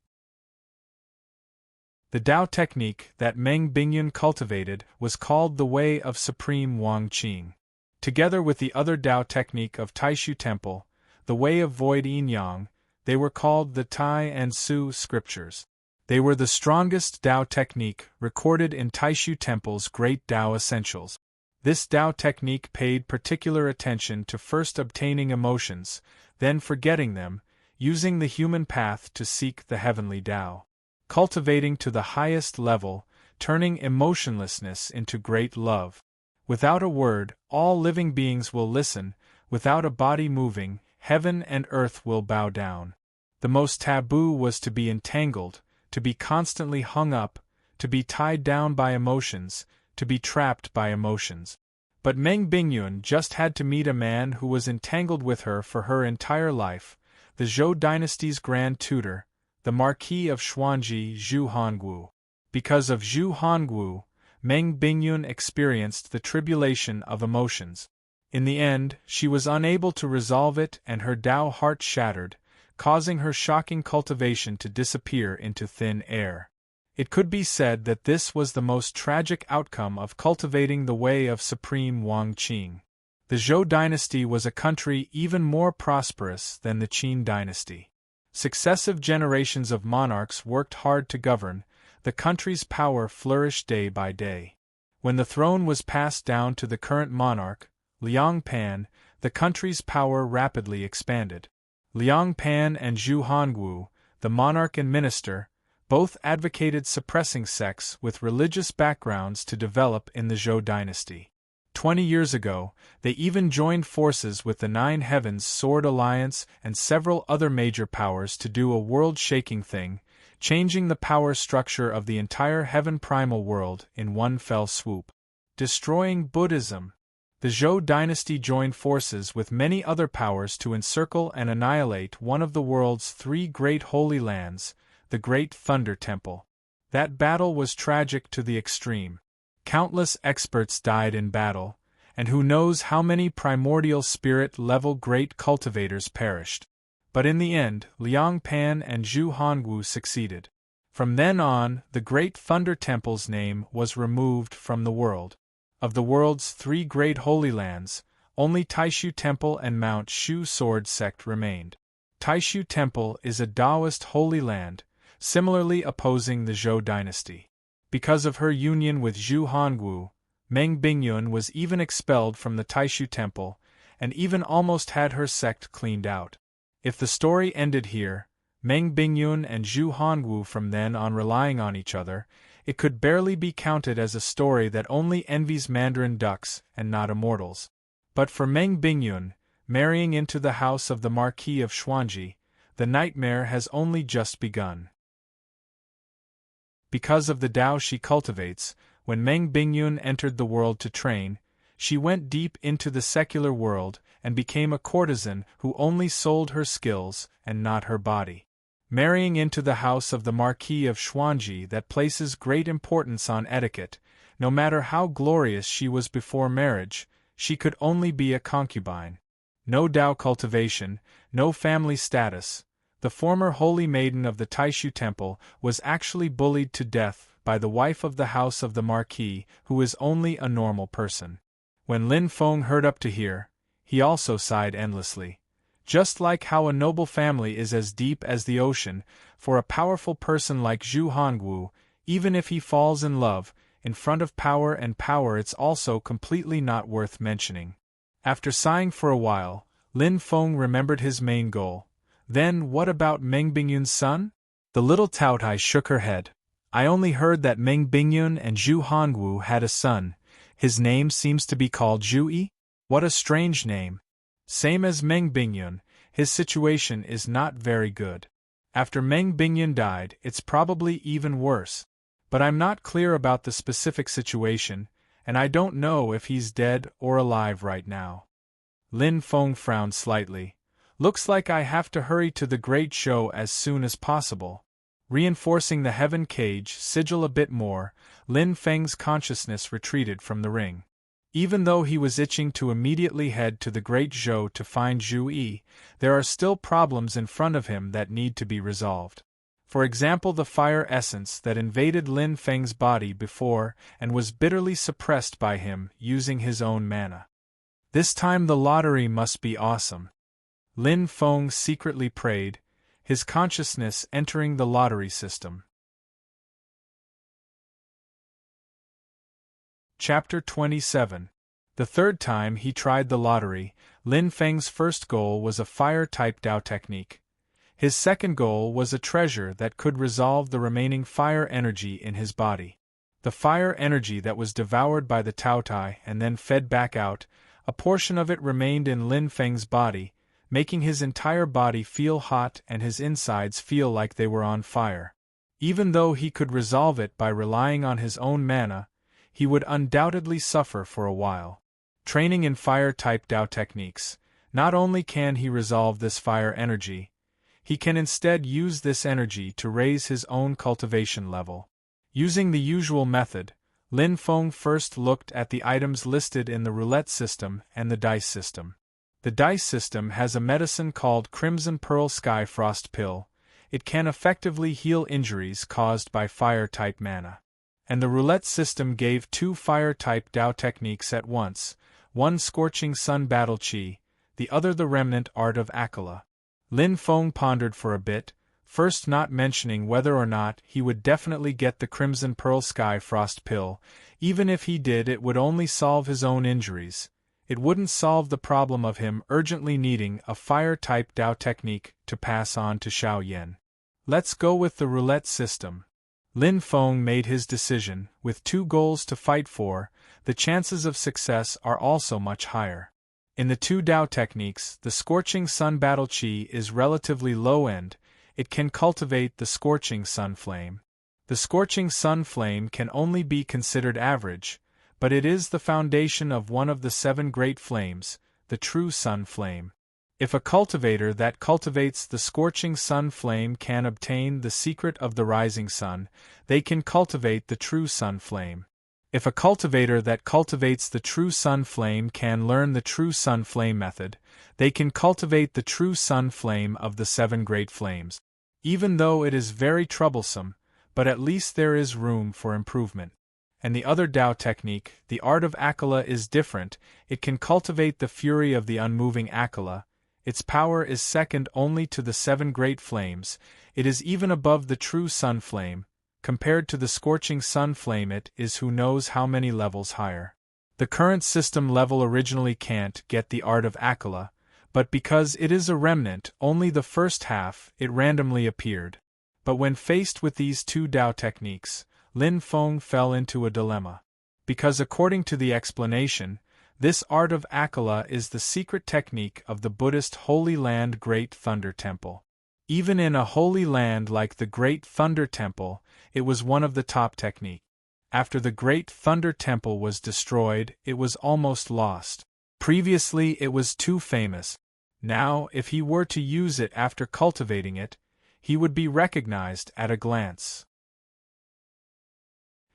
The Tao technique that Meng Bingyun cultivated was called the Way of Supreme Wang Qing. Together with the other Tao technique of Taishu Temple, the Way of Void Yin Yang, they were called the Tai and Su scriptures. They were the strongest Tao technique recorded in Taishu Temple's Great Tao Essentials. This Tao technique paid particular attention to first obtaining emotions, then forgetting them, using the human path to seek the heavenly Tao. Cultivating to the highest level, turning emotionlessness into great love. Without a word, all living beings will listen, without a body moving, heaven and earth will bow down. The most taboo was to be entangled, to be constantly hung up, to be tied down by emotions, to be trapped by emotions. But Meng Bingyun just had to meet a man who was entangled with her for her entire life, the Zhou dynasty's grand tutor, the Marquis of Xuanji Zhu Hongwu. Because of Zhu Hongwu, Meng Bingyun experienced the tribulation of emotions. In the end, she was unable to resolve it and her Tao heart shattered, causing her shocking cultivation to disappear into thin air. It could be said that this was the most tragic outcome of cultivating the Way of Supreme Wang Qing. The Zhou dynasty was a country even more prosperous than the Qin dynasty. Successive generations of monarchs worked hard to govern, the country's power flourished day by day. When the throne was passed down to the current monarch, Liang Pan, the country's power rapidly expanded. Liang Pan and Zhu Hongwu, the monarch and minister, both advocated suppressing sects with religious backgrounds to develop in the Zhou dynasty. 20 years ago, they even joined forces with the Nine Heavens Sword Alliance and several other major powers to do a world-shaking thing, changing the power structure of the entire heaven primal world in one fell swoop. Destroying Buddhism. The Zhou dynasty joined forces with many other powers to encircle and annihilate one of the world's 3 great holy lands, the Great Thunder Temple. That battle was tragic to the extreme. Countless experts died in battle, and who knows how many primordial spirit-level great cultivators perished. But in the end, Liang Pan and Zhu Hongwu succeeded. From then on, the Great Thunder Temple's name was removed from the world. Of the world's 3 great holy lands, only Taishu Temple and Mount Shu Sword Sect remained. Taishu Temple is a Taoist holy land, similarly opposing the Zhou dynasty. Because of her union with Zhu Hongwu, Meng Bingyun was even expelled from the Taishu Temple, and even almost had her sect cleaned out. If the story ended here, Meng Bingyun and Zhu Hongwu from then on relying on each other, it could barely be counted as a story that only envies Mandarin ducks and not immortals. But for Meng Bingyun, marrying into the house of the Marquis of Xuanji, the nightmare has only just begun. Because of the Tao she cultivates, when Meng Bingyun entered the world to train, she went deep into the secular world and became a courtesan who only sold her skills and not her body. Marrying into the house of the Marquis of Xuanji that places great importance on etiquette, no matter how glorious she was before marriage, she could only be a concubine. No Tao cultivation, no family status. The former holy maiden of the Taishu Temple was actually bullied to death by the wife of the house of the Marquis, who is only a normal person. When Lin Feng heard up to here, he also sighed endlessly. Just like how a noble family is as deep as the ocean, for a powerful person like Zhu Hongwu, even if he falls in love, in front of power and power it's also completely not worth mentioning. After sighing for a while, Lin Feng remembered his main goal. Then what about Meng Bingyun's son? The little Taotai shook her head. I only heard that Meng Bingyun and Zhu Hongwu had a son. His name seems to be called Zhu. What a strange name. Same as Meng Bingyun, his situation is not very good. After Meng Bingyun died, it's probably even worse. But I'm not clear about the specific situation, and I don't know if he's dead or alive right now. Lin Feng frowned slightly. Looks like I have to hurry to the great show as soon as possible. Reinforcing the heaven cage sigil a bit more, Lin Feng's consciousness retreated from the ring. Even though he was itching to immediately head to the great show to find Zhu Yi, there are still problems in front of him that need to be resolved. For example, the fire essence that invaded Lin Feng's body before and was bitterly suppressed by him using his own mana. This time the lottery must be awesome. Lin Feng secretly prayed, his consciousness entering the lottery system. Chapter 27. The third time he tried the lottery, Lin Feng's first goal was a fire-type Tao technique. His second goal was a treasure that could resolve the remaining fire energy in his body. The fire energy that was devoured by the Taotai and then fed back out, a portion of it remained in Lin Feng's body, making his entire body feel hot and his insides feel like they were on fire. Even though he could resolve it by relying on his own mana, he would undoubtedly suffer for a while. Training in fire-type Tao techniques, not only can he resolve this fire energy, he can instead use this energy to raise his own cultivation level. Using the usual method, Lin Feng first looked at the items listed in the roulette system and the dice system. The dice system has a medicine called Crimson Pearl Sky Frost Pill. It can effectively heal injuries caused by fire-type mana. And the roulette system gave 2 fire-type Tao techniques at once, one scorching sun battle chi, the other the remnant art of Akala. Lin Feng pondered for a bit, first not mentioning whether or not he would definitely get the Crimson Pearl Sky Frost pill. Even if he did, it would only solve his own injuries. It wouldn't solve the problem of him urgently needing a fire-type Dao technique to pass on to Xiao Yan. Let's go with the roulette system. Lin Feng made his decision. With 2 goals to fight for, the chances of success are also much higher. In the 2 Dao techniques, the Scorching Sun Battle Chi is relatively low-end. It can cultivate the Scorching Sun Flame. The Scorching Sun Flame can only be considered average, but it is the foundation of one of the 7 great flames, the true Sun Flame. If a cultivator that cultivates the Scorching Sun Flame can obtain the secret of the rising sun, they can cultivate the true Sun Flame. If a cultivator that cultivates the true Sun Flame can learn the true Sun Flame method, they can cultivate the true Sun Flame of the 7 great flames. Even though it is very troublesome, but at least there is room for improvement. And the other Dao technique, the art of Akala, is different. It can cultivate the fury of the unmoving Akala. Its power is second only to the 7 great flames. It is even above the true Sun Flame. Compared to the Scorching Sun Flame, it is who knows how many levels higher. The current system level originally can't get the art of Akala, but because it is a remnant, only the first half, it randomly appeared. But when faced with these 2 Dao techniques, Lin Feng fell into a dilemma. Because according to the explanation, this art of Akala is the secret technique of the Buddhist Holy Land Great Thunder Temple. Even in a holy land like the Great Thunder Temple, it was one of the top techniques. After the Great Thunder Temple was destroyed, it was almost lost. Previously it was too famous. Now, if he were to use it after cultivating it, he would be recognized at a glance.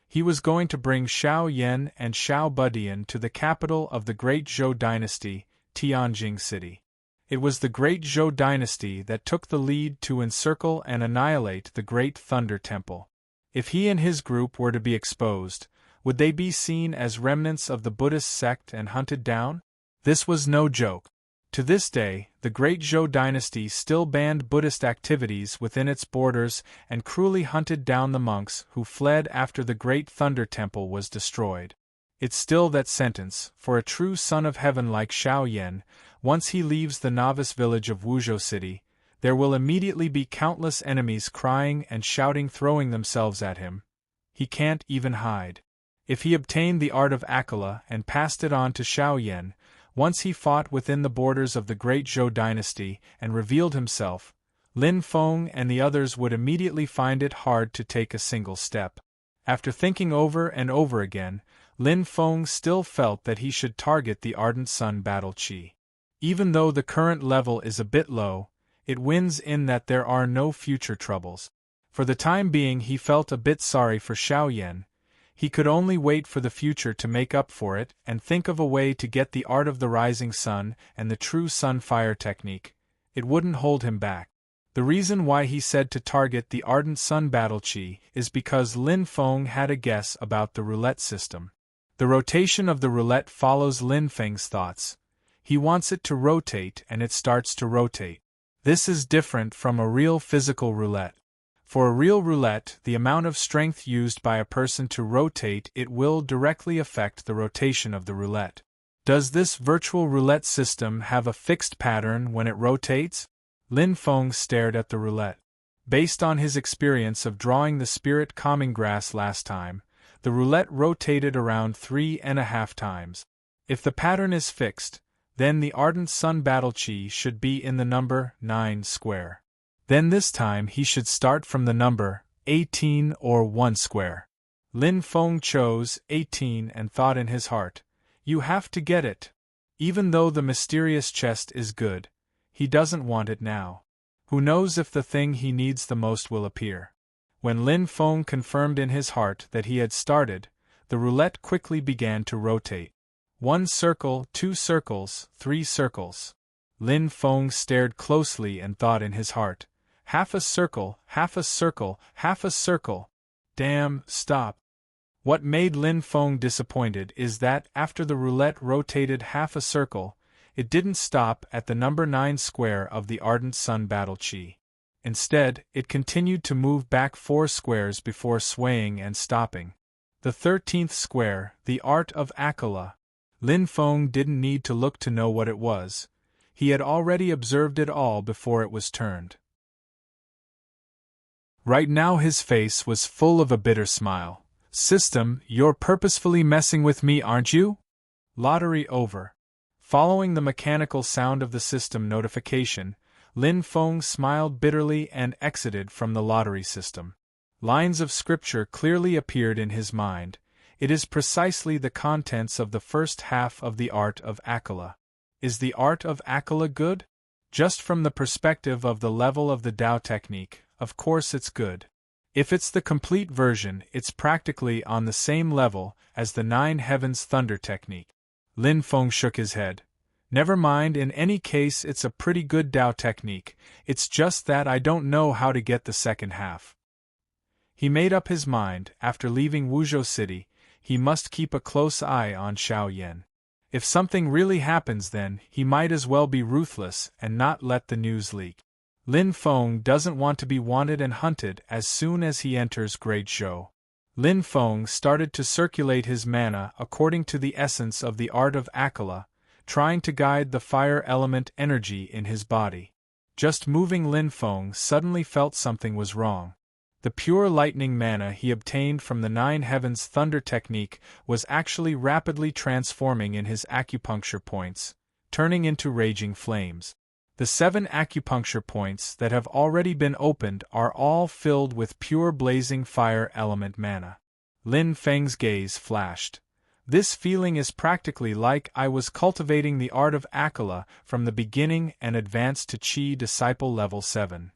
He was going to bring Xiao Yan and Xiao Budian to the capital of the Great Zhou Dynasty, Tianjing City. It was the Great Zhou Dynasty that took the lead to encircle and annihilate the Great Thunder Temple. If he and his group were to be exposed, would they be seen as remnants of the Buddhist sect and hunted down? This was no joke. To this day, the Great Zhou Dynasty still banned Buddhist activities within its borders and cruelly hunted down the monks who fled after the Great Thunder Temple was destroyed. It's still that sentence, for a true son of heaven like Xiao Yan, once he leaves the novice village of Wuzhou City, there will immediately be countless enemies crying and shouting, throwing themselves at him. He can't even hide. If he obtained the art of Akala and passed it on to Xiao Yan, once he fought within the borders of the Great Zhou Dynasty and revealed himself, Lin Feng and the others would immediately find it hard to take a single step. After thinking over and over again, Lin Feng still felt that he should target the Ardent Sun Battle Chi. Even though the current level is a bit low, it wins in that there are no future troubles. For the time being he felt a bit sorry for Xiao Yan. He could only wait for the future to make up for it and think of a way to get the art of the rising sun and the true sun fire technique. It wouldn't hold him back. The reason why he said to target the Ardent Sun Battle Chi is because Lin Feng had a guess about the roulette system. The rotation of the roulette follows Lin Feng's thoughts. He wants it to rotate and it starts to rotate. This is different from a real physical roulette. For a real roulette, the amount of strength used by a person to rotate it will directly affect the rotation of the roulette. Does this virtual roulette system have a fixed pattern when it rotates? Lin Feng stared at the roulette. Based on his experience of drawing the spirit calming grass last time, the roulette rotated around 3.5 times. If the pattern is fixed, then the Ardent Sun Battle Chi should be in the number 9 square. Then this time he should start from the number 18 or 1 square. Lin Feng chose 18 and thought in his heart, "You have to get it." Even though the mysterious chest is good, he doesn't want it now. Who knows if the thing he needs the most will appear. When Lin Feng confirmed in his heart that he had started, the roulette quickly began to rotate. 1 circle, 2 circles, 3 circles. Lin Feng stared closely and thought in his heart, half a circle, half a circle, half a circle. Damn, stop. What made Lin Feng disappointed is that after the roulette rotated half a circle, it didn't stop at the number 9 square of the Ardent Sun Battle Chi. Instead, it continued to move back 4 squares before swaying and stopping. The 13th square, the Art of Akala. Lin Feng didn't need to look to know what it was. He had already observed it all before it was turned. Right now his face was full of a bitter smile. System, you're purposefully messing with me, aren't you? Lottery over. Following the mechanical sound of the system notification, Lin Feng smiled bitterly and exited from the lottery system. Lines of scripture clearly appeared in his mind. It is precisely the contents of the first half of the Art of Akala. Is the Art of Akala good? Just from the perspective of the level of the Tao technique, of course it's good. If it's the complete version, it's practically on the same level as the 9 Heavens Thunder technique. Lin Feng shook his head. Never mind, in any case it's a pretty good Tao technique, it's just that I don't know how to get the second half. He made up his mind, after leaving Wuzhou City, he must keep a close eye on Xiao Yan. If something really happens then, he might as well be ruthless and not let the news leak. Lin Feng doesn't want to be wanted and hunted as soon as he enters Great Zhou. Lin Feng started to circulate his mana according to the essence of the Art of Akala, trying to guide the fire element energy in his body. Just moving, Lin Feng suddenly felt something was wrong. The pure lightning mana he obtained from the 9 Heavens Thunder technique was actually rapidly transforming in his acupuncture points, turning into raging flames. The 7 acupuncture points that have already been opened are all filled with pure blazing fire element mana. Lin Feng's gaze flashed. This feeling is practically like I was cultivating the Art of Akala from the beginning and advanced to Qi Disciple level 7.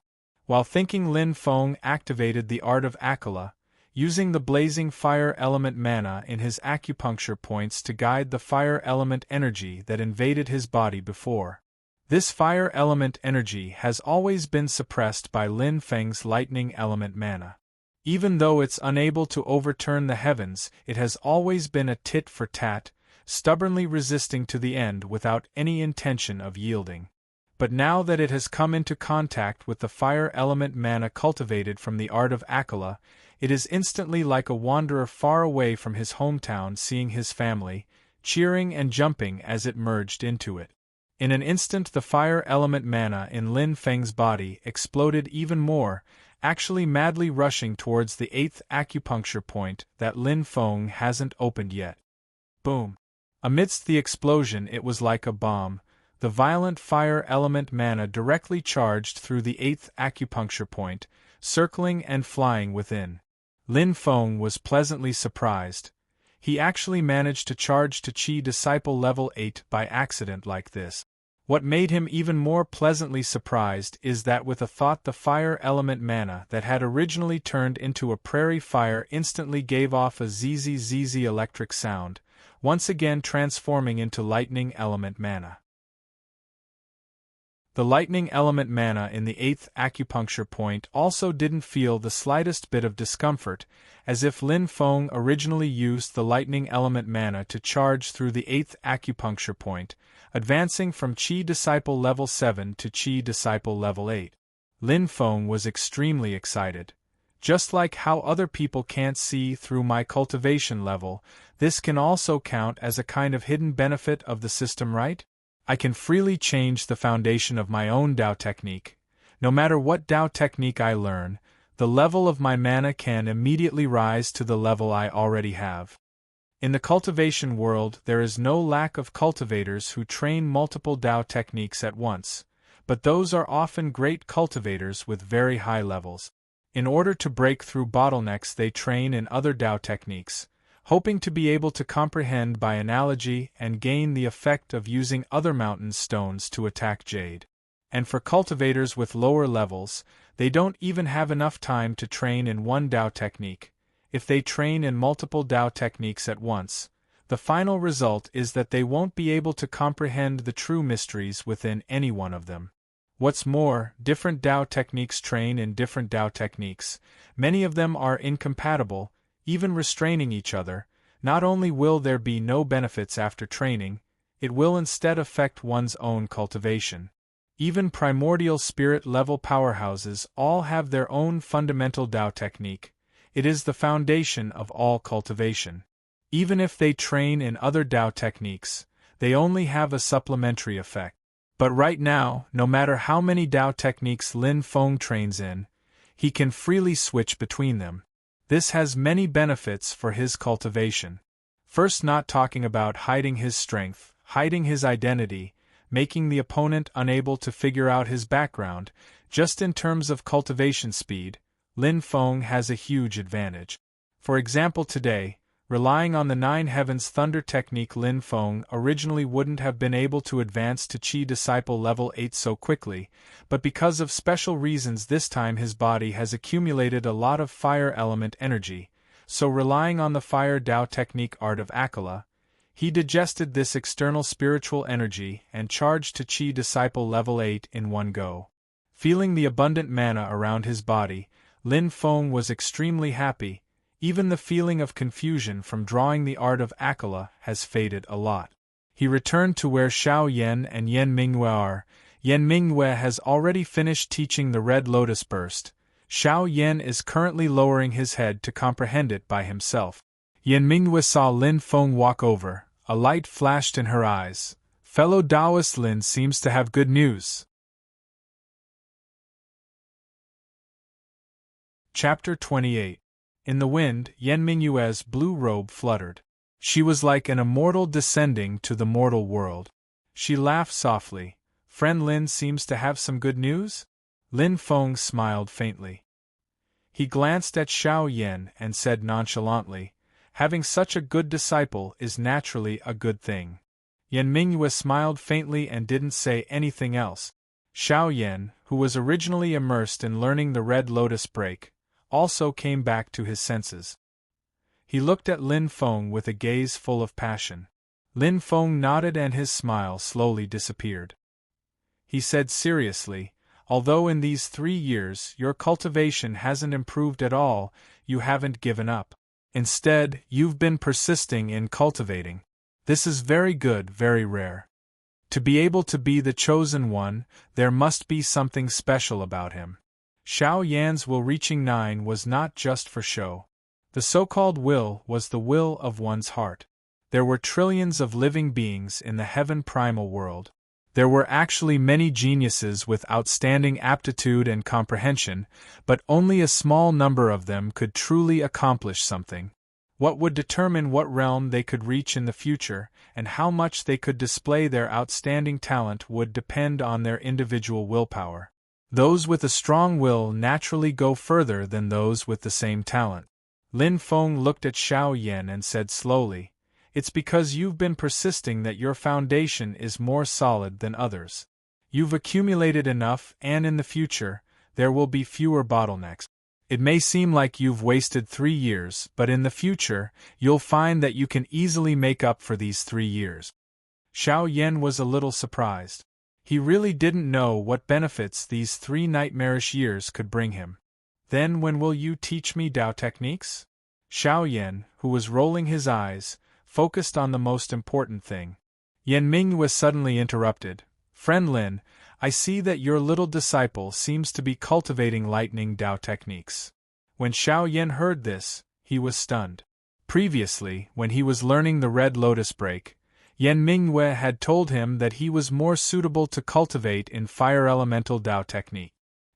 While thinking, Lin Feng activated the Art of Akala, using the blazing fire element mana in his acupuncture points to guide the fire element energy that invaded his body before. This fire element energy has always been suppressed by Lin Feng's lightning element mana. Even though it's unable to overturn the heavens, it has always been a tit for tat, stubbornly resisting to the end without any intention of yielding. But now that it has come into contact with the fire element mana cultivated from the Art of Akala, it is instantly like a wanderer far away from his hometown seeing his family, cheering and jumping as it merged into it. In an instant the fire element mana in Lin Feng's body exploded even more, actually madly rushing towards the 8th acupuncture point that Lin Feng hasn't opened yet. Boom! Amidst the explosion it was like a bomb. The violent fire element mana directly charged through the 8th acupuncture point, circling and flying within. Lin Feng was pleasantly surprised. He actually managed to charge to Qi Disciple level 8 by accident like this. What made him even more pleasantly surprised is that with a thought the fire element mana that had originally turned into a prairie fire instantly gave off a zzz electric sound, once again transforming into lightning element mana. The lightning element mana in the 8th acupuncture point also didn't feel the slightest bit of discomfort, as if Lin Feng originally used the lightning element mana to charge through the 8th acupuncture point, advancing from Qi Disciple level 7 to Qi Disciple level 8. Lin Feng was extremely excited. Just like how other people can't see through my cultivation level, this can also count as a kind of hidden benefit of the system, right? I can freely change the foundation of my own Tao technique. No matter what Tao technique I learn, the level of my mana can immediately rise to the level I already have. In the cultivation world there is no lack of cultivators who train multiple Tao techniques at once, but those are often great cultivators with very high levels. In order to break through bottlenecks they train in other Tao techniques, hoping to be able to comprehend by analogy and gain the effect of using other mountain stones to attack jade. And for cultivators with lower levels, they don't even have enough time to train in one Tao technique. If they train in multiple Tao techniques at once, the final result is that they won't be able to comprehend the true mysteries within any one of them. What's more, different Tao techniques train in different Tao techniques. Many of them are incompatible, even restraining each other, not only will there be no benefits after training, it will instead affect one's own cultivation. Even primordial spirit-level powerhouses all have their own fundamental Tao technique. It is the foundation of all cultivation. Even if they train in other Tao techniques, they only have a supplementary effect. But right now, no matter how many Tao techniques Lin Feng trains in, he can freely switch between them. This has many benefits for his cultivation. First, not talking about hiding his strength, hiding his identity, making the opponent unable to figure out his background, just in terms of cultivation speed, Lin Feng has a huge advantage. For example, today, relying on the Nine Heavens Thunder technique, Lin Feng originally wouldn't have been able to advance to Qi Disciple level 8 so quickly, but because of special reasons this time his body has accumulated a lot of fire element energy, so relying on the Fire Tao technique Art of Akala, he digested this external spiritual energy and charged to Qi Disciple level 8 in one go. Feeling the abundant mana around his body, Lin Feng was extremely happy. Even the feeling of confusion from drawing the Art of Akala has faded a lot. He returned to where Xiao Yan and Yan Mingyue are. Yan Mingyue has already finished teaching the Red Lotus Burst. Xiao Yan is currently lowering his head to comprehend it by himself. Yan Mingyue saw Lin Feng walk over. A light flashed in her eyes. Fellow Taoist Lin seems to have good news. Chapter 28. In the wind, Yan Mingyue's blue robe fluttered. She was like an immortal descending to the mortal world. She laughed softly. Friend Lin seems to have some good news? Lin Feng smiled faintly. He glanced at Xiao Yan and said nonchalantly, having such a good disciple is naturally a good thing. Yan Mingyue smiled faintly and didn't say anything else. Xiao Yan, who was originally immersed in learning the Red Lotus break, also came back to his senses. He looked at Lin Feng with a gaze full of passion. Lin Feng nodded and his smile slowly disappeared. He said seriously, although in these 3 years your cultivation hasn't improved at all, you haven't given up. Instead, you've been persisting in cultivating. This is very good, very rare. To be able to be the chosen one, there must be something special about him. Xiao Yan's will reaching 9 was not just for show. The so-called will was the will of one's heart. There were trillions of living beings in the heaven primal world. There were actually many geniuses with outstanding aptitude and comprehension, but only a small number of them could truly accomplish something. What would determine what realm they could reach in the future, and how much they could display their outstanding talent would depend on their individual willpower. Those with a strong will naturally go further than those with the same talent. Lin Feng looked at Xiao Yan and said slowly, "It's because you've been persisting that your foundation is more solid than others. You've accumulated enough, and in the future, there will be fewer bottlenecks. It may seem like you've wasted 3 years, but in the future, you'll find that you can easily make up for these 3 years." Xiao Yan was a little surprised. He really didn't know what benefits these 3 nightmarish years could bring him. "Then when will you teach me Tao techniques?" Xiao Yan, who was rolling his eyes, focused on the most important thing. Yan Mingyue suddenly interrupted. "Friend Lin, I see that your little disciple seems to be cultivating lightning Tao techniques." When Xiao Yan heard this, he was stunned. Previously, when he was learning the Red Lotus break, Yan Mingyue had told him that he was more suitable to cultivate in fire elemental Tao technique.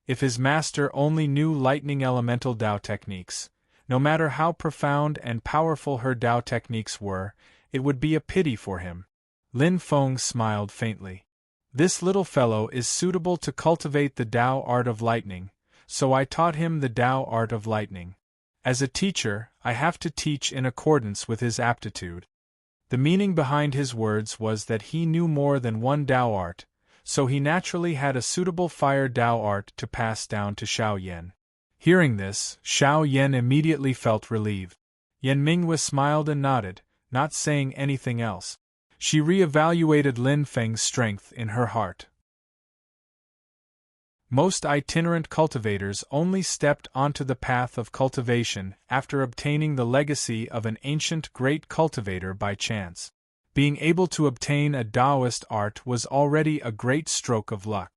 If his master only knew lightning elemental Tao techniques, no matter how profound and powerful her Tao techniques were, it would be a pity for him. Lin Feng smiled faintly. "This little fellow is suitable to cultivate the Tao art of lightning, so I taught him the Tao art of lightning. As a teacher, I have to teach in accordance with his aptitude." The meaning behind his words was that he knew more than one Tao art, so he naturally had a suitable fire Tao art to pass down to Xiao Yan. Hearing this, Xiao Yan immediately felt relieved. Yan Mingyue smiled and nodded, not saying anything else. She re-evaluated Lin Feng's strength in her heart. Most itinerant cultivators only stepped onto the path of cultivation after obtaining the legacy of an ancient great cultivator by chance. Being able to obtain a Taoist art was already a great stroke of luck.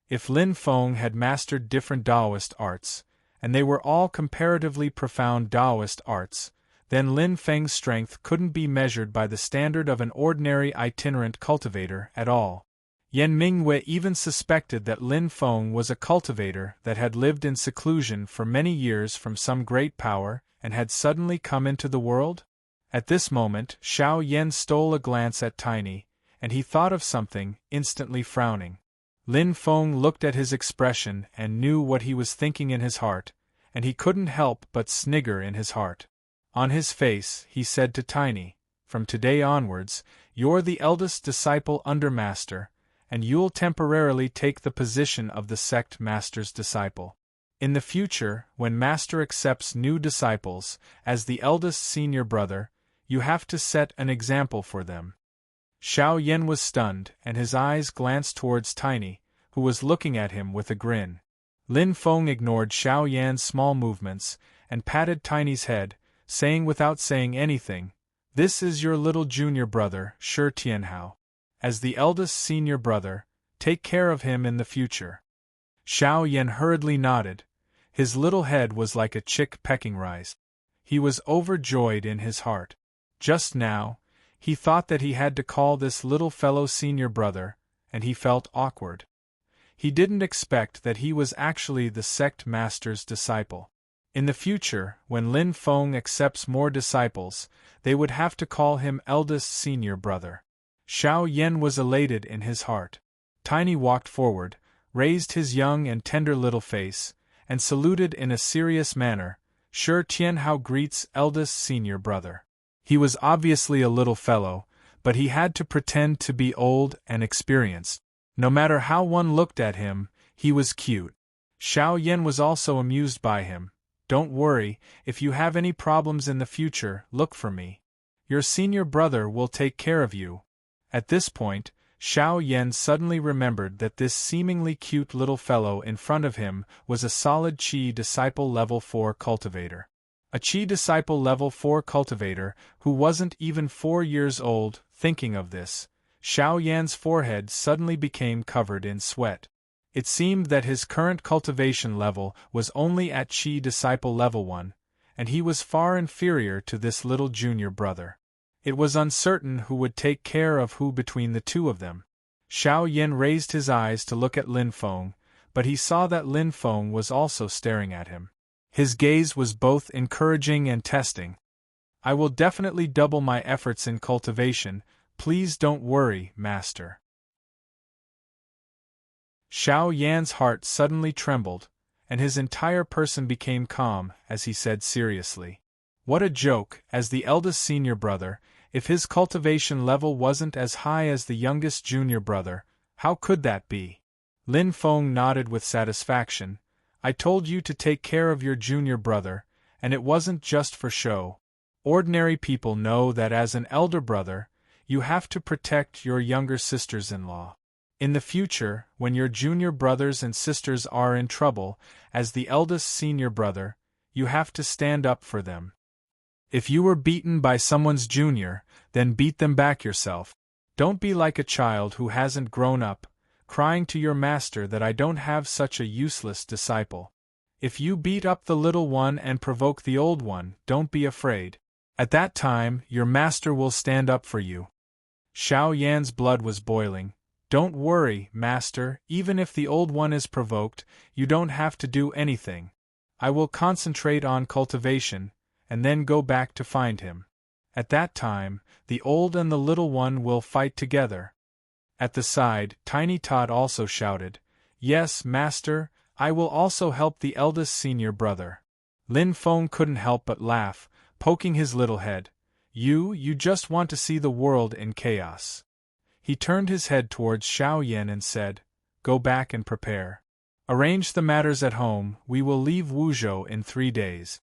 If Lin Feng had mastered different Taoist arts, and they were all comparatively profound Taoist arts, then Lin Feng's strength couldn't be measured by the standard of an ordinary itinerant cultivator at all. Yan Mingwei even suspected that Lin Feng was a cultivator that had lived in seclusion for many years from some great power and had suddenly come into the world. At this moment, Xiao Yan stole a glance at Tiny, and he thought of something, instantly frowning. Lin Feng looked at his expression and knew what he was thinking in his heart, and he couldn't help but snigger in his heart. On his face, he said to Tiny, "From today onwards, you're the eldest disciple under Master, and you'll temporarily take the position of the sect Master's disciple. In the future, when Master accepts new disciples, as the eldest senior brother, you have to set an example for them." Xiao Yan was stunned, and his eyes glanced towards Tiny, who was looking at him with a grin. Lin Feng ignored Xiao Yan's small movements, and patted Tiny's head, saying without saying anything, "This is your little junior brother, Shi Tianhao. As the eldest senior brother, take care of him in the future." Xiao Yan hurriedly nodded. His little head was like a chick pecking rice. He was overjoyed in his heart. Just now, he thought that he had to call this little fellow senior brother, and he felt awkward. He didn't expect that he was actually the sect master's disciple. In the future, when Lin Feng accepts more disciples, they would have to call him eldest senior brother. Xiao Yan was elated in his heart. Tiny walked forward, raised his young and tender little face, and saluted in a serious manner. "Shi Tianhao greets eldest senior brother." He was obviously a little fellow, but he had to pretend to be old and experienced. No matter how one looked at him, he was cute. Xiao Yan was also amused by him. "Don't worry, if you have any problems in the future, look for me. Your senior brother will take care of you." At this point, Xiao Yan suddenly remembered that this seemingly cute little fellow in front of him was a solid Qi disciple level 4 cultivator. A Qi disciple level 4 cultivator who wasn't even 4 years old. Thinking of this, Xiao Yan's forehead suddenly became covered in sweat. It seemed that his current cultivation level was only at Qi disciple level 1, and he was far inferior to this little junior brother. It was uncertain who would take care of who between the two of them. Xiao Yan raised his eyes to look at Lin Feng, but he saw that Lin Feng was also staring at him. His gaze was both encouraging and testing. "I will definitely double my efforts in cultivation, please don't worry, Master." Xiao Yan's heart suddenly trembled, and his entire person became calm as he said seriously, "What a joke, as the eldest senior brother, if his cultivation level wasn't as high as the youngest junior brother, how could that be?" Lin Feng nodded with satisfaction. "I told you to take care of your junior brother, and it wasn't just for show. Ordinary people know that as an elder brother, you have to protect your younger sisters-in-law. In the future, when your junior brothers and sisters are in trouble, as the eldest senior brother, you have to stand up for them. If you were beaten by someone's junior, then beat them back yourself. Don't be like a child who hasn't grown up, crying to your master that I don't have such a useless disciple. If you beat up the little one and provoke the old one, don't be afraid. At that time, your master will stand up for you." Xiao Yan's blood was boiling. "Don't worry, Master, even if the old one is provoked, you don't have to do anything. I will concentrate on cultivation, and then go back to find him. At that time, the old and the little one will fight together." At the side, Tiny Tot also shouted, "Yes, Master, I will also help the eldest senior brother." Lin Feng couldn't help but laugh, poking his little head. You just want to see the world in chaos." He turned his head towards Xiao Yan and said, "Go back and prepare. Arrange the matters at home, we will leave Wuzhou in 3 days.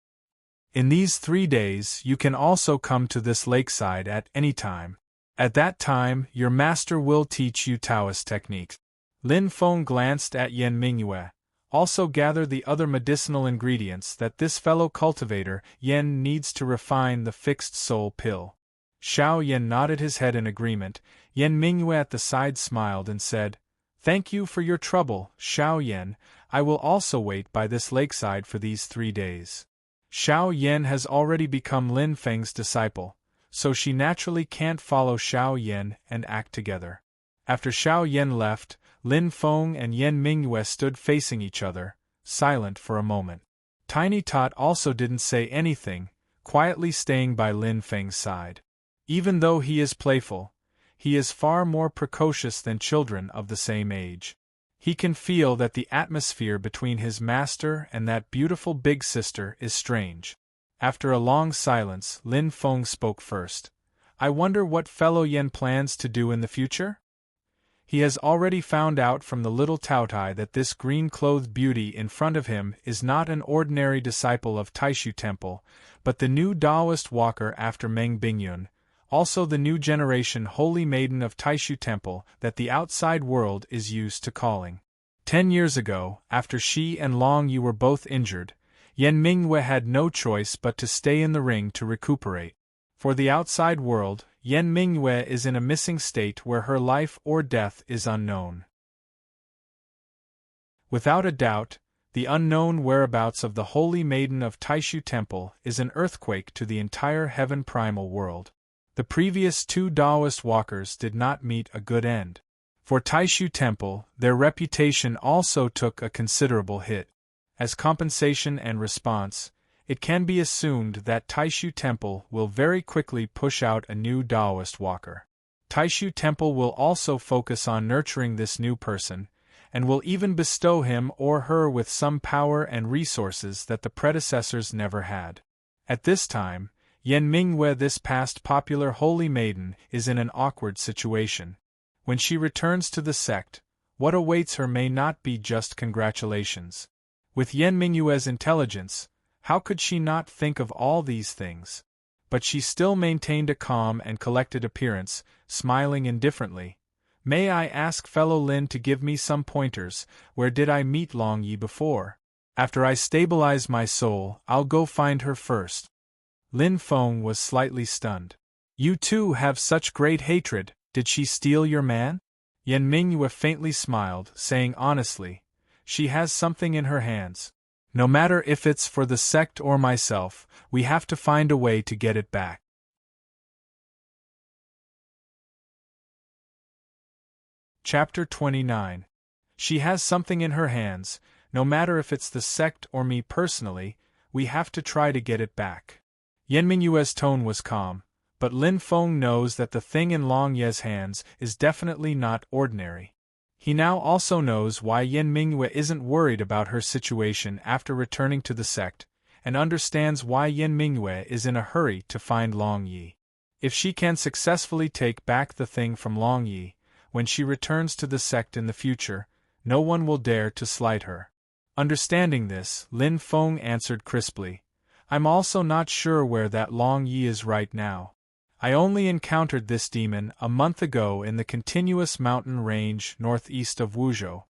In these 3 days you can also come to this lakeside at any time. At that time your master will teach you Taoist techniques." Lin Feng glanced at Yan Mingyue. Also gather the other medicinal ingredients that this fellow cultivator Yen needs to refine the fixed soul pill. Xiao Yan nodded his head in agreement. Yan Mingyue at the side smiled and said, "Thank you for your trouble, Xiao Yan. I will also wait by this lakeside for these 3 days." Xiao Yan has already become Lin Feng's disciple, so she naturally can't follow Xiao Yan and act together. After Xiao Yan left, Lin Feng and Yan Mingyue stood facing each other, silent for a moment. Tiny Tot also didn't say anything, quietly staying by Lin Feng's side. Even though he is playful, he is far more precocious than children of the same age. He can feel that the atmosphere between his master and that beautiful big sister is strange. After a long silence, Lin Feng spoke first. "I wonder what fellow Yen plans to do in the future?" He has already found out from the little Taotai that this green-clothed beauty in front of him is not an ordinary disciple of Taishu Temple, but the new Taoist walker after Meng Bingyun, also the new generation holy maiden of Taishu Temple that the outside world is used to calling. 10 years ago, after she and Long Yi were both injured, Yan Mingyue had no choice but to stay in the ring to recuperate. For the outside world, Yan Mingyue is in a missing state where her life or death is unknown. Without a doubt, the unknown whereabouts of the Holy Maiden of Taishu Temple is an earthquake to the entire heaven primal world. The previous 2 Taoist walkers did not meet a good end. For Taishu Temple, their reputation also took a considerable hit. As compensation and response, it can be assumed that Taishu Temple will very quickly push out a new Taoist walker. Taishu Temple will also focus on nurturing this new person, and will even bestow him or her with some power and resources that the predecessors never had. At this time, Yan Mingyue, this past popular holy maiden, is in an awkward situation. When she returns to the sect, what awaits her may not be just congratulations. With Yan Mingyue's intelligence, how could she not think of all these things? But she still maintained a calm and collected appearance, smiling indifferently. "May I ask fellow Lin to give me some pointers? Where did I meet Long Yi before? After I stabilize my soul, I'll go find her first." Lin Feng was slightly stunned. "You two have such great hatred, did she steal your man?" Yan Mingyue faintly smiled, saying honestly, "She has something in her hands. No matter if it's for the sect or myself, we have to find a way to get it back." Chapter 29. She has something in her hands, no matter if it's the sect or me personally, we have to try to get it back. Yan Mingyue's tone was calm, but Lin Feng knows that the thing in Long Ye's hands is definitely not ordinary. He now also knows why Yan Mingyue isn't worried about her situation after returning to the sect, and understands why Yan Mingyue is in a hurry to find Long Yi. If she can successfully take back the thing from Long Yi, when she returns to the sect in the future, no one will dare to slight her. Understanding this, Lin Feng answered crisply, "I'm also not sure where that Long Yi is right now. I only encountered this demon a month ago in the continuous mountain range northeast of Wuzhou."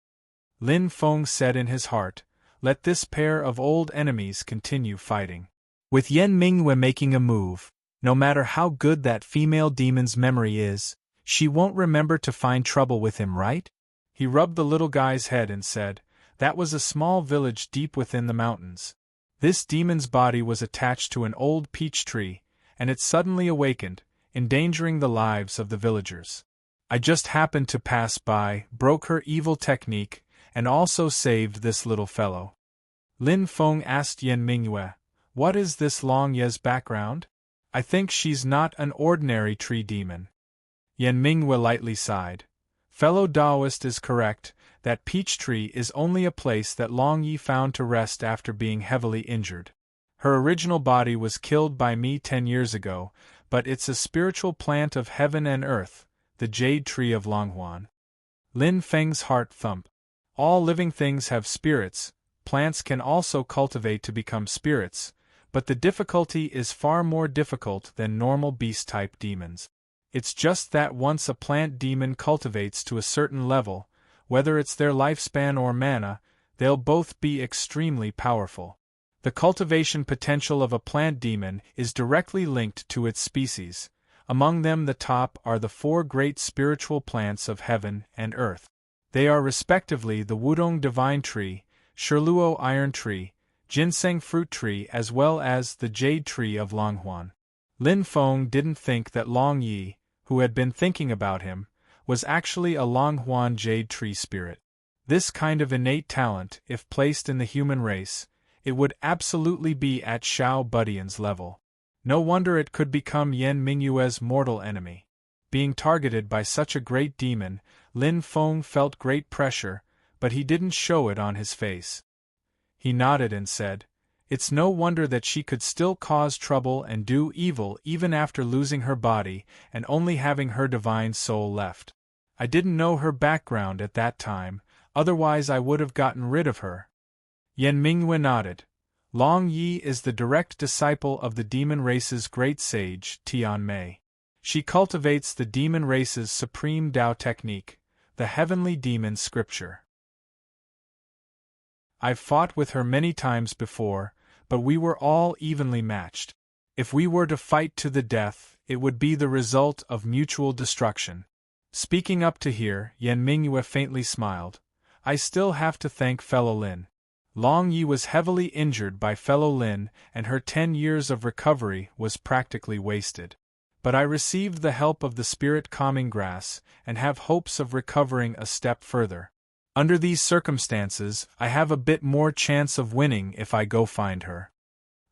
Lin Feng said in his heart, "Let this pair of old enemies continue fighting. With Yan Mingyue making a move, no matter how good that female demon's memory is, she won't remember to find trouble with him, right?" He rubbed the little guy's head and said, "That was a small village deep within the mountains. This demon's body was attached to an old peach tree, and it suddenly awakened, endangering the lives of the villagers. I just happened to pass by, broke her evil technique, and also saved this little fellow." Lin Feng asked Yan Mingyue, "What is this Long Ye's background? I think she's not an ordinary tree demon." Yan Mingyue lightly sighed. "Fellow Taoist is correct, that peach tree is only a place that Long Yi found to rest after being heavily injured. Her original body was killed by me 10 years ago, but it's a spiritual plant of heaven and earth, the jade tree of Longhuan." Lin Feng's heart thumped. All living things have spirits, plants can also cultivate to become spirits, but the difficulty is far more difficult than normal beast-type demons. It's just that once a plant demon cultivates to a certain level, whether it's their lifespan or mana, They'll both be extremely powerful. The cultivation potential of a plant demon is directly linked to its species. Among them the top are the 4 great spiritual plants of heaven and earth. They are respectively the Wudong divine tree, Shirluo iron tree, ginseng fruit tree as well as the jade tree of Longhuan. Lin Feng didn't think that Long Yi, who had been thinking about him, was actually a Longhuan jade tree spirit. This kind of innate talent, if placed in the human race, it would absolutely be at Xiao Budian's level. No wonder it could become Yan Mingyue's mortal enemy. Being targeted by such a great demon, Lin Feng felt great pressure, but he didn't show it on his face. He nodded and said, "It's no wonder that she could still cause trouble and do evil even after losing her body and only having her divine soul left. I didn't know her background at that time, otherwise I would have gotten rid of her." Yan Mingyue nodded. Long Yi is the direct disciple of the demon race's great sage, Tian Mei. She cultivates the demon race's supreme Tao technique, the heavenly demon scripture. I've fought with her many times before, but we were all evenly matched. If we were to fight to the death, it would be the result of mutual destruction. Speaking up to here, Yan Mingyue faintly smiled. I still have to thank fellow Lin. Long Yi was heavily injured by fellow Lin, and her 10 years of recovery was practically wasted. But I received the help of the spirit calming grass, and have hopes of recovering a step further. Under these circumstances, I have a bit more chance of winning if I go find her.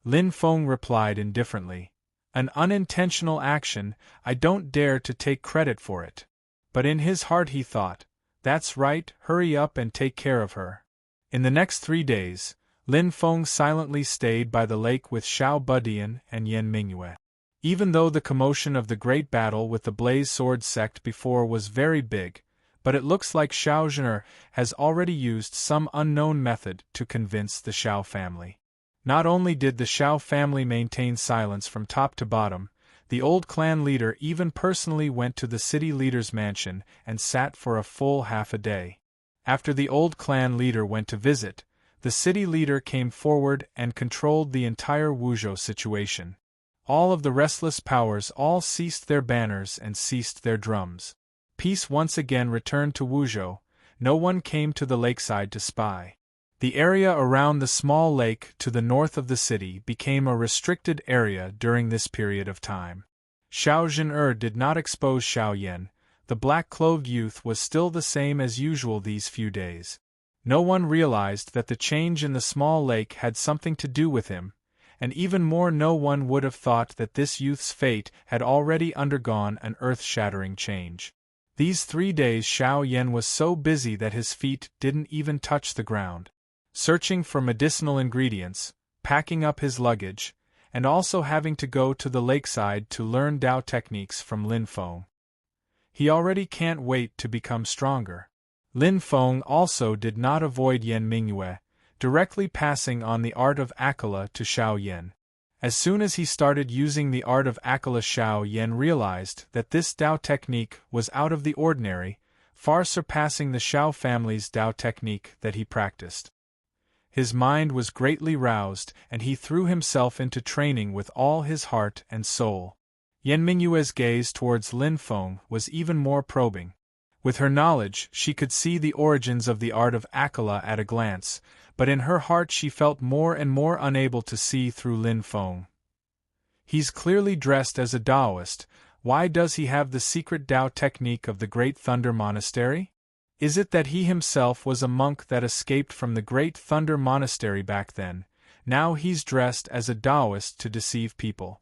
Lin Feng replied indifferently. An unintentional action, I don't dare to take credit for it. But in his heart he thought, that's right, hurry up and take care of her. In the next 3 days, Lin Feng silently stayed by the lake with Xiao Budian and Yan Mingyue. Even though the commotion of the great battle with the Blaze Sword sect before was very big, but it looks like Xiao Zhener has already used some unknown method to convince the Xiao family. Not only did the Xiao family maintain silence from top to bottom, the old clan leader even personally went to the city leader's mansion and sat for a full half a day. After the old clan leader went to visit, the city leader came forward and controlled the entire Wuzhou situation. All of the restless powers all ceased their banners and ceased their drums. Peace once again returned to Wuzhou. No one came to the lakeside to spy. The area around the small lake to the north of the city became a restricted area during this period of time. Xiao Zhen'er did not expose Xiao Yan. The black-clothed youth was still the same as usual these few days. No one realized that the change in the small lake had something to do with him, and even more no one would have thought that this youth's fate had already undergone an earth-shattering change. These 3 days Xiao Yan was so busy that his feet didn't even touch the ground. Searching for medicinal ingredients, packing up his luggage, and also having to go to the lakeside to learn Tao techniques from Lin Feng. He already can't wait to become stronger. Lin Feng also did not avoid Yan Mingyue, directly passing on the art of Akala to Xiao Yan. As soon as he started using the art of Akala, Xiao Yan realized that this Tao technique was out of the ordinary, far surpassing the Xiao family's Tao technique that he practiced. His mind was greatly roused, and he threw himself into training with all his heart and soul. Yan Mingyue's gaze towards Lin Feng was even more probing. With her knowledge, she could see the origins of the art of Akala at a glance, but in her heart she felt more and more unable to see through Lin Feng. He's clearly dressed as a Taoist. Why does he have the secret Tao technique of the Great Thunder Monastery? Is it that he himself was a monk that escaped from the Great Thunder Monastery back then? Now he's dressed as a Taoist to deceive people.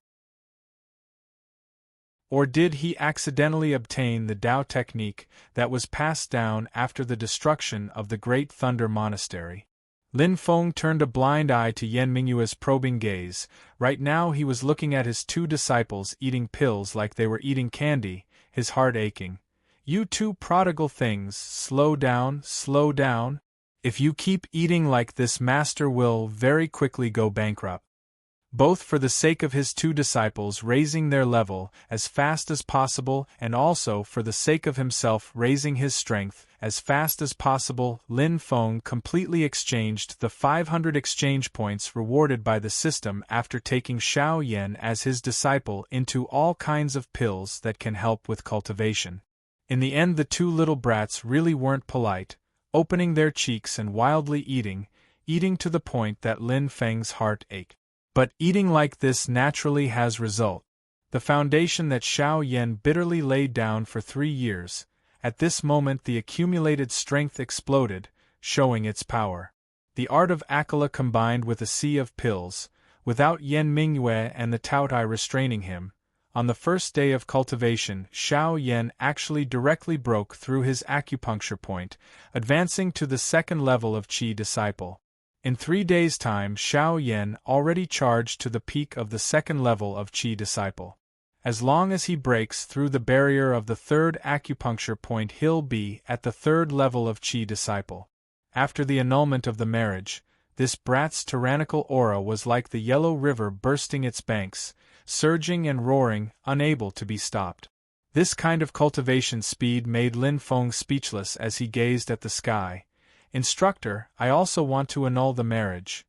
Or did he accidentally obtain the Tao technique that was passed down after the destruction of the Great Thunder Monastery? Lin Feng turned a blind eye to Yan Mingyue's probing gaze. Right now he was looking at his 2 disciples eating pills like they were eating candy, his heart aching. You 2 prodigal things, slow down, slow down. If you keep eating like this, master will very quickly go bankrupt. both for the sake of his two disciples raising their level as fast as possible and also for the sake of himself raising his strength as fast as possible. Lin Feng completely exchanged the 500 exchange points rewarded by the system after taking Xiao Yan as his disciple into all kinds of pills that can help with cultivation. In the end, the two little brats really weren't polite, opening their cheeks and wildly eating to the point that Lin Feng's heart ached. But eating like this naturally has result. The foundation that Xiao Yan bitterly laid down for 3 years, at this moment the accumulated strength exploded, showing its power. The art of Akala combined with a sea of pills, without Yan Mingyue and the Taotai restraining him. On the first day of cultivation, Xiao Yan actually directly broke through his acupuncture point, advancing to the second level of Qi disciple. In 3 days' time, Xiao Yan already charged to the peak of the second level of Qi disciple. As long as he breaks through the barrier of the third acupuncture point, he'll be at the third level of Qi disciple. After the annulment of the marriage, this brat's tyrannical aura was like the yellow river bursting its banks, surging and roaring, unable to be stopped. This kind of cultivation speed made Lin Feng speechless as he gazed at the sky. Instructor, I also want to annul the marriage.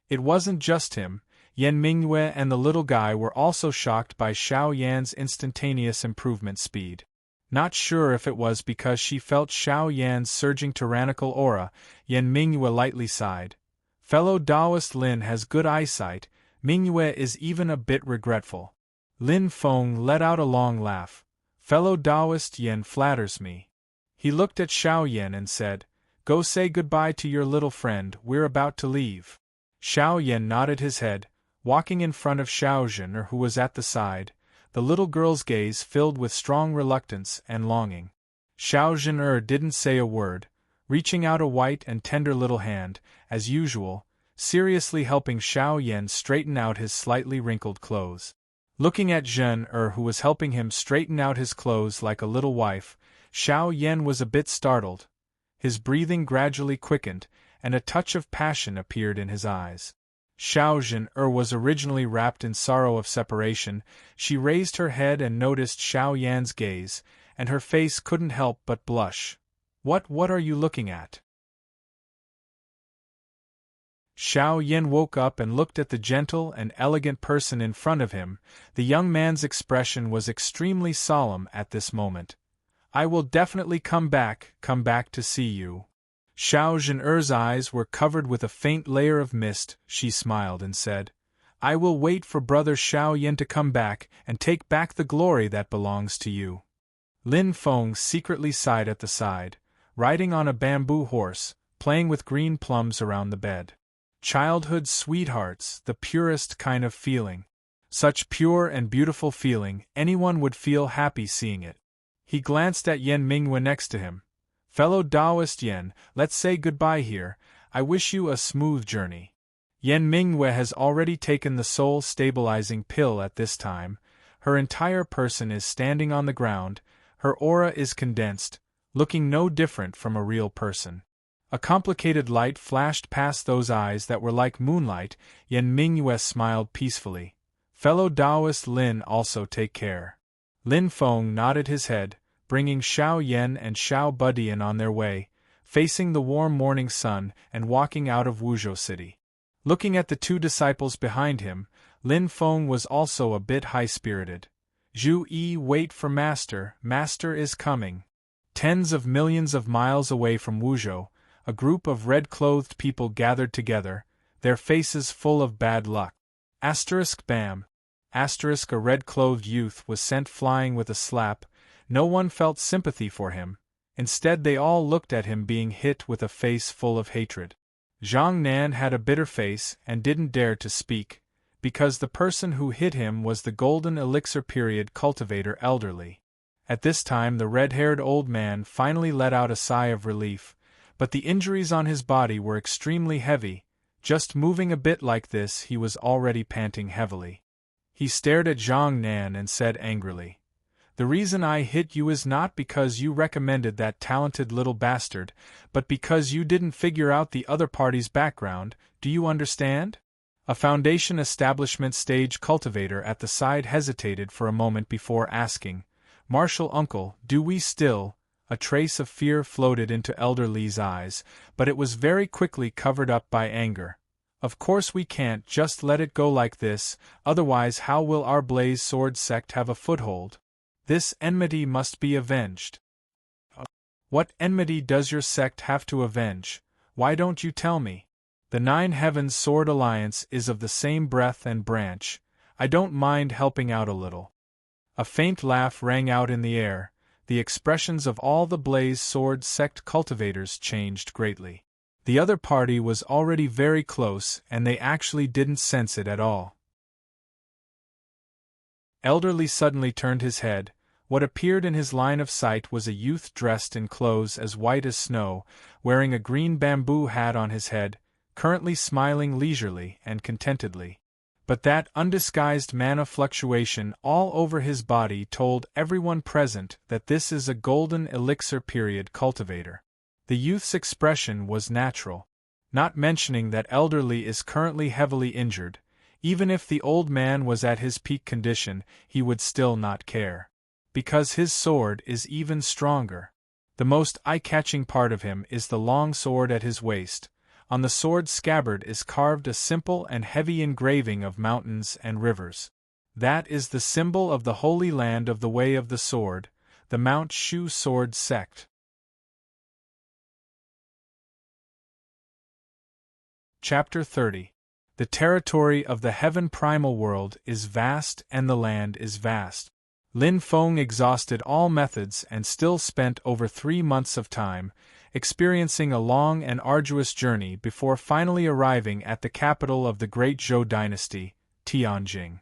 It wasn't just him. Yan Mingyue and the little guy were also shocked by Xiao Yan's instantaneous improvement speed. Not sure if it was because she felt Xiao Yan's surging tyrannical aura, Yan Mingyue lightly sighed. Fellow Taoist Lin has good eyesight, Mingyue is even a bit regretful. Lin Feng let out a long laugh. Fellow Taoist Yan flatters me. He looked at Xiao Yan and said, Go say goodbye to your little friend, we're about to leave. Xiao Yan nodded his head, walking in front of Xiao Zhen, who was at the side, the little girl's gaze filled with strong reluctance and longing. Xiao Zhen didn't say a word, reaching out a white and tender little hand, as usual, seriously helping Xiao Yan straighten out his slightly wrinkled clothes. Looking at Zhen who was helping him straighten out his clothes like a little wife, Xiao Yan was a bit startled. His breathing gradually quickened, and a touch of passion appeared in his eyes. Xiao Zhen was originally wrapped in sorrow of separation. She raised her head and noticed Xiao Yan's gaze, and her face couldn't help but blush. What are you looking at? Xiao Yan woke up and looked at the gentle and elegant person in front of him. The young man's expression was extremely solemn at this moment. I will definitely come back to see you. Xiao Zhen's eyes were covered with a faint layer of mist. She smiled and said, I will wait for brother Xiao Yan to come back and take back the glory that belongs to you. Lin Feng secretly sighed at the side, riding on a bamboo horse, playing with green plums around the bed. Childhood sweethearts, the purest kind of feeling. Such pure and beautiful feeling, anyone would feel happy seeing it. He glanced at Yan Mingyue next to him. Fellow Taoist Yan, let's say goodbye here, I wish you a smooth journey. Yan Mingyue has already taken the soul-stabilizing pill at this time. Her entire person is standing on the ground, her aura is condensed, looking no different from a real person. A complicated light flashed past those eyes that were like moonlight. Yan Mingyue smiled peacefully. Fellow Taoist Lin, also take care. Lin Feng nodded his head, bringing Xiao Yan and Xiao Budian on their way, facing the warm morning sun and walking out of Wuzhou City. Looking at the two disciples behind him, Lin Feng was also a bit high-spirited. Zhu Yi, wait for Master, Master is coming. Tens of millions of miles away from Wuzhou, a group of red-clothed people gathered together, their faces full of bad luck. Bam! A red-clothed youth was sent flying with a slap. No one felt sympathy for him. Instead they all looked at him being hit with a face full of hatred. Zhang Nan had a bitter face and didn't dare to speak, because the person who hit him was the golden elixir period cultivator elderly. At this time the red-haired old man finally let out a sigh of relief, but the injuries on his body were extremely heavy. Just moving a bit like this he was already panting heavily. He stared at Zhang Nan and said angrily, The reason I hit you is not because you recommended that talented little bastard, but because you didn't figure out the other party's background, do you understand? A foundation establishment stage cultivator at the side hesitated for a moment before asking, "Marshal uncle, do we still?" A trace of fear floated into Elder Lee's eyes, but it was very quickly covered up by anger. "Of course we can't just let it go like this, otherwise how will our Blaze Sword sect have a foothold? This enmity must be avenged." "What enmity does your sect have to avenge? Why don't you tell me? The Nine Heavens Sword Alliance is of the same breath and branch. I don't mind helping out a little." A faint laugh rang out in the air. The expressions of all the Blaze Sword sect cultivators changed greatly. The other party was already very close, and they actually didn't sense it at all. Elder Lee suddenly turned his head. What appeared in his line of sight was a youth dressed in clothes as white as snow, wearing a green bamboo hat on his head, currently smiling leisurely and contentedly. But that undisguised mana fluctuation all over his body told everyone present that this is a golden elixir period cultivator. The youth's expression was natural. Not mentioning that Elder Lee is currently heavily injured, even if the old man was at his peak condition, he would still not care. Because his sword is even stronger. The most eye-catching part of him is the long sword at his waist. On the sword scabbard is carved a simple and heavy engraving of mountains and rivers. That is the symbol of the Holy Land of the Way of the Sword, the Mount Shu Sword sect. Chapter 30. The territory of the Heaven Primal World is vast and the land is vast. Lin Feng exhausted all methods and still spent over 3 months of time, experiencing a long and arduous journey before finally arriving at the capital of the great Zhou dynasty, Tianjing.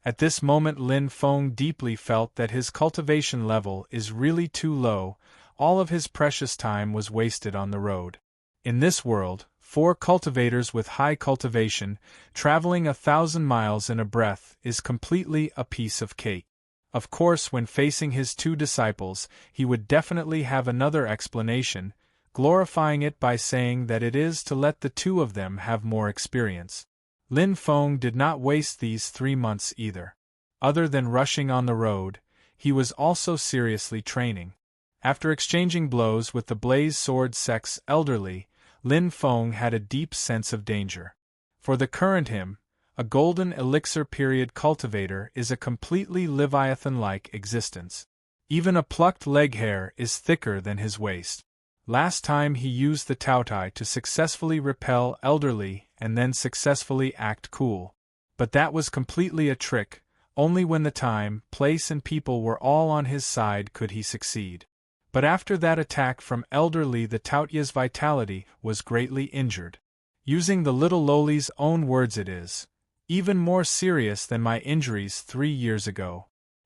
At this moment Lin Feng deeply felt that his cultivation level is really too low. All of his precious time was wasted on the road. In this world, 4 cultivators with high cultivation, traveling 1,000 miles in a breath, is completely a piece of cake. Of course, when facing his 2 disciples, he would definitely have another explanation, glorifying it by saying that it is to let the 2 of them have more experience. Lin Feng did not waste these 3 months either. Other than rushing on the road, he was also seriously training. After exchanging blows with the Blaze Sword sect's Elder Lee, Lin Feng had a deep sense of danger. For the current him, a golden elixir period cultivator is a completely Leviathan-like existence. Even a plucked leg hair is thicker than his waist. Last time he used the Taotai to successfully repel Elder Lee and then successfully act cool. But that was completely a trick. Only when the time, place and people were all on his side could he succeed. But after that attack from Elder Lee, the Taotia's vitality was greatly injured. Using the little lowly's own words, it is even more serious than my injuries 3 years ago.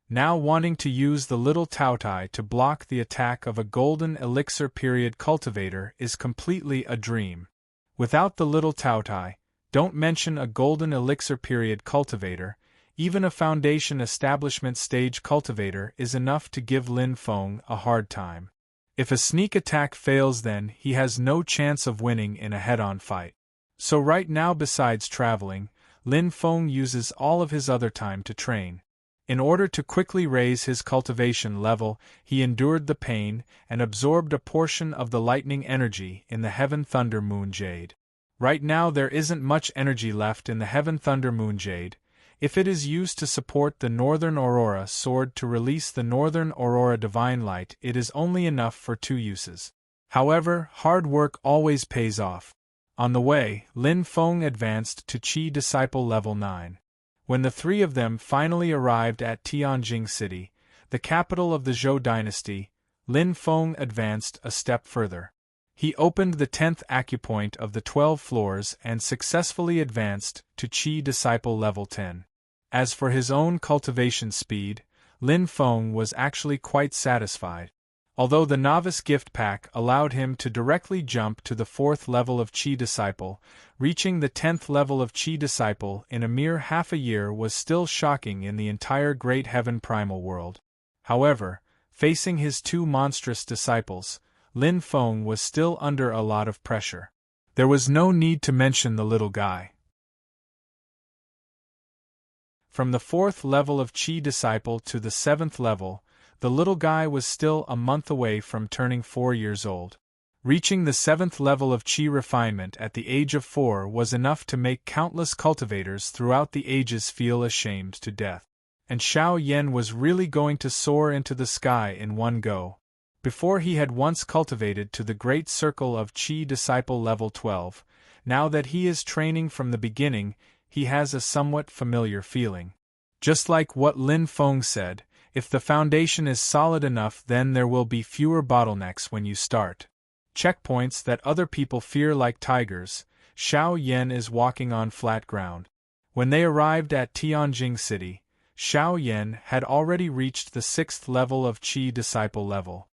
Now wanting to use the little Taotai to block the attack of a golden elixir period cultivator is completely a dream. Without the little Taotai, don't mention a golden elixir period cultivator, even a foundation establishment stage cultivator is enough to give Lin Feng a hard time. If a sneak attack fails, then he has no chance of winning in a head-on fight. So right now, besides traveling, Lin Feng uses all of his other time to train. In order to quickly raise his cultivation level, he endured the pain and absorbed a portion of the lightning energy in the Heaven Thunder Moon Jade. Right now there isn't much energy left in the Heaven Thunder Moon Jade. If it is used to support the Northern Aurora Sword to release the Northern Aurora Divine Light, it is only enough for 2 uses. However, hard work always pays off. On the way, Lin Feng advanced to Qi Disciple Level 9. When the 3 of them finally arrived at Tianjing City, the capital of the Zhou dynasty, Lin Feng advanced a step further. He opened the 10th acupoint of the 12 floors and successfully advanced to Qi Disciple Level 10. As for his own cultivation speed, Lin Feng was actually quite satisfied. Although the novice gift pack allowed him to directly jump to the 4th level of Qi Disciple, reaching the 10th level of Qi Disciple in a mere half a year was still shocking in the entire Great Heaven Primal World. However, facing his 2 monstrous disciples, Lin Feng was still under a lot of pressure. There was no need to mention the little guy. From the 4th level of Qi disciple to the 7th level, the little guy was still a month away from turning 4 years old. Reaching the 7th level of Qi refinement at the age of 4 was enough to make countless cultivators throughout the ages feel ashamed to death. And Xiao Yan was really going to soar into the sky in one go. Before he had once cultivated to the great circle of Qi disciple level 12, now that he is training from the beginning, he has a somewhat familiar feeling. Just like what Lin Feng said, if the foundation is solid enough, then there will be fewer bottlenecks when you start. Checkpoints that other people fear like tigers, Xiao Yan is walking on flat ground. When they arrived at Tianjing City, Xiao Yan had already reached the 6th level of Qi disciple level.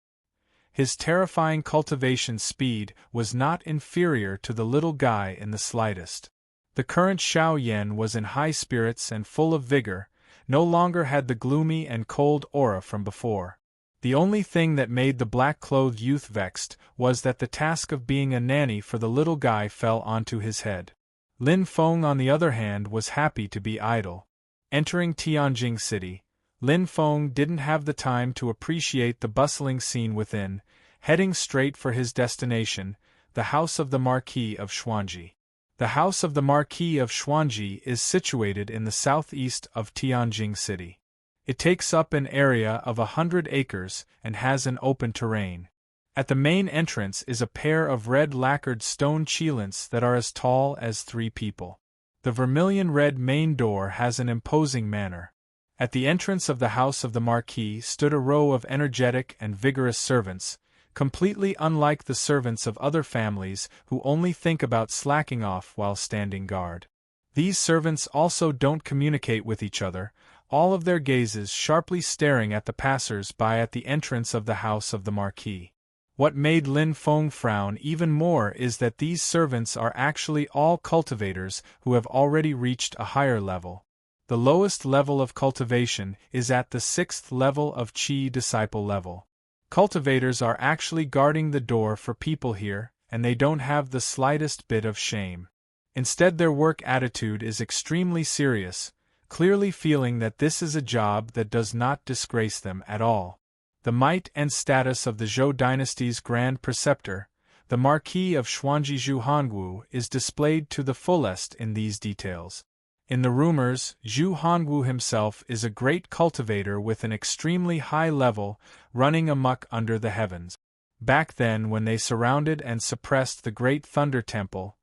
His terrifying cultivation speed was not inferior to the little guy in the slightest. The current Xiao Yan was in high spirits and full of vigor, no longer had the gloomy and cold aura from before. The only thing that made the black-clothed youth vexed was that the task of being a nanny for the little guy fell onto his head. Lin Feng, on the other hand, was happy to be idle. Entering Tianjing City, Lin Feng didn't have the time to appreciate the bustling scene within, heading straight for his destination, the house of the Marquis of Xuanji. The house of the Marquis of Xuanji is situated in the southeast of Tianjing City. It takes up an area of 100 acres and has an open terrain. At the main entrance is a pair of red lacquered stone chelins that are as tall as 3 people. The vermilion-red main door has an imposing manner. At the entrance of the house of the Marquis stood a row of energetic and vigorous servants, completely unlike the servants of other families who only think about slacking off while standing guard. These servants also don't communicate with each other, all of their gazes sharply staring at the passers-by at the entrance of the house of the Marquis. What made Lin Feng frown even more is that these servants are actually all cultivators who have already reached a higher level. The lowest level of cultivation is at the 6th level of Qi disciple level. Cultivators are actually guarding the door for people here, and they don't have the slightest bit of shame. Instead, their work attitude is extremely serious, clearly feeling that this is a job that does not disgrace them at all. The might and status of the Zhou dynasty's Grand Preceptor, the Marquis of Xuanji Zhu Hongwu, is displayed to the fullest in these details. In the rumors, Zhu Hongwu himself is a great cultivator with an extremely high level, running amok under the heavens. Back then, when they surrounded and suppressed the Great Thunder Temple,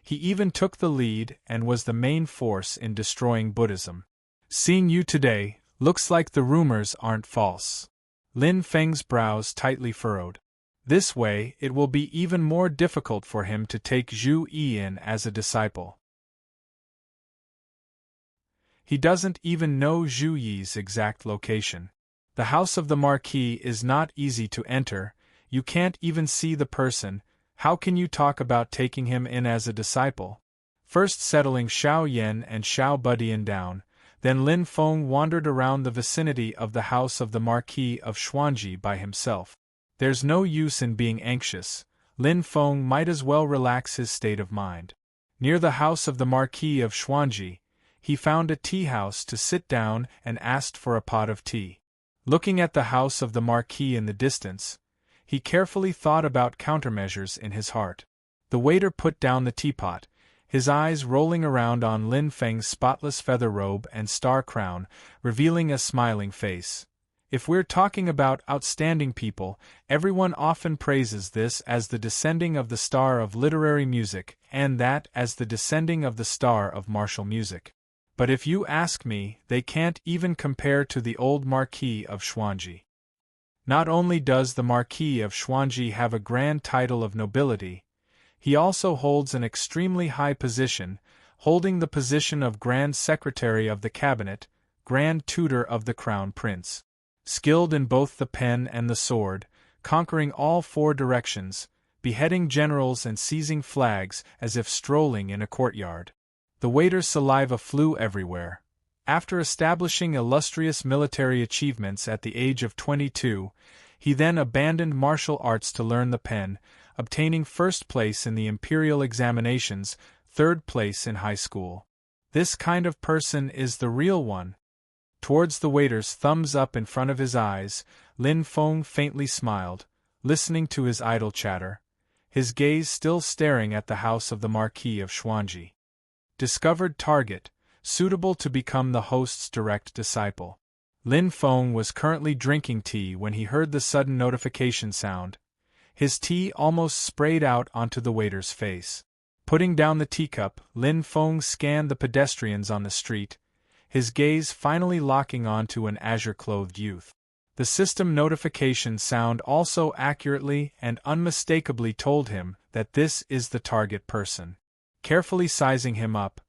he even took the lead and was the main force in destroying Buddhism. Seeing you today, looks like the rumors aren't false. Lin Feng's brows tightly furrowed. This way, it will be even more difficult for him to take Zhu Yi in as a disciple. He doesn't even know Zhu Yi's exact location. The house of the Marquis is not easy to enter, you can't even see the person. How can you talk about taking him in as a disciple? First settling Xiao Yan and Xiao Budian down, then Lin Feng wandered around the vicinity of the house of the Marquis of Xuanji by himself. There's no use in being anxious, Lin Feng might as well relax his state of mind. Near the house of the Marquis of Xuanji, he found a tea house to sit down and asked for a pot of tea. Looking at the house of the Marquis in the distance, he carefully thought about countermeasures in his heart. The waiter put down the teapot, his eyes rolling around on Lin Feng's spotless feather robe and star crown, revealing a smiling face. If we're talking about outstanding people, everyone often praises this as the descending of the star of literary music, and that as the descending of the star of martial music. But if you ask me, they can't even compare to the old Marquis of Xuanji. Not only does the Marquis of Xuanji have a grand title of nobility, he also holds an extremely high position, holding the position of Grand Secretary of the Cabinet, Grand Tutor of the Crown Prince. Skilled in both the pen and the sword, conquering all 4 directions, beheading generals and seizing flags as if strolling in a courtyard. The waiter's saliva flew everywhere. After establishing illustrious military achievements at the age of 22, he then abandoned martial arts to learn the pen, obtaining 1st place in the imperial examinations, 3rd place in high school. This kind of person is the real one. Towards the waiter's thumbs up in front of his eyes, Lin Feng faintly smiled, listening to his idle chatter, his gaze still staring at the house of the Marquis of Xuanji. Discovered target, suitable to become the host's direct disciple. Lin Feng was currently drinking tea when he heard the sudden notification sound. His tea almost sprayed out onto the waiter's face. Putting down the teacup, Lin Feng scanned the pedestrians on the street, his gaze finally locking onto an azure-clothed youth. The system notification sound also accurately and unmistakably told him that this is the target person. Carefully sizing him up,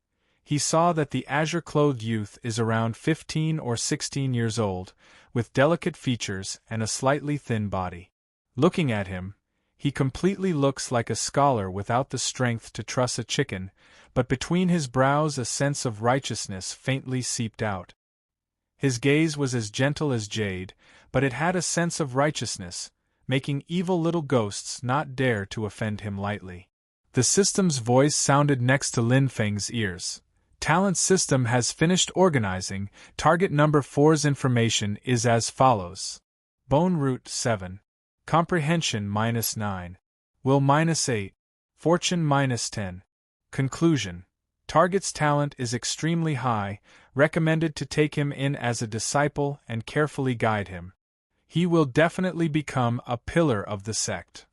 he saw that the azure-clothed youth is around 15 or 16 years old, with delicate features and a slightly thin body. Looking at him, he completely looks like a scholar without the strength to truss a chicken, but between his brows a sense of righteousness faintly seeped out. His gaze was as gentle as jade, but it had a sense of righteousness, making evil little ghosts not dare to offend him lightly. The system's voice sounded next to Lin Feng's ears. Talent system has finished organizing. Target number 4's information is as follows. Bone root 7. Comprehension -9. Will -8. Fortune -10. Conclusion. Target's talent is extremely high, recommended to take him in as a disciple and carefully guide him. He will definitely become a pillar of the sect.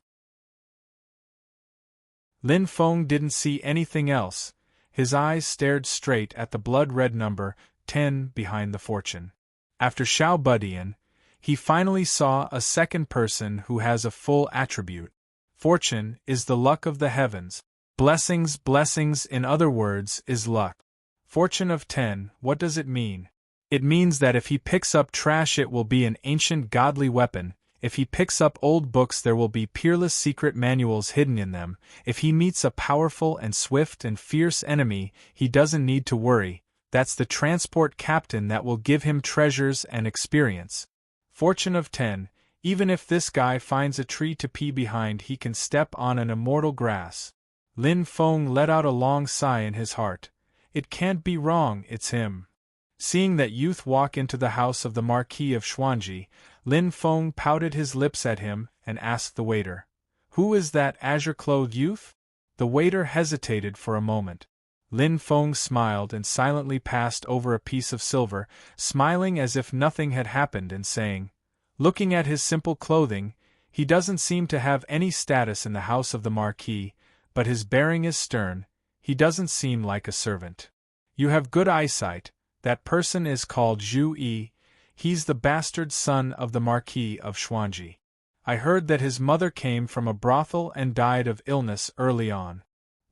Lin Feng didn't see anything else. His eyes stared straight at the blood-red number 10 behind the fortune. After Xiao Budian, he finally saw a second person who has a full attribute. Fortune is the luck of the heavens. Blessings in other words is luck. Fortune of 10, what does it mean? It means that if he picks up trash it will be an ancient godly weapon, if he picks up old books there will be peerless secret manuals hidden in them, if he meets a powerful and swift and fierce enemy he doesn't need to worry, that's the transport captain that will give him treasures and experience. Fortune of 10, even if this guy finds a tree to pee behind he can step on an immortal grass. Lin Feng let out a long sigh in his heart. It can't be wrong, it's him. Seeing that youth walk into the house of the Marquis of Xuanji, Lin Feng pouted his lips at him and asked the waiter, "Who is that azure-clothed youth?" The waiter hesitated for a moment. Lin Feng smiled and silently passed over a piece of silver, smiling as if nothing had happened and saying, "Looking at his simple clothing, he doesn't seem to have any status in the house of the Marquis, but his bearing is stern, he doesn't seem like a servant. You have good eyesight, that person is called Zhu Yi, he's the bastard son of the Marquis of Xuanji. I heard that his mother came from a brothel and died of illness early on."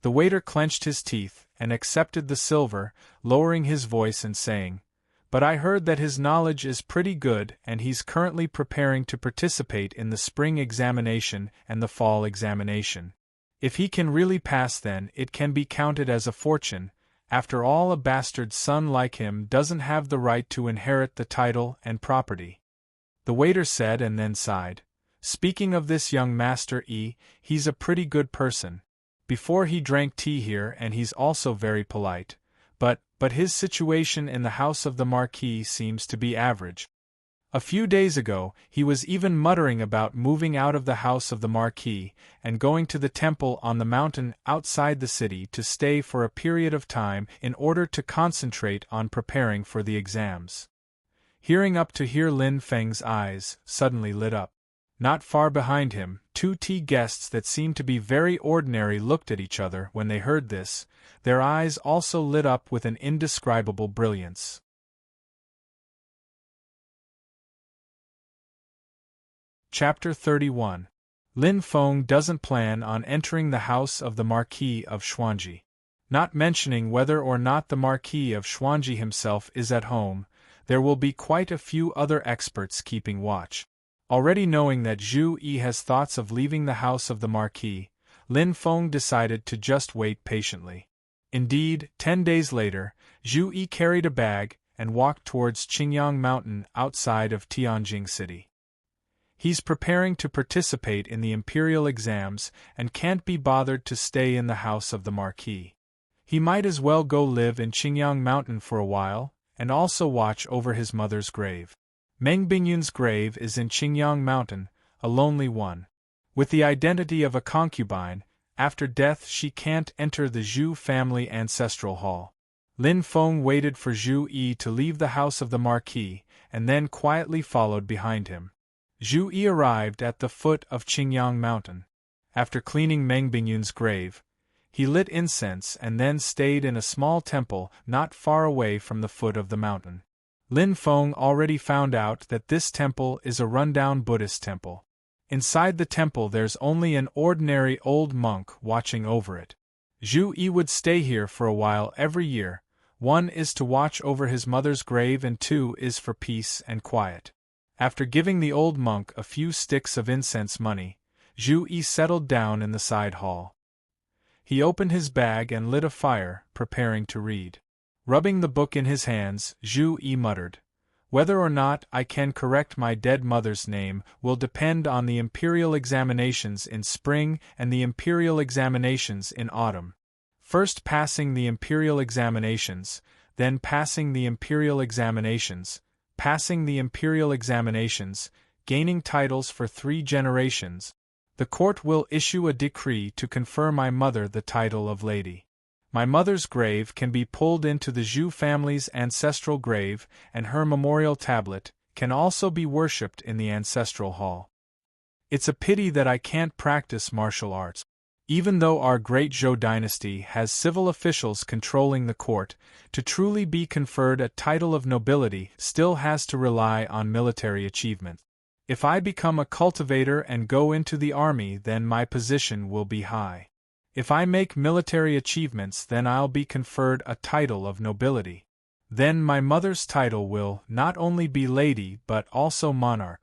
The waiter clenched his teeth and accepted the silver, lowering his voice and saying, "But I heard that his knowledge is pretty good and he's currently preparing to participate in the spring examination and the fall examination. If he can really pass then it can be counted as a fortune. After all, a bastard son like him doesn't have the right to inherit the title and property." The waiter said and then sighed, "Speaking of this young Master E, he's a pretty good person. Before he drank tea here and he's also very polite, but his situation in the house of the Marquis seems to be average. A few days ago, he was even muttering about moving out of the house of the Marquis and going to the temple on the mountain outside the city to stay for a period of time in order to concentrate on preparing for the exams." Hearing up to here, Lin Feng's eyes suddenly lit up. Not far behind him, two tea guests that seemed to be very ordinary looked at each other when they heard this, their eyes also lit up with an indescribable brilliance. Chapter 31. Lin Feng doesn't plan on entering the house of the Marquis of Xuanji. Not mentioning whether or not the Marquis of Xuanji himself is at home, there will be quite a few other experts keeping watch. Already knowing that Zhu Yi has thoughts of leaving the house of the Marquis, Lin Feng decided to just wait patiently. Indeed, 10 days later, Zhu Yi carried a bag and walked towards Qingyang Mountain outside of Tianjing City. He's preparing to participate in the imperial exams and can't be bothered to stay in the house of the Marquis. He might as well go live in Qingyang Mountain for a while, and also watch over his mother's grave. Meng Bingyun's grave is in Qingyang Mountain, a lonely one. With the identity of a concubine, after death she can't enter the Zhu family ancestral hall. Lin Feng waited for Zhu Yi to leave the house of the marquis, and then quietly followed behind him. Zhu Yi arrived at the foot of Qingyang Mountain. After cleaning Meng Bingyun's grave, he lit incense and then stayed in a small temple not far away from the foot of the mountain. Lin Feng already found out that this temple is a rundown Buddhist temple. Inside the temple there's only an ordinary old monk watching over it. Zhu Yi would stay here for a while every year. 1 is to watch over his mother's grave and 2 is for peace and quiet. After giving the old monk a few sticks of incense money, Zhu Yi settled down in the side hall. He opened his bag and lit a fire, preparing to read. Rubbing the book in his hands, Zhu Yi muttered, "Whether or not I can correct my dead mother's name will depend on the imperial examinations in spring and the imperial examinations in autumn. First passing the imperial examinations, then passing the imperial examinations, passing the imperial examinations, gaining titles for 3 generations. The court will issue a decree to confer my mother the title of lady. My mother's grave can be pulled into the Zhu family's ancestral grave, and her memorial tablet can also be worshipped in the ancestral hall. It's a pity that I can't practice martial arts. Even though our great Zhou dynasty has civil officials controlling the court, to truly be conferred a title of nobility still has to rely on military achievement. If I become a cultivator and go into the army, then my position will be high. If I make military achievements, then I'll be conferred a title of nobility. Then my mother's title will not only be lady but also monarch.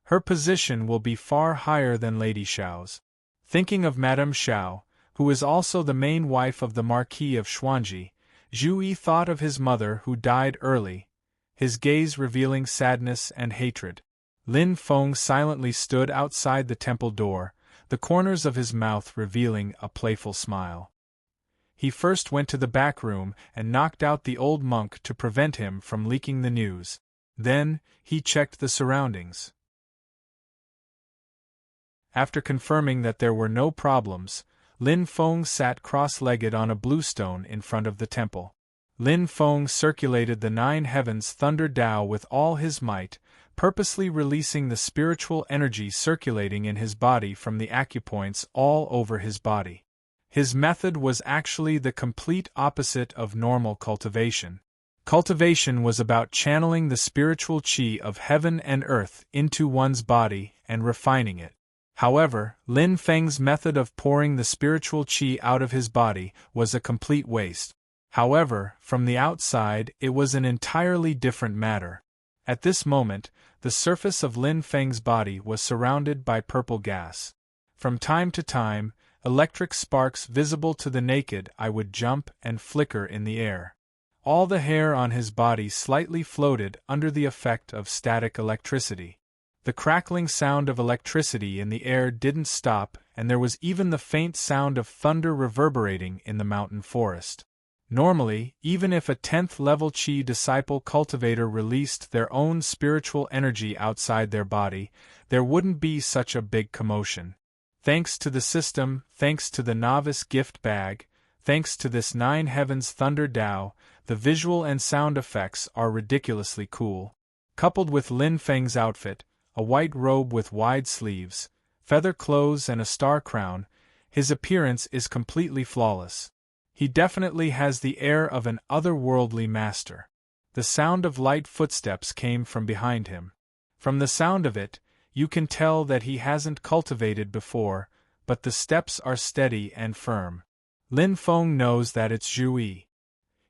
Her position will be far higher than Lady Xiao's." Thinking of Madame Xiao, who is also the main wife of the Marquis of Xuanji, Zhu Yi thought of his mother who died early, his gaze revealing sadness and hatred. Lin Feng silently stood outside the temple door, the corners of his mouth revealing a playful smile. He first went to the back room and knocked out the old monk to prevent him from leaking the news. Then, he checked the surroundings. After confirming that there were no problems, Lin Feng sat cross-legged on a bluestone in front of the temple. Lin Feng circulated the 9 heavens thunder Tao with all his might, purposely releasing the spiritual energy circulating in his body from the acupoints all over his body. His method was actually the complete opposite of normal cultivation. Cultivation was about channeling the spiritual qi of heaven and earth into one's body and refining it. However, Lin Feng's method of pouring the spiritual qi out of his body was a complete waste. However, from the outside, it was an entirely different matter. At this moment, the surface of Lin Feng's body was surrounded by purple gas. From time to time, electric sparks visible to the naked eye would jump and flicker in the air. All the hair on his body slightly floated under the effect of static electricity. The crackling sound of electricity in the air didn't stop, and there was even the faint sound of thunder reverberating in the mountain forest. Normally, even if a 10th level Qi disciple cultivator released their own spiritual energy outside their body, there wouldn't be such a big commotion. Thanks to the system, thanks to the novice gift bag, thanks to this 9 heavens thunder Tao, the visual and sound effects are ridiculously cool. Coupled with Lin Feng's outfit, a white robe with wide sleeves, feather clothes and a star crown, his appearance is completely flawless. He definitely has the air of an otherworldly master. The sound of light footsteps came from behind him. From the sound of it, you can tell that he hasn't cultivated before, but the steps are steady and firm. Lin Feng knows that it's Zhu Yi.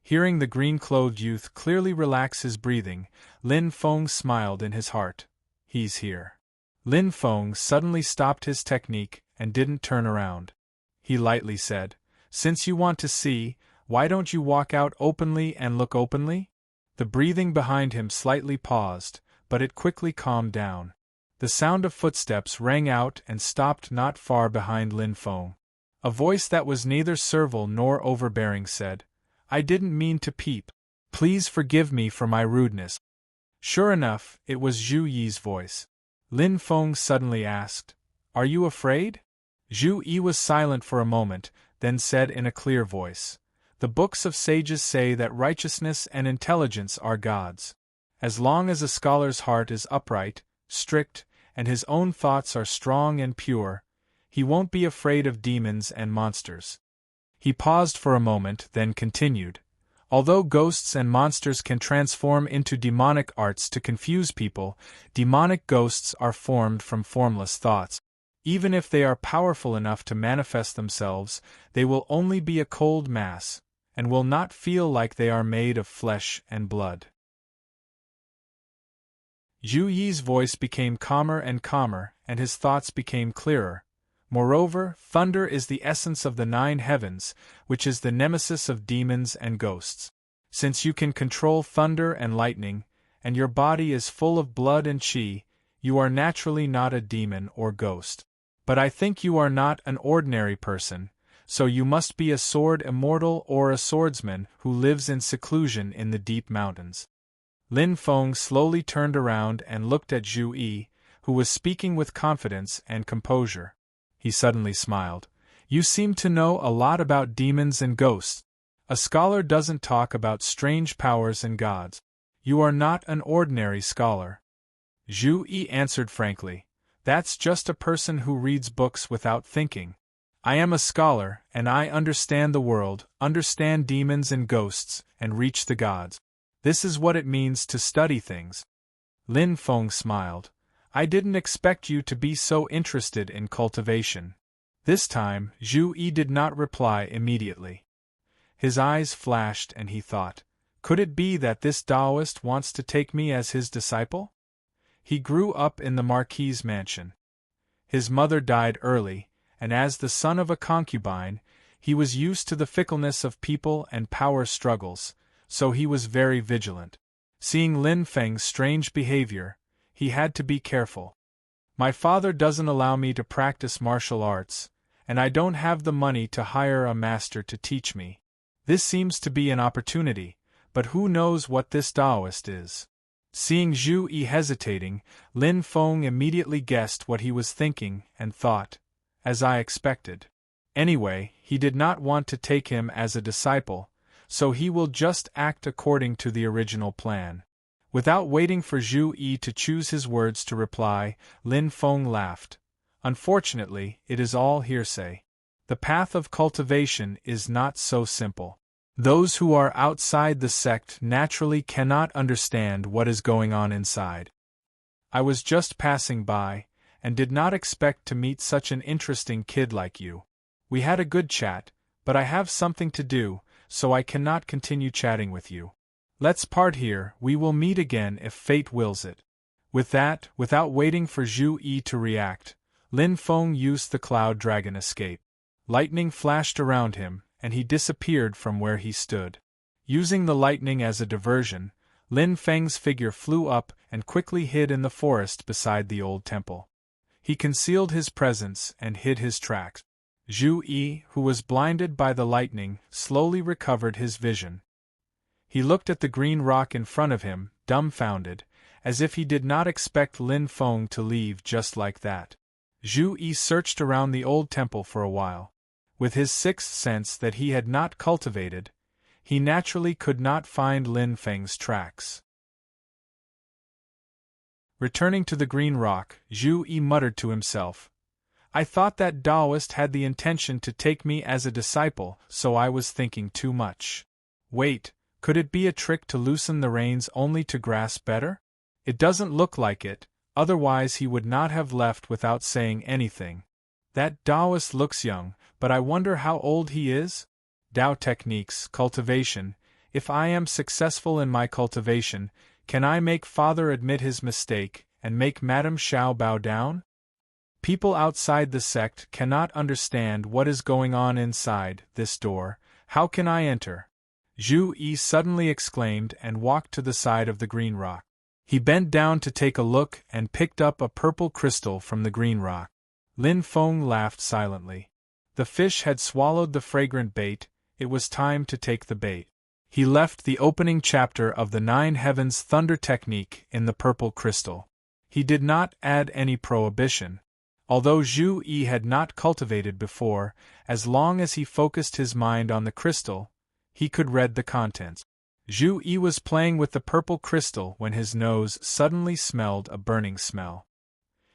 Hearing the green-clothed youth clearly relax his breathing, Lin Feng smiled in his heart. He's here. Lin Feng suddenly stopped his technique and didn't turn around. He lightly said, "Since you want to see, why don't you walk out openly and look openly?" The breathing behind him slightly paused, but it quickly calmed down. The sound of footsteps rang out and stopped not far behind Lin Feng. A voice that was neither servile nor overbearing said, "I didn't mean to peep. Please forgive me for my rudeness." Sure enough, it was Zhu Yi's voice. Lin Feng suddenly asked, "Are you afraid?" Zhu Yi was silent for a moment, then said in a clear voice, "The books of sages say that righteousness and intelligence are gods. As long as a scholar's heart is upright, strict, and his own thoughts are strong and pure, he won't be afraid of demons and monsters." He paused for a moment, then continued, "Although ghosts and monsters can transform into demonic arts to confuse people, demonic ghosts are formed from formless thoughts. Even if they are powerful enough to manifest themselves, they will only be a cold mass, and will not feel like they are made of flesh and blood." Zhu Yi's voice became calmer, and his thoughts became clearer. Moreover, thunder is the essence of the 9 heavens, which is the nemesis of demons and ghosts. Since you can control thunder and lightning, and your body is full of blood and qi, you are naturally not a demon or ghost. But I think you are not an ordinary person, so you must be a sword immortal or a swordsman who lives in seclusion in the deep mountains. Lin Feng slowly turned around and looked at Zhu Yi, who was speaking with confidence and composure. He suddenly smiled. "You seem to know a lot about demons and ghosts. A scholar doesn't talk about strange powers and gods. You are not an ordinary scholar." Zhu Yi answered frankly, "That's just a person who reads books without thinking. I am a scholar, and I understand the world, understand demons and ghosts, and reach the gods. This is what it means to study things." Lin Feng smiled. "I didn't expect you to be so interested in cultivation." This time, Zhu Yi did not reply immediately. His eyes flashed and he thought, could it be that this Taoist wants to take me as his disciple? He grew up in the Marquis's mansion. His mother died early, and as the son of a concubine, he was used to the fickleness of people and power struggles, so he was very vigilant. Seeing Lin Feng's strange behavior, he had to be careful. "My father doesn't allow me to practice martial arts, and I don't have the money to hire a master to teach me. This seems to be an opportunity, but who knows what this Taoist is?" Seeing Zhu Yi hesitating, Lin Feng immediately guessed what he was thinking and thought, "As I expected. Anyway, he did not want to take him as a disciple, so he will just act according to the original plan." Without waiting for Zhu Yi to choose his words to reply, Lin Feng laughed. "Unfortunately, it is all hearsay. The path of cultivation is not so simple. Those who are outside the sect naturally cannot understand what is going on inside. I was just passing by, and did not expect to meet such an interesting kid like you. We had a good chat, but I have something to do, so I cannot continue chatting with you. Let's part here, we will meet again if fate wills it." With that, without waiting for Zhu Yi to react, Lin Feng used the cloud dragon escape. Lightning flashed around him, and he disappeared from where he stood. Using the lightning as a diversion, Lin Feng's figure flew up and quickly hid in the forest beside the old temple. He concealed his presence and hid his tracks. Zhu Yi, who was blinded by the lightning, slowly recovered his vision. He looked at the green rock in front of him, dumbfounded, as if he did not expect Lin Feng to leave just like that. Zhu Yi searched around the old temple for a while. With his sixth sense that he had not cultivated, he naturally could not find Lin Feng's tracks. Returning to the green rock, Zhu Yi muttered to himself, "I thought that Taoist had the intention to take me as a disciple, so I was thinking too much. Wait, could it be a trick to loosen the reins only to grasp better? It doesn't look like it, otherwise he would not have left without saying anything. That Taoist looks young, but I wonder how old he is? Tao techniques, cultivation. If I am successful in my cultivation, can I make father admit his mistake, and make Madame Xiao bow down? People outside the sect cannot understand what is going on inside this door. How can I enter?" Zhu Yi suddenly exclaimed and walked to the side of the green rock. He bent down to take a look and picked up a purple crystal from the green rock. Lin Feng laughed silently. The fish had swallowed the fragrant bait, it was time to take the bait. He left the opening chapter of the 9 Heavens Thunder technique in the purple crystal. He did not add any prohibition. Although Zhu Yi had not cultivated before, as long as he focused his mind on the crystal, he could read the contents. Zhu Yi was playing with the purple crystal when his nose suddenly smelled a burning smell.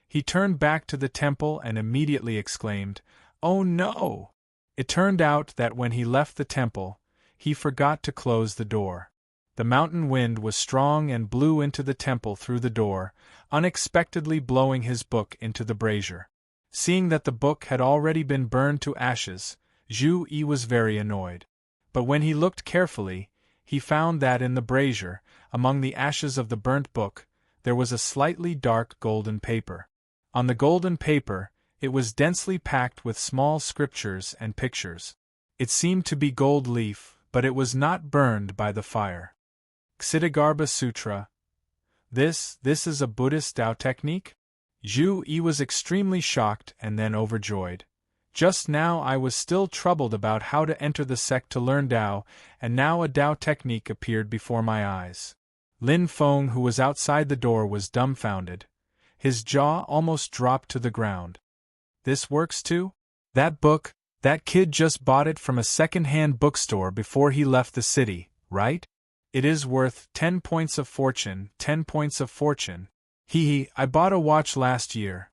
He turned back to the temple and immediately exclaimed, "Oh no!" It turned out that when he left the temple, he forgot to close the door. The mountain wind was strong and blew into the temple through the door, unexpectedly blowing his book into the brazier. Seeing that the book had already been burned to ashes, Zhu Yi was very annoyed. But when he looked carefully, he found that in the brazier, among the ashes of the burnt book, there was a slightly dark golden paper. On the golden paper, it was densely packed with small scriptures and pictures. It seemed to be gold leaf, but it was not burned by the fire. Ksitigarbha Sutra. This is a Buddhist Tao technique? Zhu Yi was extremely shocked and then overjoyed. Just now I was still troubled about how to enter the sect to learn Tao, and now a Tao technique appeared before my eyes. Lin Feng, who was outside the door, was dumbfounded. His jaw almost dropped to the ground. This works too? That book, that kid just bought it from a second-hand bookstore before he left the city, right? It is worth 10 points of fortune, 10 points of fortune. Hee, I bought a watch last year.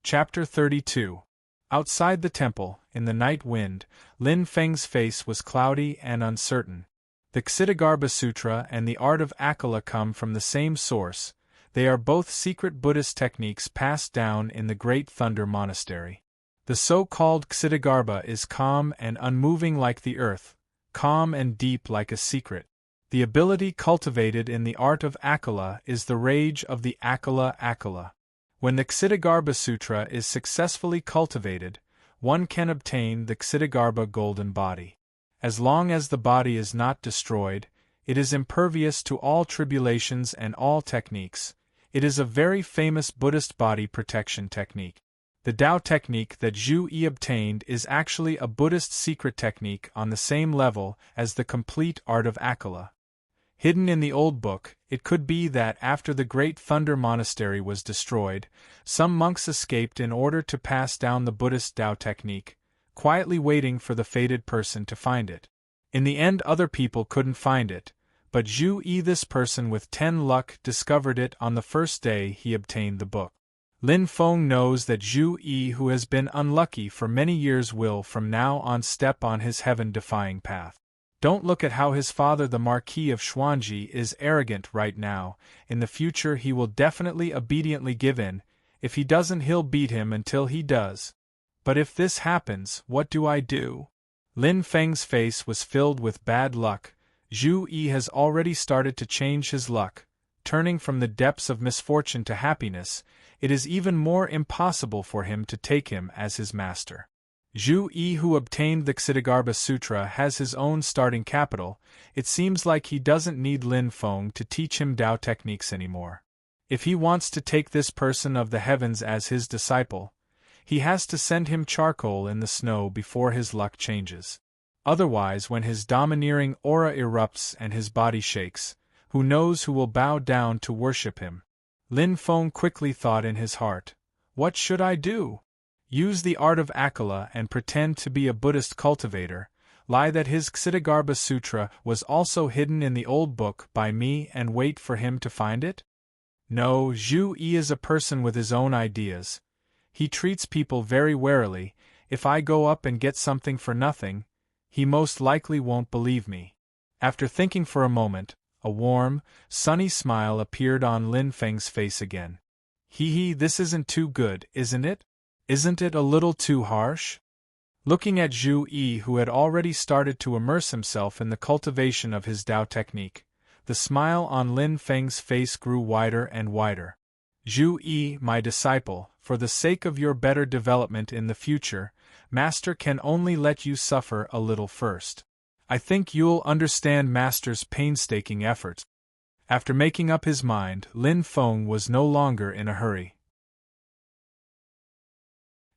Chapter 32. Outside the temple, in the night wind, Lin Feng's face was cloudy and uncertain. The Ksitigarbha Sutra and the art of Akala come from the same source. They are both secret Buddhist techniques passed down in the Great Thunder Monastery. The so-called Ksitigarbha is calm and unmoving like the earth, calm and deep like a secret. The ability cultivated in the art of Akala is the rage of the Akala. When the Ksitigarbha Sutra is successfully cultivated, one can obtain the Ksitigarbha golden body. As long as the body is not destroyed, it is impervious to all tribulations and all techniques. It is a very famous Buddhist body protection technique. The Tao technique that Zhu Yi obtained is actually a Buddhist secret technique on the same level as the complete art of Akala. Hidden in the old book, it could be that after the Great Thunder Monastery was destroyed, some monks escaped in order to pass down the Buddhist Tao technique, quietly waiting for the fated person to find it. In the end, other people couldn't find it, but Zhu Yi, this person with 10 luck, discovered it on the first day he obtained the book. Lin Feng knows that Zhu Yi, who has been unlucky for many years, will from now on step on his heaven-defying path. Don't look at how his father, the Marquis of Xuanji, is arrogant right now. In the future he will definitely obediently give in. If he doesn't, he'll beat him until he does. But if this happens, what do I do? Lin Feng's face was filled with bad luck. Zhu Yi has already started to change his luck, turning from the depths of misfortune to happiness. It is even more impossible for him to take him as his master. Zhu Yi, who obtained the Ksitigarbha Sutra, has his own starting capital. It seems like he doesn't need Lin Feng to teach him Tao techniques anymore. If he wants to take this person of the heavens as his disciple, he has to send him charcoal in the snow before his luck changes. Otherwise, when his domineering aura erupts and his body shakes, who knows who will bow down to worship him? Lin Feng quickly thought in his heart, what should I do? Use the art of Akala and pretend to be a Buddhist cultivator, lie that his Ksitigarbha Sutra was also hidden in the old book by me, and wait for him to find it? No, Zhu Yi is a person with his own ideas. He treats people very warily. If I go up and get something for nothing, he most likely won't believe me. After thinking for a moment, a warm, sunny smile appeared on Lin Feng's face again. Hee, this isn't too good, isn't it? Isn't it a little too harsh? Looking at Zhu Yi, who had already started to immerse himself in the cultivation of his Tao technique, the smile on Lin Feng's face grew wider and wider. Zhu Yi, my disciple, for the sake of your better development in the future, Master can only let you suffer a little first. I think you'll understand Master's painstaking efforts. After making up his mind, Lin Feng was no longer in a hurry.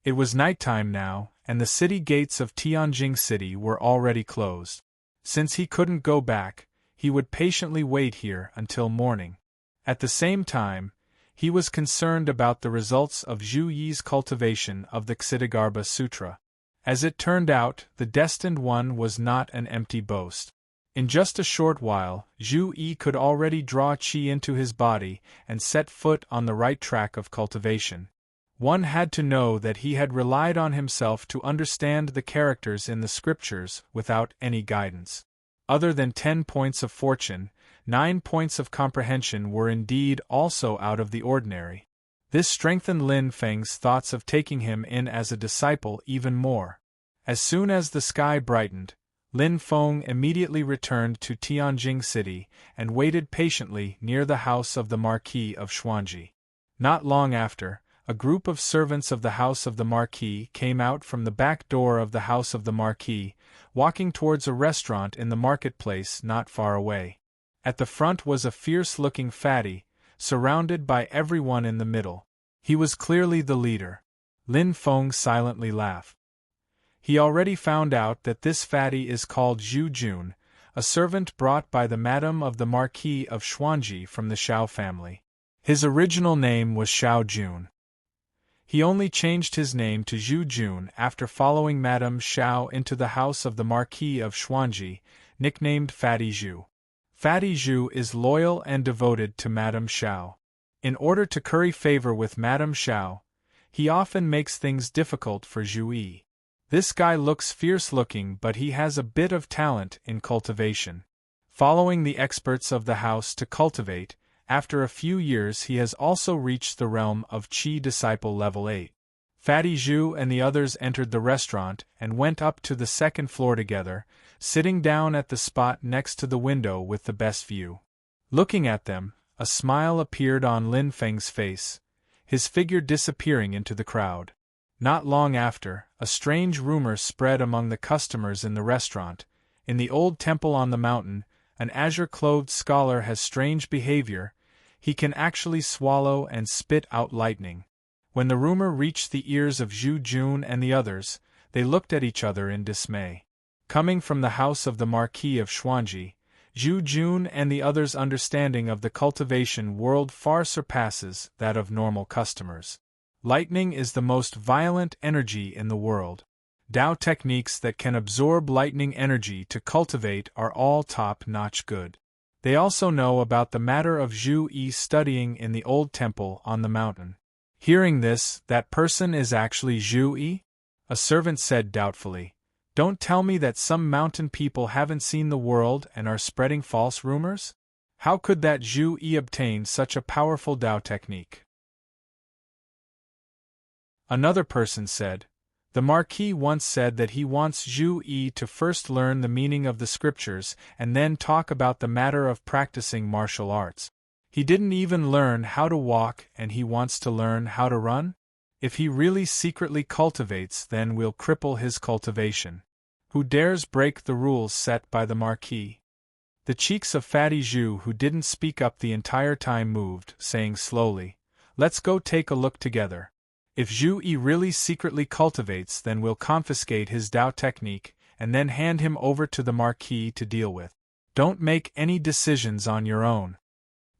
It was nighttime now, and the city gates of Tianjing City were already closed. Since he couldn't go back, he would patiently wait here until morning. At the same time, he was concerned about the results of Zhu Yi's cultivation of the Ksitigarbha Sutra. As it turned out, the destined one was not an empty boast. In just a short while, Zhu Yi could already draw qi into his body and set foot on the right track of cultivation. One had to know that he had relied on himself to understand the characters in the scriptures without any guidance. Other than 10 points of fortune, 9 points of comprehension were indeed also out of the ordinary. This strengthened Lin Feng's thoughts of taking him in as a disciple even more. As soon as the sky brightened, Lin Feng immediately returned to Tianjing City and waited patiently near the house of the Marquis of Xuanji. Not long after, a group of servants of the house of the Marquis came out from the back door of the house of the Marquis, walking towards a restaurant in the marketplace not far away. At the front was a fierce-looking fatty, surrounded by everyone in the middle. He was clearly the leader. Lin Feng silently laughed. He already found out that this fatty is called Zhu Jun, a servant brought by the madam of the Marquis of Xuanji from the Shao family. His original name was Shao Jun. He only changed his name to Zhu Jun after following Madame Shao into the house of the Marquis of Xuanji, nicknamed Fatty Zhu. Fatty Zhu is loyal and devoted to Madame Shao. In order to curry favor with Madame Shao, he often makes things difficult for Zhu Yi. This guy looks fierce-looking, but he has a bit of talent in cultivation. Following the experts of the house to cultivate, after a few years he has also reached the realm of Qi Disciple Level 8. Fatty Zhu and the others entered the restaurant and went up to the second floor together, sitting down at the spot next to the window with the best view. Looking at them, a smile appeared on Lin Feng's face, his figure disappearing into the crowd. Not long after, a strange rumor spread among the customers in the restaurant. In the old temple on the mountain, an azure-clothed scholar has strange behavior. He can actually swallow and spit out lightning. When the rumor reached the ears of Zhu Jun and the others, they looked at each other in dismay. Coming from the house of the Marquis of Xuanji, Zhu Jun and the others' understanding of the cultivation world far surpasses that of normal customers. Lightning is the most violent energy in the world. Dao techniques that can absorb lightning energy to cultivate are all top-notch good. They also know about the matter of Zhu Yi studying in the old temple on the mountain. Hearing this, that person is actually Zhu Yi? A servant said doubtfully. Don't tell me that some mountain people haven't seen the world and are spreading false rumors? How could that Zhu Yi obtain such a powerful Dao technique? Another person said, the Marquis once said that he wants Zhu Yi to first learn the meaning of the scriptures and then talk about the matter of practicing martial arts. He didn't even learn how to walk and he wants to learn how to run? If he really secretly cultivates, then we'll cripple his cultivation. Who dares break the rules set by the Marquis? The cheeks of Fatty Zhu, who didn't speak up the entire time, moved, saying slowly, let's go take a look together. If Zhu Yi really secretly cultivates, then we'll confiscate his Dao technique and then hand him over to the Marquis to deal with. Don't make any decisions on your own.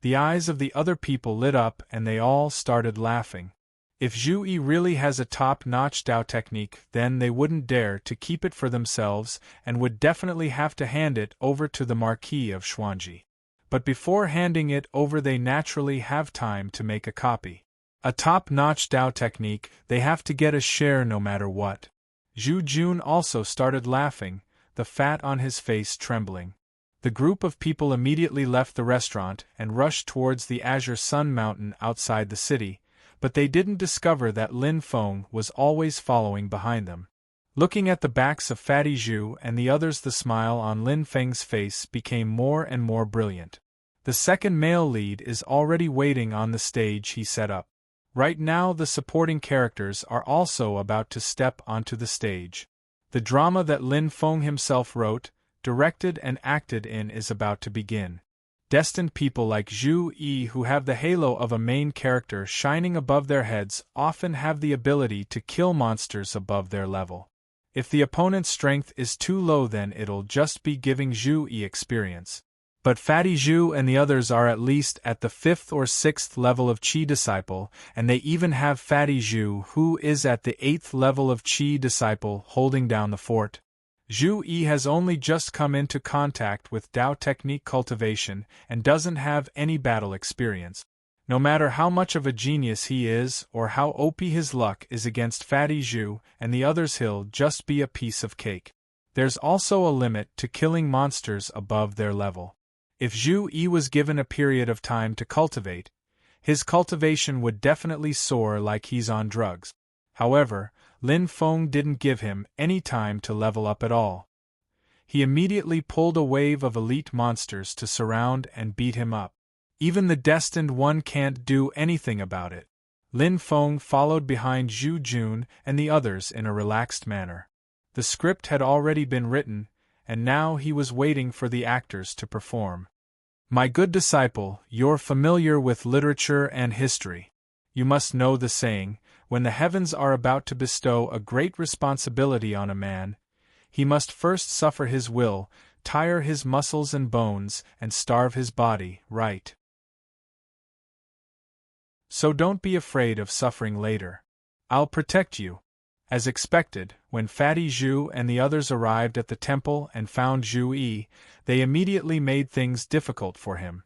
The eyes of the other people lit up and they all started laughing. If Zhu Yi really has a top-notch Dao technique, then they wouldn't dare to keep it for themselves and would definitely have to hand it over to the Marquis of Xuanji. But before handing it over, they naturally have time to make a copy. A top-notch Dao technique, they have to get a share no matter what. Zhu Jun also started laughing, the fat on his face trembling. The group of people immediately left the restaurant and rushed towards the Azure Sun Mountain outside the city, but they didn't discover that Lin Feng was always following behind them. Looking at the backs of Fatty Zhu and the others, the smile on Lin Feng's face became more and more brilliant. The second male lead is already waiting on the stage he set up. Right now the supporting characters are also about to step onto the stage. The drama that Lin Feng himself wrote, directed and acted in is about to begin. Destined people like Zhu Yi, who have the halo of a main character shining above their heads, often have the ability to kill monsters above their level. If the opponent's strength is too low, then it'll just be giving Zhu Yi experience. But Fatty Zhu and the others are at least at the 5th or 6th level of Qi Disciple, and they even have Fatty Zhu, who is at the 8th level of Qi Disciple, holding down the fort. Zhu Yi has only just come into contact with Dao technique cultivation and doesn't have any battle experience. No matter how much of a genius he is or how OP his luck is against Fatty Zhu and the others, he'll just be a piece of cake. There's also a limit to killing monsters above their level. If Zhu Yi was given a period of time to cultivate, his cultivation would definitely soar like he's on drugs. However, Lin Feng didn't give him any time to level up at all. He immediately pulled a wave of elite monsters to surround and beat him up. Even the Destined One can't do anything about it. Lin Feng followed behind Zhu Jun and the others in a relaxed manner. The script had already been written, and now he was waiting for the actors to perform. My good disciple, you're familiar with literature and history. You must know the saying, when the heavens are about to bestow a great responsibility on a man, he must first suffer his will, tire his muscles and bones, and starve his body, right? So don't be afraid of suffering later. I'll protect you. As expected, when Fatty Zhu and the others arrived at the temple and found Zhu Yi, they immediately made things difficult for him.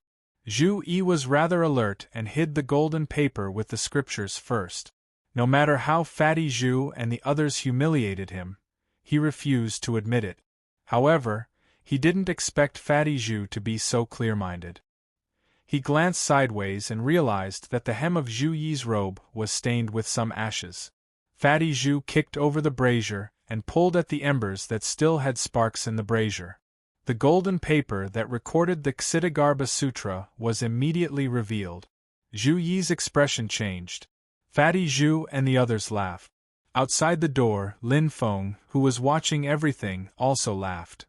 Zhu Yi was rather alert and hid the golden paper with the scriptures first. No matter how Fatty Zhu and the others humiliated him, he refused to admit it. However, he didn't expect Fatty Zhu to be so clear-minded. He glanced sideways and realized that the hem of Zhu Yi's robe was stained with some ashes. Fatty Zhu kicked over the brazier and pulled at the embers that still had sparks in the brazier. The golden paper that recorded the Ksitigarbha Sutra was immediately revealed. Zhu Yi's expression changed. Fatty Zhu and the others laughed. Outside the door, Lin Feng, who was watching everything, also laughed.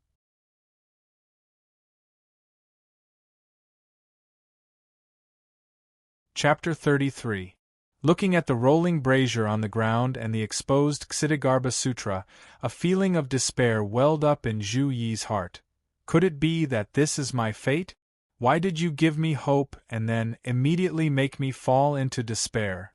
Chapter 33. Looking at the rolling brazier on the ground and the exposed Ksitigarbha Sutra, a feeling of despair welled up in Zhu Yi's heart. Could it be that this is my fate? Why did you give me hope and then immediately make me fall into despair?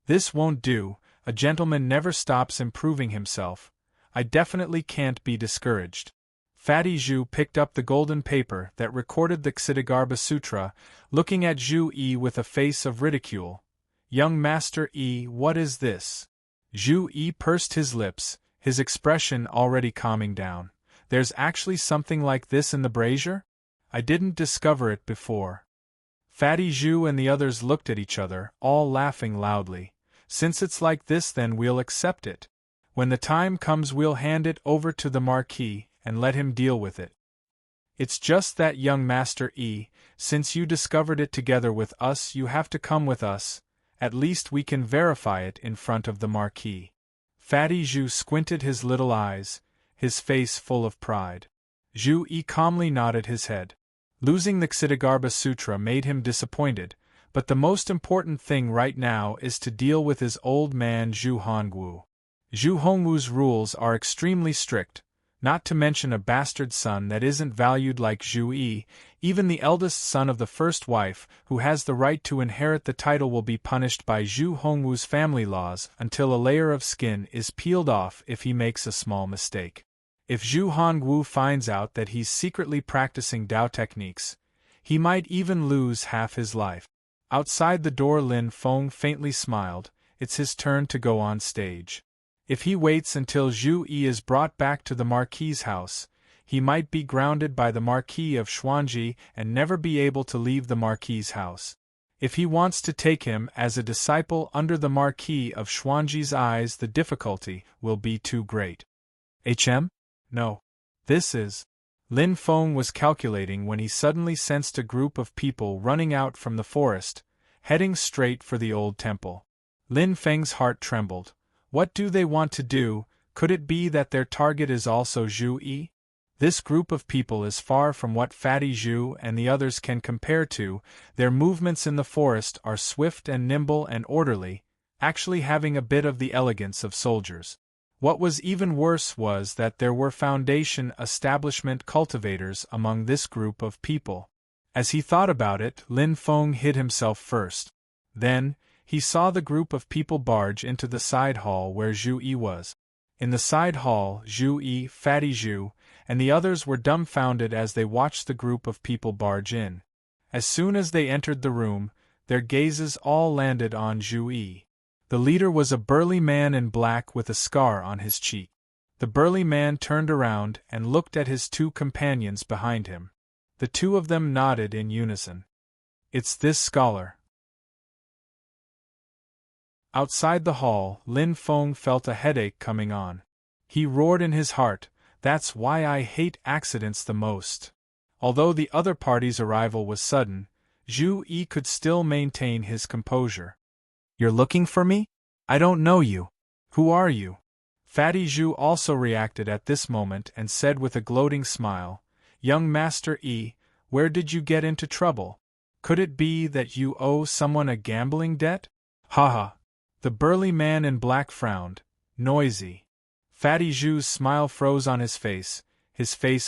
This won't do. A gentleman never stops improving himself. I definitely can't be discouraged. Fatty Zhu picked up the golden paper that recorded the Ksitigarbha Sutra, looking at Zhu Yi with a face of ridicule. Young Master Yi, what is this? Zhu Yi pursed his lips, his expression already calming down. There's actually something like this in the brazier? I didn't discover it before. Fatty Zhu and the others looked at each other, all laughing loudly. Since it's like this, then we'll accept it. When the time comes, we'll hand it over to the Marquis and let him deal with it. It's just that, young Master Yi, since you discovered it together with us, you have to come with us. At least we can verify it in front of the Marquis. Fatty Zhu squinted his little eyes, his face full of pride. Zhu Yi calmly nodded his head. Losing the Ksitigarbha Sutra made him disappointed, but the most important thing right now is to deal with his old man Zhu Hongwu. Zhu Hongwu's rules are extremely strict, not to mention a bastard son that isn't valued like Zhu Yi. Even the eldest son of the first wife, who has the right to inherit the title, will be punished by Zhu Hongwu's family laws until a layer of skin is peeled off if he makes a small mistake. If Zhu Hongwu finds out that he's secretly practicing Dao techniques, he might even lose half his life. Outside the door, Lin Feng faintly smiled. It's his turn to go on stage. If he waits until Zhu Yi is brought back to the Marquis's house, he might be grounded by the Marquis of Xuanji and never be able to leave the Marquis's house. If he wants to take him as a disciple under the Marquis of Xuanji's eyes, the difficulty will be too great. No. This is... Lin Feng was calculating when he suddenly sensed a group of people running out from the forest, heading straight for the old temple. Lin Feng's heart trembled. What do they want to do? Could it be that their target is also Zhu Yi? This group of people is far from what Fatty Zhu and the others can compare to. Their movements in the forest are swift and nimble and orderly, actually having a bit of the elegance of soldiers. What was even worse was that there were foundation establishment cultivators among this group of people. As he thought about it, Lin Feng hid himself first. Then, he saw the group of people barge into the side hall where Zhu Yi was. In the side hall, Zhu Yi, Fatty Zhu, and the others were dumbfounded as they watched the group of people barge in. As soon as they entered the room, their gazes all landed on Zhu Yi. The leader was a burly man in black with a scar on his cheek. The burly man turned around and looked at his two companions behind him. The two of them nodded in unison. "It's this scholar." Outside the hall, Lin Feng felt a headache coming on. He roared in his heart, "That's why I hate accidents the most." Although the other party's arrival was sudden, Zhu Yi could still maintain his composure. "You're looking for me? I don't know you. Who are you?" Fatty Zhu also reacted at this moment and said with a gloating smile, "Young Master Yi, where did you get into trouble? Could it be that you owe someone a gambling debt?" "Ha ha!" The burly man in black frowned. "Noisy." Fatty Zhu's smile froze on his face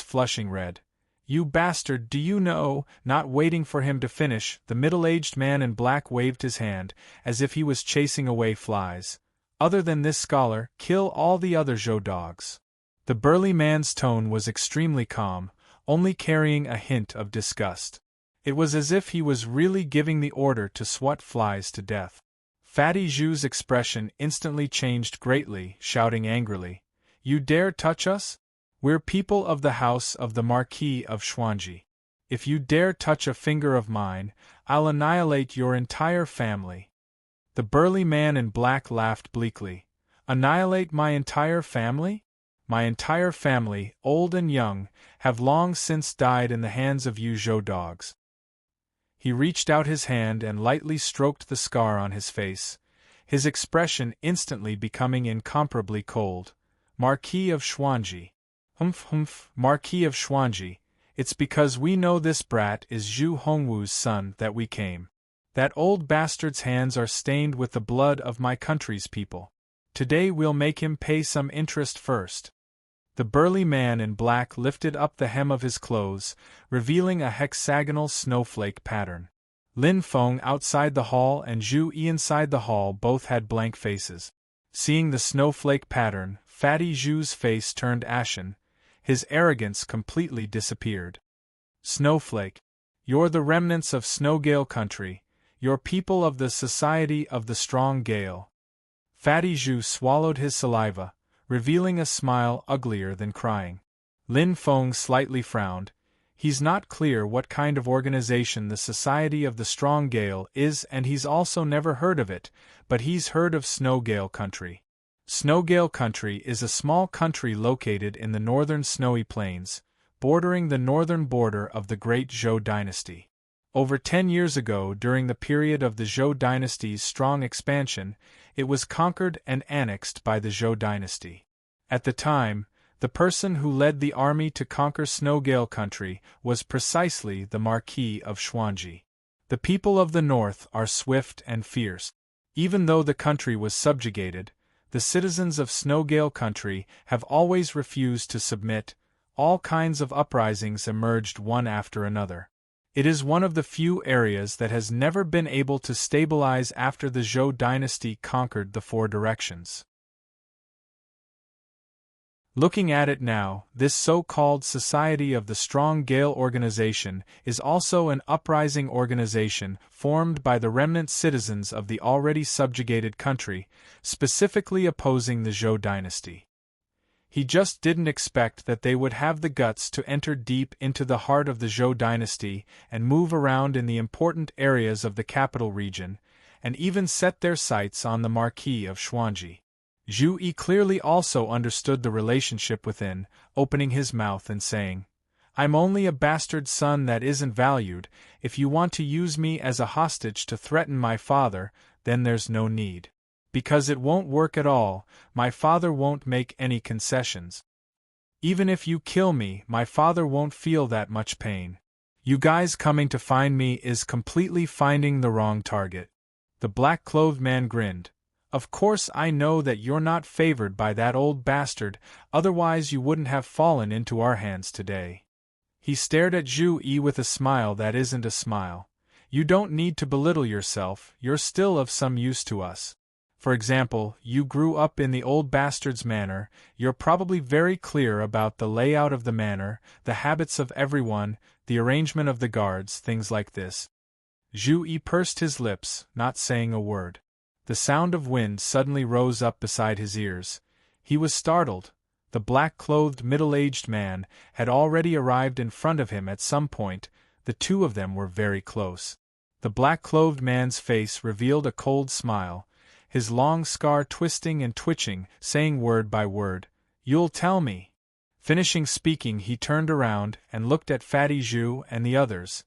flushing red. "You bastard, do you know?" Not waiting for him to finish, the middle-aged man in black waved his hand, as if he was chasing away flies. "Other than this scholar, kill all the other Zhou dogs." The burly man's tone was extremely calm, only carrying a hint of disgust. It was as if he was really giving the order to swat flies to death. Fatty Zhu's expression instantly changed greatly, shouting angrily, "You dare touch us? We're people of the house of the Marquis of Xuanji. If you dare touch a finger of mine, I'll annihilate your entire family." The burly man in black laughed bleakly. "Annihilate my entire family? My entire family, old and young, have long since died in the hands of you Zhou dogs." He reached out his hand and lightly stroked the scar on his face, his expression instantly becoming incomparably cold. "Marquis of Xuanji. Humph, Marquis of Xuanji, it's because we know this brat is Zhu Hongwu's son that we came. That old bastard's hands are stained with the blood of my country's people. Today we'll make him pay some interest first." The burly man in black lifted up the hem of his clothes, revealing a hexagonal snowflake pattern. Lin Feng outside the hall and Zhu Yi inside the hall both had blank faces. Seeing the snowflake pattern, Fatty Zhu's face turned ashen. His arrogance completely disappeared. "Snowflake. You're the remnants of Snowgale country. You're people of the Society of the Strong Gale." Fatty Zhu swallowed his saliva, revealing a smile uglier than crying. Lin Feng slightly frowned. He's not clear what kind of organization the Society of the Strong Gale is, and he's also never heard of it, but he's heard of Snowgale country. Snowgale country is a small country located in the northern snowy plains, bordering the northern border of the Great Zhou dynasty. Over 10 years ago, during the period of the Zhou dynasty's strong expansion, it was conquered and annexed by the Zhou dynasty. At the time, the person who led the army to conquer Snowgale country was precisely the Marquis of Xuanji. The people of the north are swift and fierce. Even though the country was subjugated, the citizens of Snowgale country have always refused to submit. All kinds of uprisings emerged one after another. It is one of the few areas that has never been able to stabilize after the Zhou dynasty conquered the four directions. Looking at it now, this so-called Society of the Strong Gale organization is also an uprising organization formed by the remnant citizens of the already subjugated country, specifically opposing the Zhou dynasty. He just didn't expect that they would have the guts to enter deep into the heart of the Zhou dynasty and move around in the important areas of the capital region, and even set their sights on the Marquis of Xuanji. Zhu Yi clearly also understood the relationship within, opening his mouth and saying, "I'm only a bastard son that isn't valued. If you want to use me as a hostage to threaten my father, then there's no need. Because it won't work at all, my father won't make any concessions. Even if you kill me, my father won't feel that much pain. You guys coming to find me is completely finding the wrong target." The black-clothed man grinned. "Of course I know that you're not favored by that old bastard, otherwise you wouldn't have fallen into our hands today." He stared at Zhu Yi with a smile that isn't a smile. "You don't need to belittle yourself, you're still of some use to us. For example, you grew up in the old bastard's manor, you're probably very clear about the layout of the manor, the habits of everyone, the arrangement of the guards, things like this." Zhu Yi pursed his lips, not saying a word. The sound of wind suddenly rose up beside his ears. He was startled. The black-clothed middle-aged man had already arrived in front of him at some point. The two of them were very close. The black-clothed man's face revealed a cold smile, his long scar twisting and twitching, saying word by word, "You'll tell me." Finishing speaking, he turned around and looked at Fatty Zhu and the others.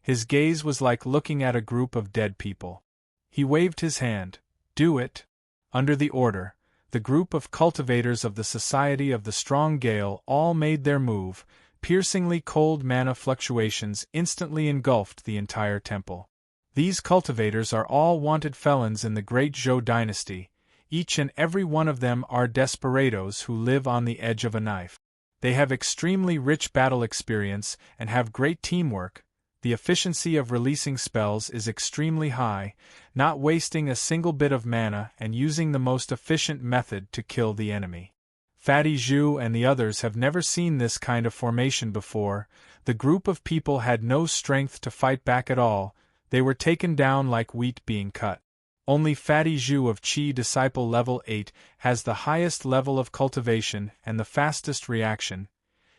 His gaze was like looking at a group of dead people. He waved his hand. "Do it." Under the order, the group of cultivators of the Society of the Strong Gale all made their move. Piercingly cold mana fluctuations instantly engulfed the entire temple. These cultivators are all wanted felons in the Great Zhou dynasty. Each and every one of them are desperados who live on the edge of a knife. They have extremely rich battle experience and have great teamwork. The efficiency of releasing spells is extremely high, not wasting a single bit of mana and using the most efficient method to kill the enemy. Fatty Zhu and the others have never seen this kind of formation before. The group of people had no strength to fight back at all. They were taken down like wheat being cut. Only Fatty Zhu of Qi Disciple level 8 has the highest level of cultivation and the fastest reaction.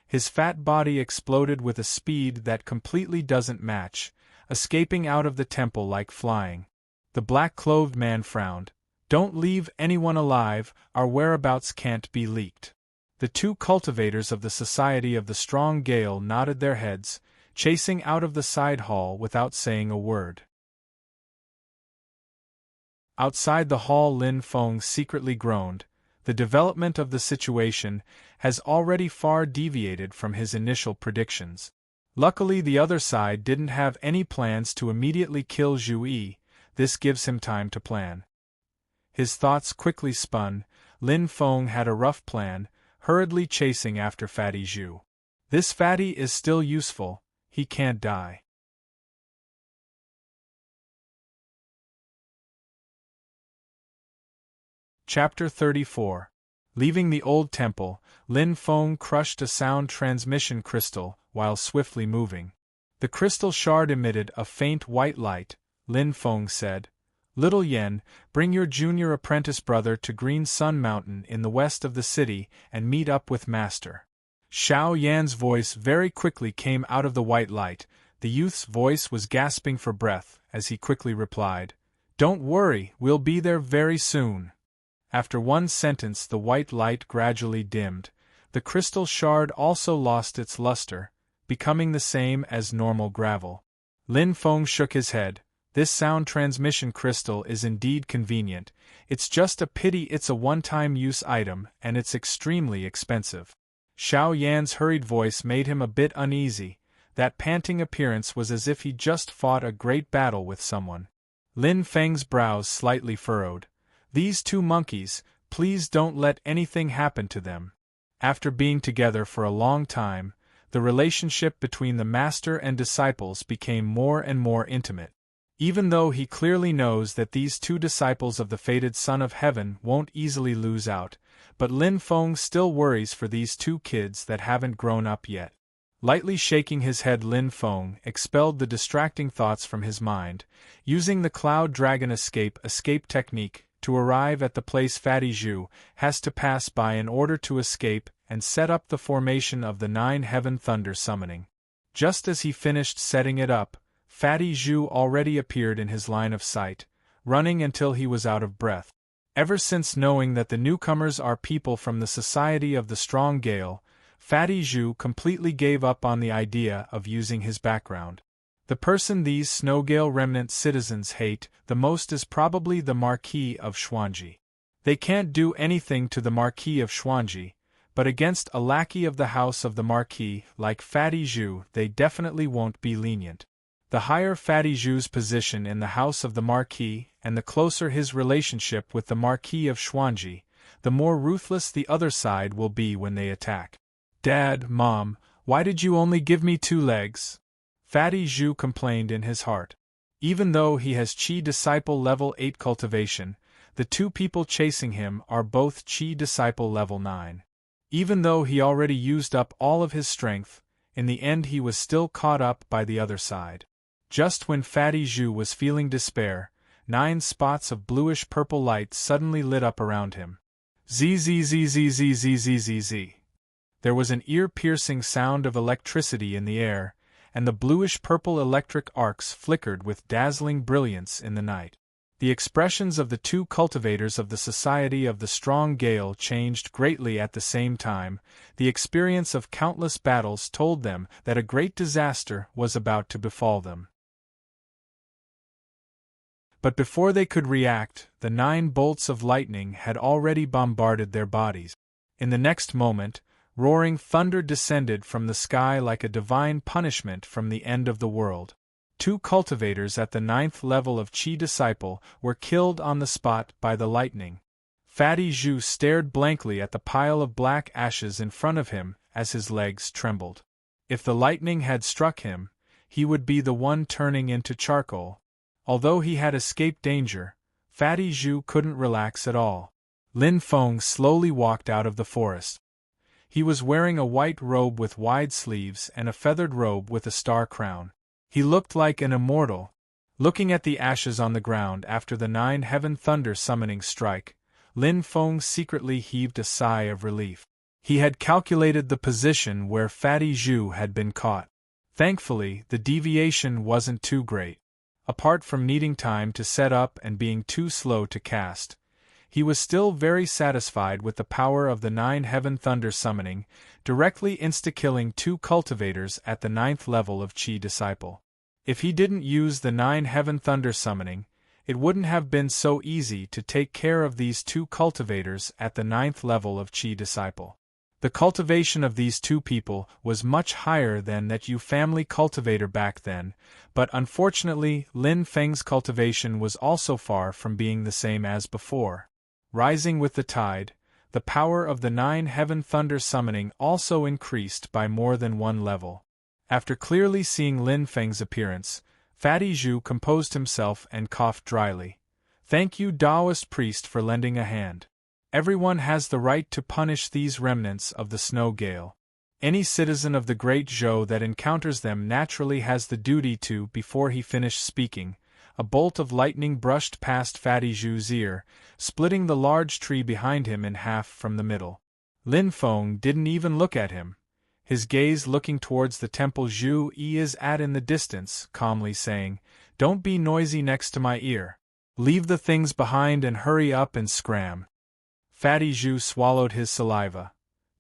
His fat body exploded with a speed that completely doesn't match, escaping out of the temple like flying. The black-clothed man frowned. "Don't leave anyone alive, our whereabouts can't be leaked." The two cultivators of the Society of the Strong Gale nodded their heads, chasing out of the side hall without saying a word. Outside the hall, Lin Feng secretly groaned. The development of the situation has already far deviated from his initial predictions. Luckily, the other side didn't have any plans to immediately kill Zhu Yi. This gives him time to plan. His thoughts quickly spun. Lin Feng had a rough plan, hurriedly chasing after Fatty Zhu. This Fatty is still useful, he can't die. Chapter 34. Leaving the old temple, Lin Feng crushed a sound transmission crystal while swiftly moving. The crystal shard emitted a faint white light. Lin Feng said, "Little Yen, bring your junior apprentice brother to Green Sun Mountain in the west of the city and meet up with Master." Xiao Yan's voice very quickly came out of the white light. The youth's voice was gasping for breath as he quickly replied, "Don't worry, we'll be there very soon." After one sentence, the white light gradually dimmed. The crystal shard also lost its luster, becoming the same as normal gravel. Lin Feng shook his head. This sound transmission crystal is indeed convenient. It's just a pity it's a one-time use item and it's extremely expensive. Xiao Yan's hurried voice made him a bit uneasy. That panting appearance was as if he just fought a great battle with someone. Lin Feng's brows slightly furrowed. These two monkeys, please don't let anything happen to them. After being together for a long time, the relationship between the master and disciples became more and more intimate. Even though he clearly knows that these two disciples of the fated Son of Heaven won't easily lose out, but Lin Feng still worries for these two kids that haven't grown up yet. Lightly shaking his head, Lin Feng expelled the distracting thoughts from his mind, using the Cloud Dragon escape technique to arrive at the place Fatty Zhu has to pass by in order to escape and set up the formation of the 9 Heaven Thunder summoning. Just as he finished setting it up, Fatty Zhu already appeared in his line of sight, running until he was out of breath. Ever since knowing that the newcomers are people from the Society of the Strong Gale, Fatty Zhu completely gave up on the idea of using his background. The person these Snowgale remnant citizens hate the most is probably the Marquis of Xuanji. They can't do anything to the Marquis of Xuanji, But against a lackey of the house of the Marquis, like Fatty Zhu, they definitely won't be lenient. The higher Fatty Zhu's position in the house of the Marquis, and the closer his relationship with the Marquis of Xuanji, the more ruthless the other side will be when they attack. Dad, Mom, why did you only give me 2 legs? Fatty Zhu complained in his heart. Even though he has Qi Disciple Level 8 cultivation, the 2 people chasing him are both Qi Disciple Level 9. Even though he already used up all of his strength, in the end he was still caught up by the other side. Just when Fatty Zhu was feeling despair, 9 spots of bluish-purple light suddenly lit up around him. Zzzzzzzzzzzzz. There was an ear-piercing sound of electricity in the air, and the bluish-purple electric arcs flickered with dazzling brilliance in the night. The expressions of the 2 cultivators of the Society of the Strong Gale changed greatly at the same time. The experience of countless battles told them that a great disaster was about to befall them. But before they could react, the 9 bolts of lightning had already bombarded their bodies. In the next moment, roaring thunder descended from the sky like a divine punishment from the end of the world. 2 cultivators at the 9th level of Qi Disciple were killed on the spot by the lightning. Fatty Zhu stared blankly at the pile of black ashes in front of him as his legs trembled. If the lightning had struck him, he would be the one turning into charcoal. Although he had escaped danger, Fatty Zhu couldn't relax at all. Lin Feng slowly walked out of the forest. He was wearing a white robe with wide sleeves and a feathered robe with a star crown. He looked like an immortal. Looking at the ashes on the ground after the 9 heaven thunder summoning strike, Lin Feng secretly heaved a sigh of relief. He had calculated the position where Fatty Zhu had been caught. Thankfully, the deviation wasn't too great. Apart from needing time to set up and being too slow to cast, he was still very satisfied with the power of the 9 heaven thunder summoning, directly insta-killing 2 cultivators at the 9th level of Qi Disciple. If he didn't use the 9 heaven thunder summoning, it wouldn't have been so easy to take care of these 2 cultivators at the 9th level of Qi Disciple. The cultivation of these 2 people was much higher than that Yu family cultivator back then, but unfortunately Lin Feng's cultivation was also far from being the same as before. Rising with the tide, the power of the 9 heaven thunder summoning also increased by more than 1 level. After clearly seeing Lin Feng's appearance, Fatty Zhu composed himself and coughed dryly. "Thank you, Taoist priest, for lending a hand. Everyone has the right to punish these remnants of the snow gale. Any citizen of the Great Zhou that encounters them naturally has the duty to." Before he finished speaking, a bolt of lightning brushed past Fatty Zhu's ear, splitting the large tree behind him in half from the middle. Lin Feng didn't even look at him, his gaze looking towards the temple Zhu Yi is at in the distance, calmly saying, "Don't be noisy next to my ear. Leave the things behind and hurry up and scram." Fatty Zhu swallowed his saliva.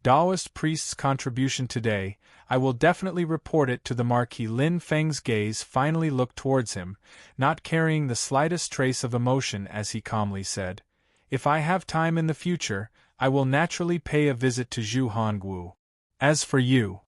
Taoist priest's contribution today, I will definitely report it to the Marquis. Lin Feng's gaze finally looked towards him, not carrying the slightest trace of emotion as he calmly said, "If I have time in the future, I will naturally pay a visit to Zhu Hongwu. As for you,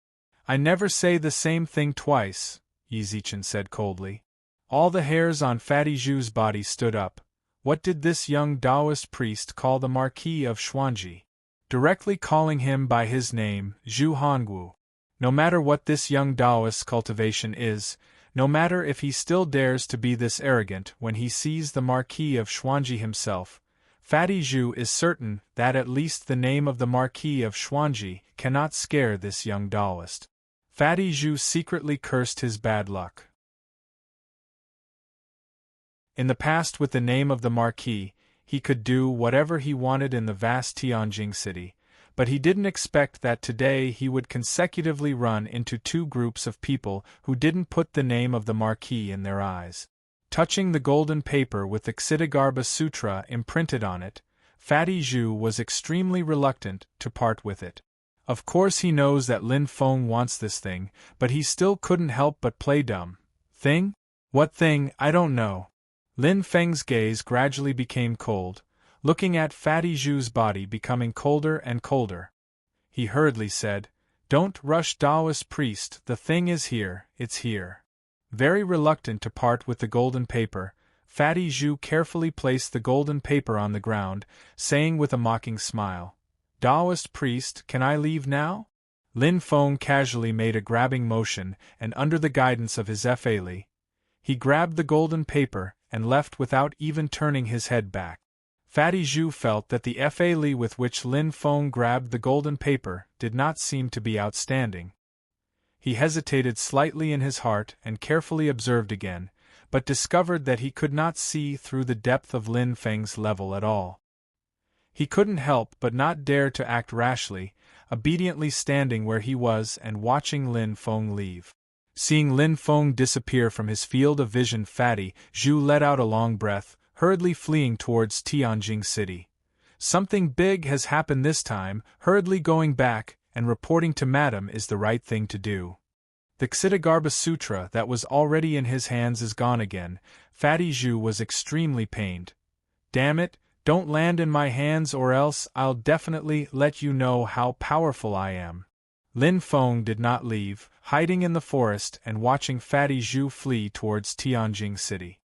I never say the same thing twice," Yi Zichen said coldly. All the hairs on Fatty Zhu's body stood up. What did this young Taoist priest call the Marquis of Xuanji? Directly calling him by his name, Zhu Hongwu. No matter what this young Taoist's cultivation is, no matter if he still dares to be this arrogant when he sees the Marquis of Xuanji himself, Fatty Zhu is certain that at least the name of the Marquis of Xuanji cannot scare this young Taoist. Fatty Zhu secretly cursed his bad luck. In the past, with the name of the Marquis, he could do whatever he wanted in the vast Tianjing city, but he didn't expect that today he would consecutively run into 2 groups of people who didn't put the name of the Marquis in their eyes. Touching the golden paper with the Ksitigarbha Sutra imprinted on it, Fatty Zhu was extremely reluctant to part with it. Of course he knows that Lin Feng wants this thing, but he still couldn't help but play dumb. Thing? What thing? I don't know. Lin Feng's gaze gradually became cold, looking at Fatty Zhu's body becoming colder and colder. he hurriedly said. Don't rush, Taoist priest, the thing is here, it's here. Very reluctant to part with the golden paper, Fatty Zhu carefully placed the golden paper on the ground, saying with a mocking smile, Taoist priest, can I leave now? Lin Feng casually made a grabbing motion, and under the guidance of his Fa Li, he grabbed the golden paper and left without even turning his head back. Fatty Zhu felt that the Fa Li with which Lin Feng grabbed the golden paper did not seem to be outstanding. He hesitated slightly in his heart and carefully observed again, but discovered that he could not see through the depth of Lin Feng's level at all. He couldn't help but not dare to act rashly, obediently standing where he was and watching Lin Feng leave. Seeing Lin Feng disappear from his field of vision, Fatty Zhu let out a long breath, hurriedly fleeing towards Tianjing City. Something big has happened this time. Hurriedly going back and reporting to Madam is the right thing to do. The Ksitigarbha Sutra that was already in his hands is gone again. Fatty Zhu was extremely pained. Damn it, don't land in my hands or else I'll definitely let you know how powerful I am. Lin Feng did not leave, hiding in the forest and watching Fatty Zhu flee towards Tianjing City.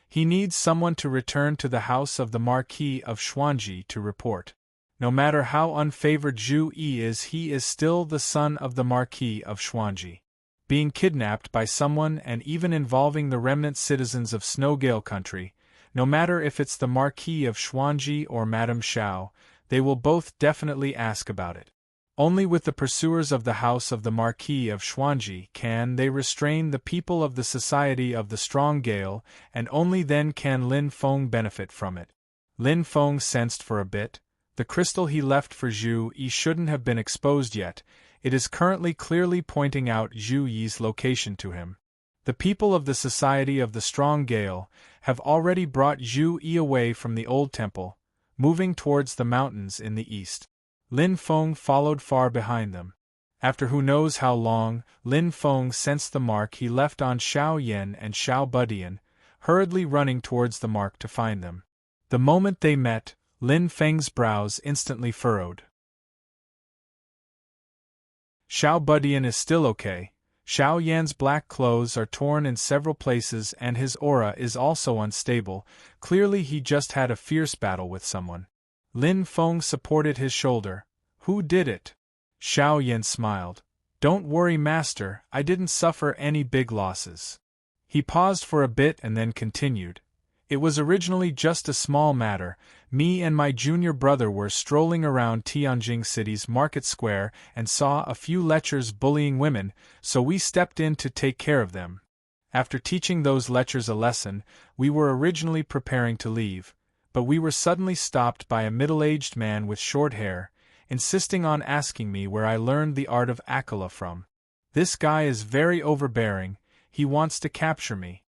He needs someone to return to the house of the Marquis of Xuanji to report. No matter how unfavored Zhu Yi is, he is still the son of the Marquis of Xuanji. Being kidnapped by someone and even involving the remnant citizens of Snowgale Country, no matter if it's the Marquis of Xuanji or Madame Xiao, they will both definitely ask about it. Only with the pursuers of the house of the Marquis of Xuanji can they restrain the people of the Society of the Strong Gale, and only then can Lin Feng benefit from it. Lin Feng sensed for a bit. The crystal he left for Zhu Yi shouldn't have been exposed yet. It is currently clearly pointing out Zhu Yi's location to him. The people of the Society of the Strong Gale have already brought Zhu Yi away from the old temple, moving towards the mountains in the east. Lin Feng followed far behind them. After who knows how long, Lin Feng sensed the mark he left on Xiao Yan and Xiao Budian, hurriedly running towards the mark to find them. The moment they met, Lin Feng's brows instantly furrowed. Xiao Budian is still okay. Xiao Yan's black clothes are torn in several places and his aura is also unstable. Clearly he just had a fierce battle with someone. Lin Feng supported his shoulder. Who did it? Xiao Yan smiled. Don't worry, master, I didn't suffer any big losses. He paused for a bit and then continued. It was originally just a small matter. Me and my junior brother were strolling around Tianjing City's market square and saw a few lechers bullying women, so we stepped in to take care of them. After teaching those lechers a lesson, we were originally preparing to leave, but we were suddenly stopped by a middle-aged man with short hair, insisting on asking me where I learned the art of Akala from. This guy is very overbearing. He wants to capture me.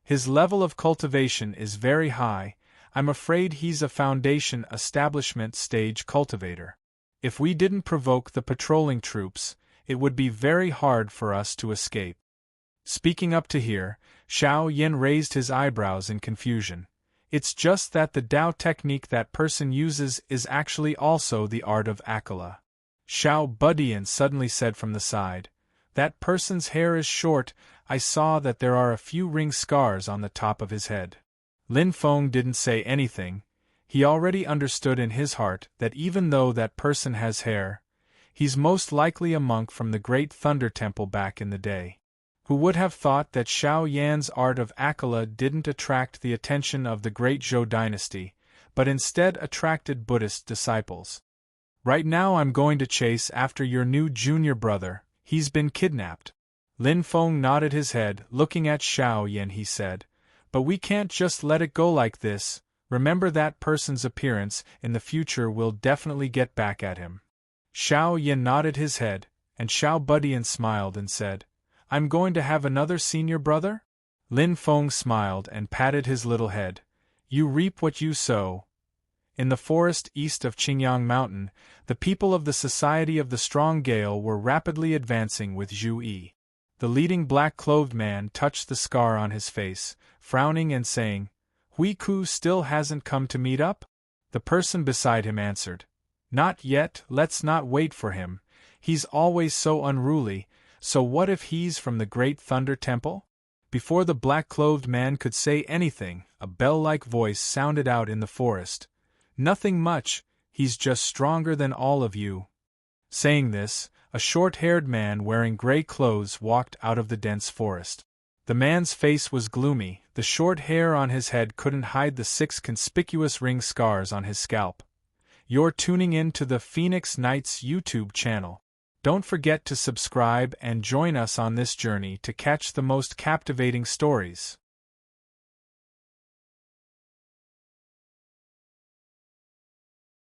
His level of cultivation is very high. I'm afraid he's a foundation establishment stage cultivator. If we didn't provoke the patrolling troops, it would be very hard for us to escape. Speaking up to here, Xiao Yan raised his eyebrows in confusion. It's just that the Dao technique that person uses is actually also the art of Akala. Xiao Budian suddenly said from the side. That person's hair is short. I saw that there are a few ring scars on the top of his head. Lin Feng didn't say anything. He already understood in his heart that even though that person has hair, he's most likely a monk from the Great Thunder Temple back in the day. Who would have thought that Xiao Yan's art of Akala didn't attract the attention of the Great Zhou dynasty, but instead attracted Buddhist disciples? Right now I'm going to chase after your new junior brother. He's been kidnapped. Lin Feng nodded his head, looking at Xiao Yan. He said, but we can't just let it go like this. Remember that person's appearance in the future will definitely get back at him. Xiao Yan nodded his head, and Xiao Budian smiled and said, I'm going to have another senior brother? Lin Feng smiled and patted his little head. You reap what you sow. In the forest east of Qingyang Mountain, the people of the Society of the Strong Gale were rapidly advancing with Zhu Yi. The leading black-clothed man touched the scar on his face, frowning and saying, Hui Ku still hasn't come to meet up? The person beside him answered, Not yet, let's not wait for him. He's always so unruly, so what if he's from the great Thunder Temple? Before the black-clothed man could say anything, a bell-like voice sounded out in the forest. Nothing much, he's just stronger than all of you. Saying this, a short-haired man wearing gray clothes walked out of the dense forest. The man's face was gloomy, the short hair on his head couldn't hide the 6 conspicuous ring scars on his scalp. You're tuning in to the Phoenix Nights YouTube channel. Don't forget to subscribe and join us on this journey to catch the most captivating stories.